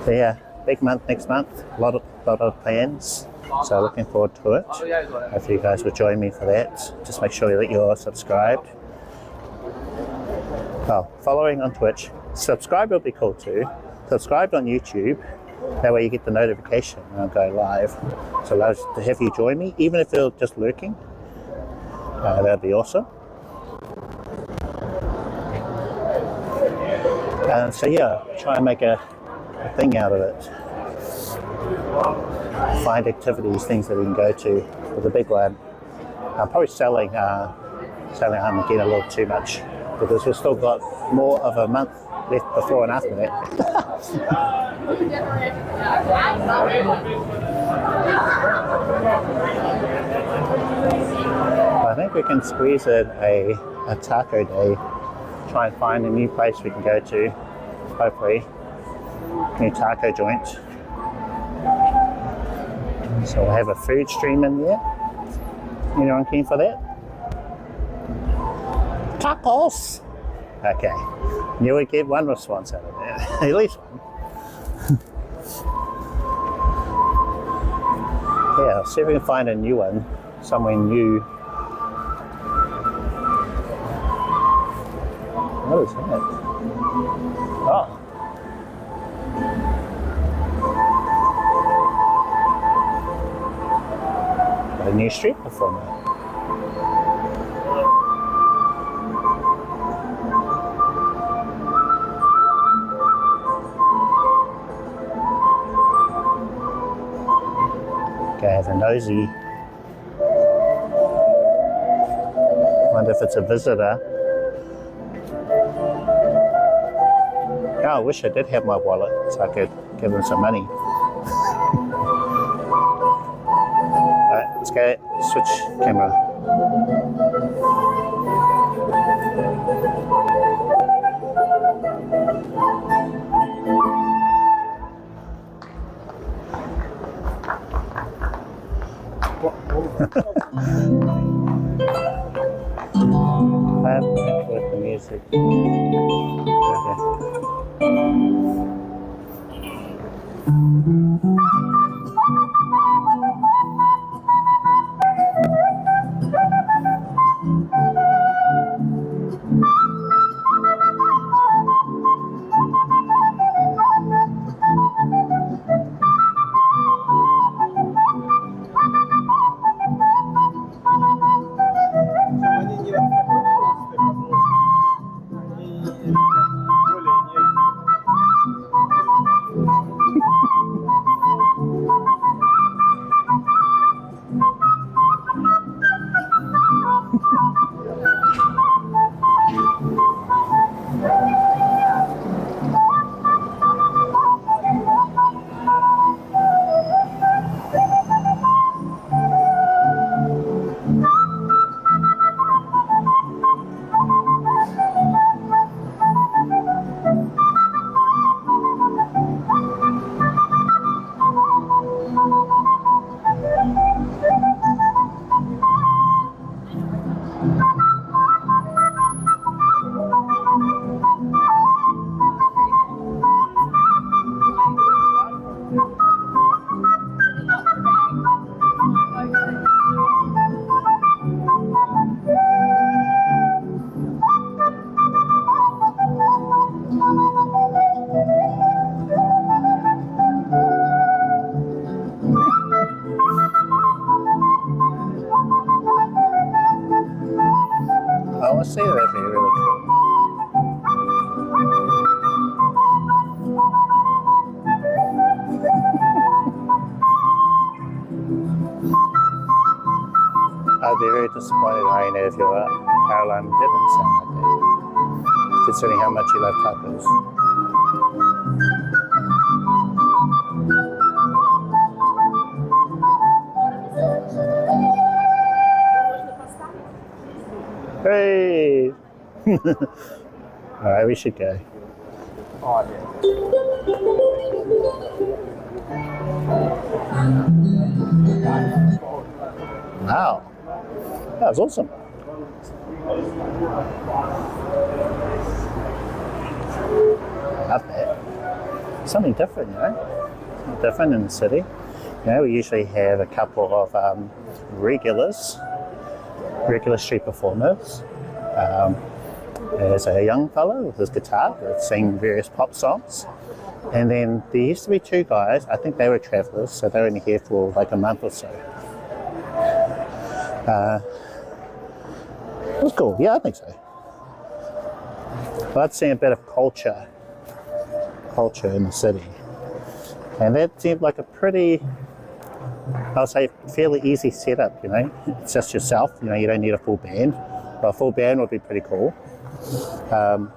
So yeah, big month next month, a lot of plans, so looking forward to it. Hopefully you guys will join me for that. Just make sure that you're subscribed. Oh, following on Twitch, subscribe will be cool too. Subscribe on YouTube, that way you get the notification when I go live. So I'd love to have you join me, even if you're just lurking, that'd be awesome. So yeah, try and make a thing out of it. Find activities, things that we can go to. With the big one, I'm probably selling home again a little too much because we've still got more of a month left before and after that. I think we can squeeze in a taco day. Try and find a new place we can go to, hopefully, new taco joint. So we'll have a food stream in there. Anyone keen for that? Tacos! Okay, you would get one response out of that, at least one. Yeah, I'll see if we can find a new one, somewhere new. What is that? Oh. Got a new street performer. Okay, have a nosy. Wonder if it's a visitor. Oh, I wish I did have my wallet so I could give them some money. Alright, let's go switch camera. With the music. Okay. honestly, that'd be really cool. I'd be very disappointed, Raina, if your Caroline didn't sound like that, considering how much you love tacos. Hey! Alright, we should go. Wow, that was awesome. Love that. Something different, you know? Something different in the city. You know, we usually have a couple of regular street performers. There's a young fellow with his guitar that sing various pop songs. And then there used to be two guys, I think they were travelers, so they were only here for like a month or so. It was cool, yeah, I think so. But I'd seen a bit of culture in the city. And that seemed like a pretty, I'll say, fairly easy setup, you know. It's just yourself, you know, you don't need a full band. But a full band would be pretty cool. And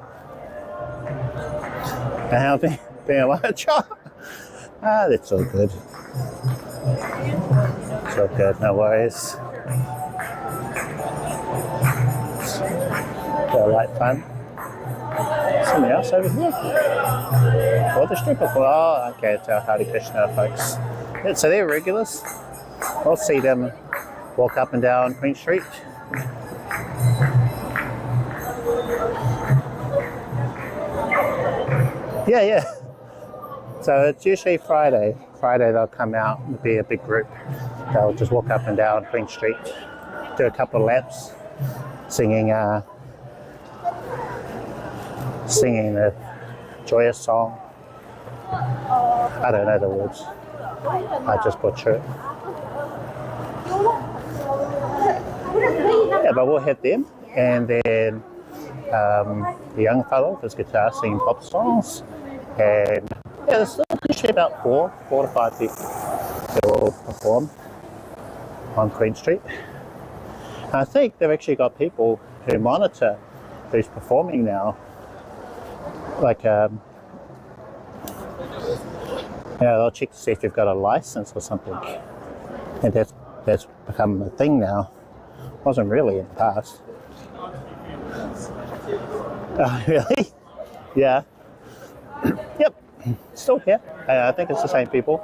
how being a large that's all good. It's all good, no worries. Got a light fun. Something else over here. Oh, the stripper. Oh, okay, it's our Hare Krishna folks. Yeah, so they're regulars. I'll see them walk up and down Queen Street. Yeah. So it's usually Friday. Friday they'll come out and be a big group. They'll just walk up and down Queen Street, do a couple of laps, singing a joyous song. I don't know the words. I just butcher it. Yeah, but we'll hit them, and then the young fellow with his guitar singing pop songs, and yeah, there's usually about four to five people that will perform on Queen Street. And I think they've actually got people who monitor who's performing now, like they'll check to see if you've got a license or something, and that's become a thing now. Wasn't really in the past. Really? Yeah. Yep. Still here. I think it's the same people.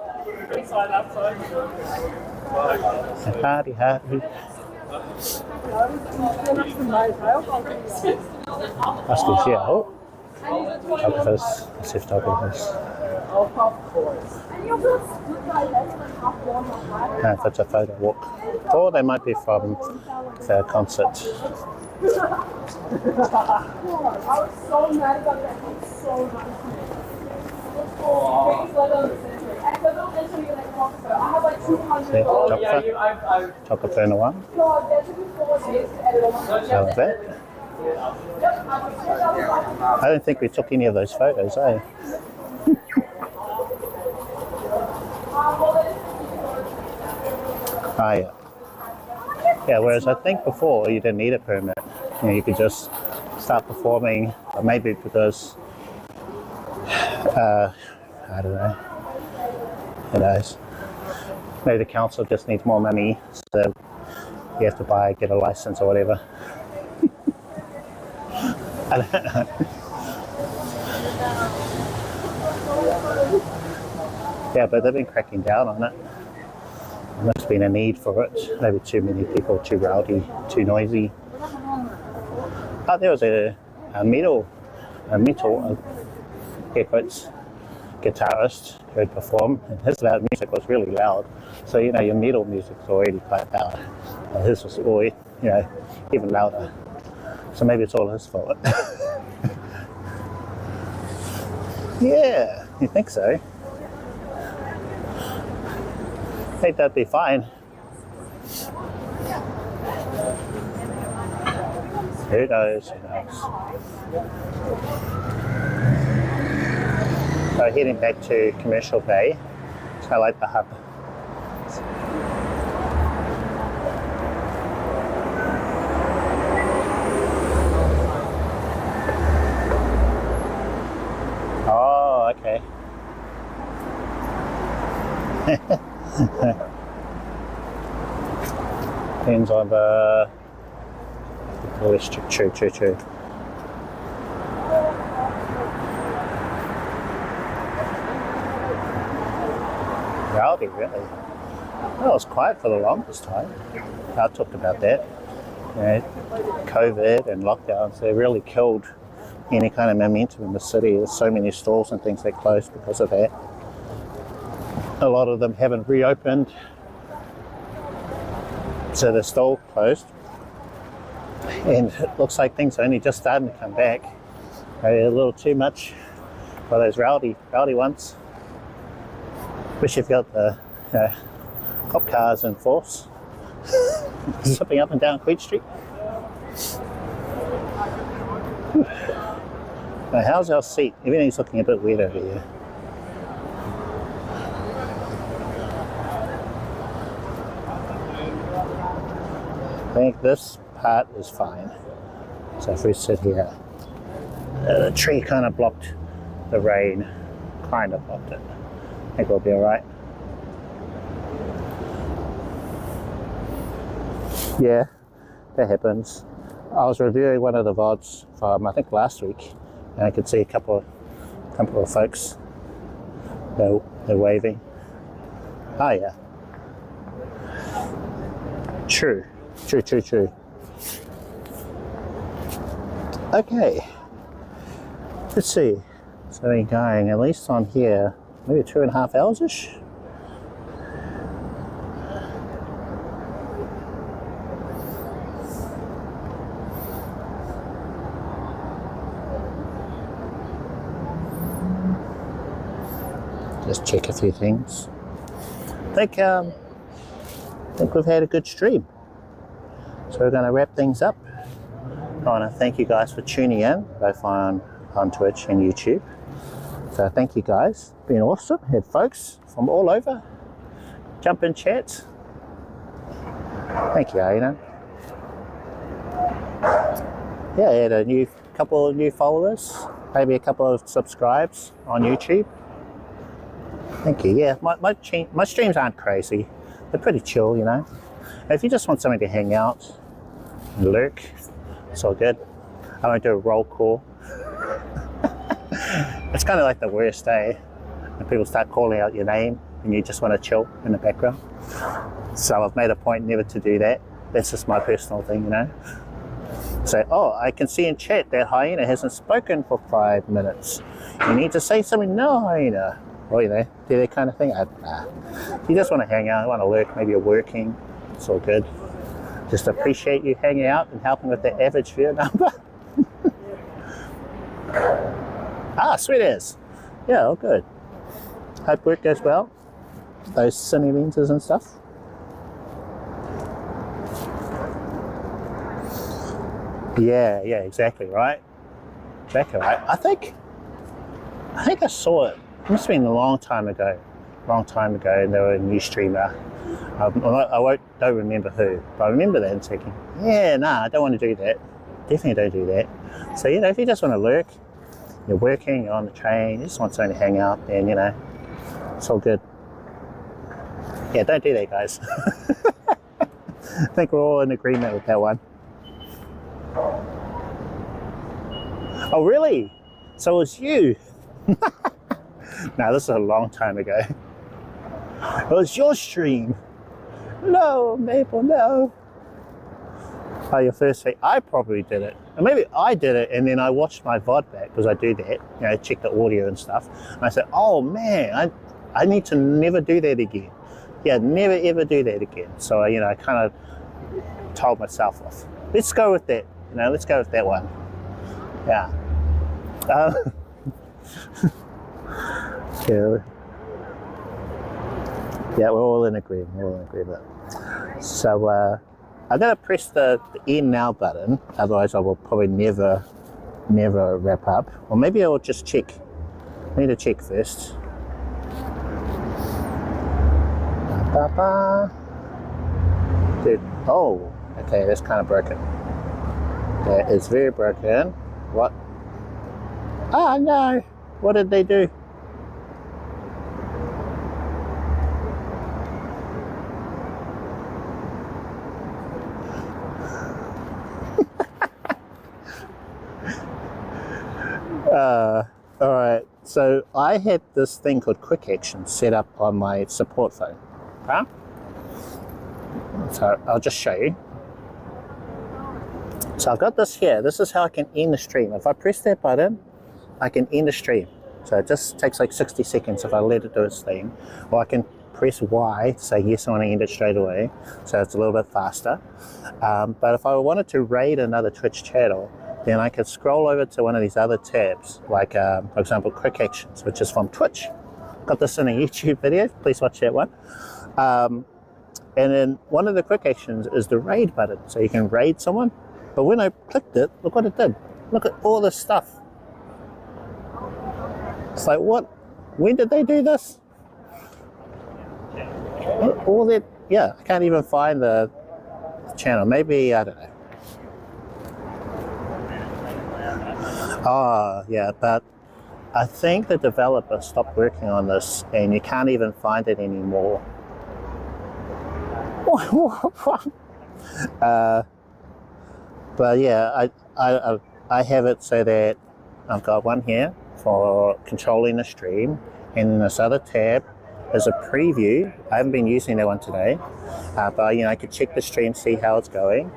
Howdy. That's good, yeah. Oh. Photographers. Let's see photographers. Of course. If it's a photo walk. Or they might be from the concert. I was so mad about that. It's so nice. I have like 200. Photographer in one. God, that took me 4 days to edit all my How was that? I don't think we took any of those photos, eh? Ah, yeah. Yeah, whereas I think before you didn't need a permit. You know, you could just start performing, or maybe because, I don't know, who knows. Maybe the council just needs more money, so you have to get a license or whatever. I don't know. Yeah, but they've been cracking down on it. There must have been a need for it. Maybe too many people, too rowdy, too noisy. Oh, there was a metal air quotes, guitarist who had performed, and his loud music was really loud. So, you know, your metal music's already quite loud. And his was already, you know, even louder. So maybe it's all his fault. Yeah, you think so? I think that'd be fine. Who knows? Who knows? So heading back to Commercial Bay. I like the hub. Oh, okay. Depends on the... Oh, it's true. Rowdy, really. Well, it was quiet for the longest time. I talked about that. You know, COVID and lockdowns, they really killed any kind of momentum in the city. There's so many stores and things that closed because of that. A lot of them haven't reopened, so they're still closed. And it looks like things are only just starting to come back. A little too much for those rowdy ones. Wish you've got the cop cars in force, zipping up and down Queen Street. Now, how's our seat? Everything's looking a bit weird over here. I think this part is fine. So if we sit here, the tree kind of blocked the rain, kind of blocked it. I think we'll be alright. Yeah, that happens. I was reviewing one of the VODs from I think last week, and I could see a couple of folks. They're waving. Oh yeah. True. Okay. Let's see. So we're going at least on here, maybe 2.5 hours-ish. Just check a few things. I think we've had a good stream. So we're going to wrap things up. I want to thank you guys for tuning in, both on Twitch and YouTube. So thank you guys, it's been awesome. Had folks from all over jump in chats. Thank you, Aina. Yeah, I had a couple of new followers, maybe a couple of subscribes on YouTube. Thank you. Yeah, my streams aren't crazy. They're pretty chill, you know. If you just want something to hang out and lurk, it's all good. I won't do a roll call. It's kind of like the worst day when people start calling out your name and you just want to chill in the background. So I've made a point never to do that. That's just my personal thing, you know. Say, oh, I can see in chat that Hyena hasn't spoken for 5 minutes. You need to say something. No, Hyena. Well, you know, do that kind of thing. You just want to hang out, want to lurk. Maybe you're working. It's all good. Just appreciate you hanging out and helping with the average viewer number. Sweet as. Yeah, all good. Hope work goes well. Those Sony lenses and stuff. Yeah, exactly right. Exactly right. I think I saw it. It must have been a long time ago, and they were a new streamer. I don't remember who, but I remember that and thinking, yeah, nah, I don't want to do that. Definitely don't do that. So, you know, if you just want to lurk, you're working, you're on the train, you just want something to hang out, then, you know, it's all good. Yeah, don't do that, guys. I think we're all in agreement with that one. Oh, really? So it was you? No, this is a long time ago. It was your stream. No, Maple, no. Oh, your first thing. I probably did it. And maybe I did it and then I watched my VOD back, because I do that, you know, check the audio and stuff. And I said, oh man, I need to never do that again. Yeah, never ever do that again. So, you know, I kind of told myself off. Let's go with that. You know, let's go with that one. Yeah. Yeah, we're all in agreement. So, I'm gonna press the end now button, otherwise I will probably never wrap up. Or maybe I will just check. I need to check first. Dude, oh, okay, that's kind of broken. That is very broken. What? Oh no! What did they do? Alright, so I had this thing called Quick Action set up on my support phone. Huh? So I'll just show you. So I've got this here. This is how I can end the stream. If I press that button, I can end the stream. So it just takes like 60 seconds if I let it do its thing. Or I can press Y to say yes, I want to end it straight away. So it's a little bit faster. But if I wanted to raid another Twitch channel, then I could scroll over to one of these other tabs, like for example, Quick Actions, which is from Twitch. Got this in a YouTube video, please watch that one. And then one of the Quick Actions is the raid button, so you can raid someone. But when I clicked it, look what it did. Look at all this stuff. It's like, what? When did they do this? All that, yeah, I can't even find the channel. Maybe, I don't know. Oh, yeah, but I think the developer stopped working on this and you can't even find it anymore. But yeah, I have it so that I've got one here for controlling the stream, and then this other tab is a preview. I haven't been using that one today, but you know, I could check the stream, see how it's going,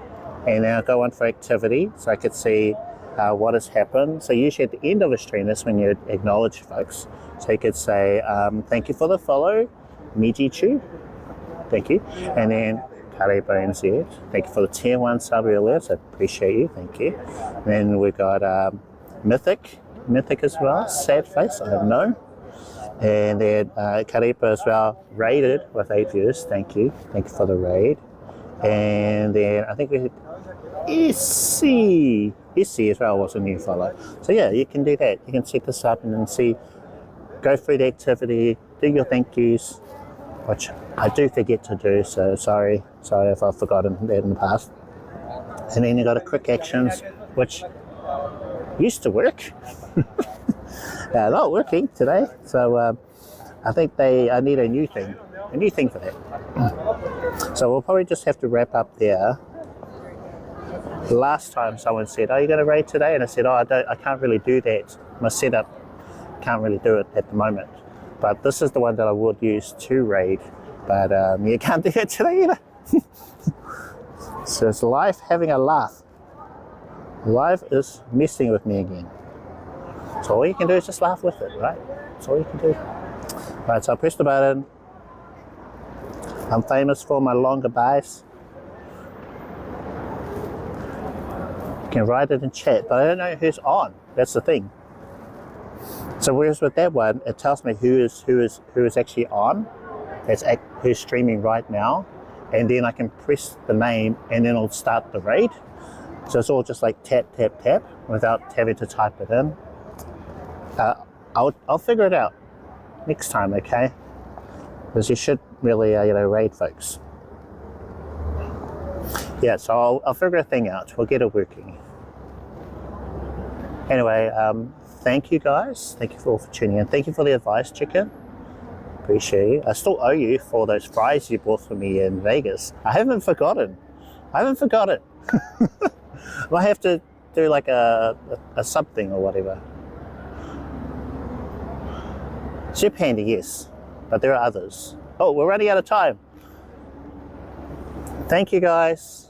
and then I'll go on for activity so I could see what has happened. So usually at the end of a stream, that's when you acknowledge folks. So you could say, thank you for the follow, Mijichu, thank you, and then Karebo NZ, thank you for the tier 1 sub alerts, I appreciate you, thank you. And then we've got Mythic as well, sad face, I don't know. And then Karebo as well, raided with 8 views, thank you for the raid. And then I think we had Issy as well was a new follow. So yeah, you can do that, you can set this up and then see, go through the activity, do your thank yous, which I do forget to do, so sorry if I've forgotten that in the past. And then you got a Quick Actions, which used to work. Not working today, so I think I need a new thing for that. So we'll probably just have to wrap up there. Last time someone said, are you going to raid today? And I said, I can't really do that. My setup can't really do it at the moment. But this is the one that I would use to raid, but you can't do it today either. So it's life having a laugh. Life is messing with me again. So all you can do is just laugh with it, right? That's all you can do. Right, so I press the button. I'm famous for my longer buys. You can write it in chat, but I don't know who's on. That's the thing. So whereas with that one, it tells me who is actually on, who's streaming right now, and then I can press the name and then it'll start the raid. So it's all just like tap, tap, tap without having to type it in. I'll figure it out next time, okay? Because you should really, raid folks. Yeah, so I'll figure a thing out. We'll get it working. Anyway, thank you guys. Thank you for tuning in. Thank you for the advice, chicken. Appreciate you. I still owe you for those fries you bought for me in Vegas. I haven't forgotten. I have to do like a something or whatever. Chip Handy, yes, but there are others. Oh, we're running out of time. Thank you guys.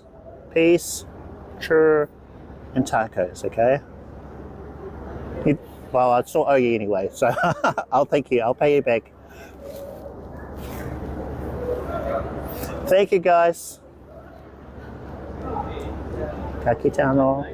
Peace, chur, and tacos, okay? Well, I still owe you anyway, so I'll thank you. I'll pay you back. Thank you, guys. Kakitano.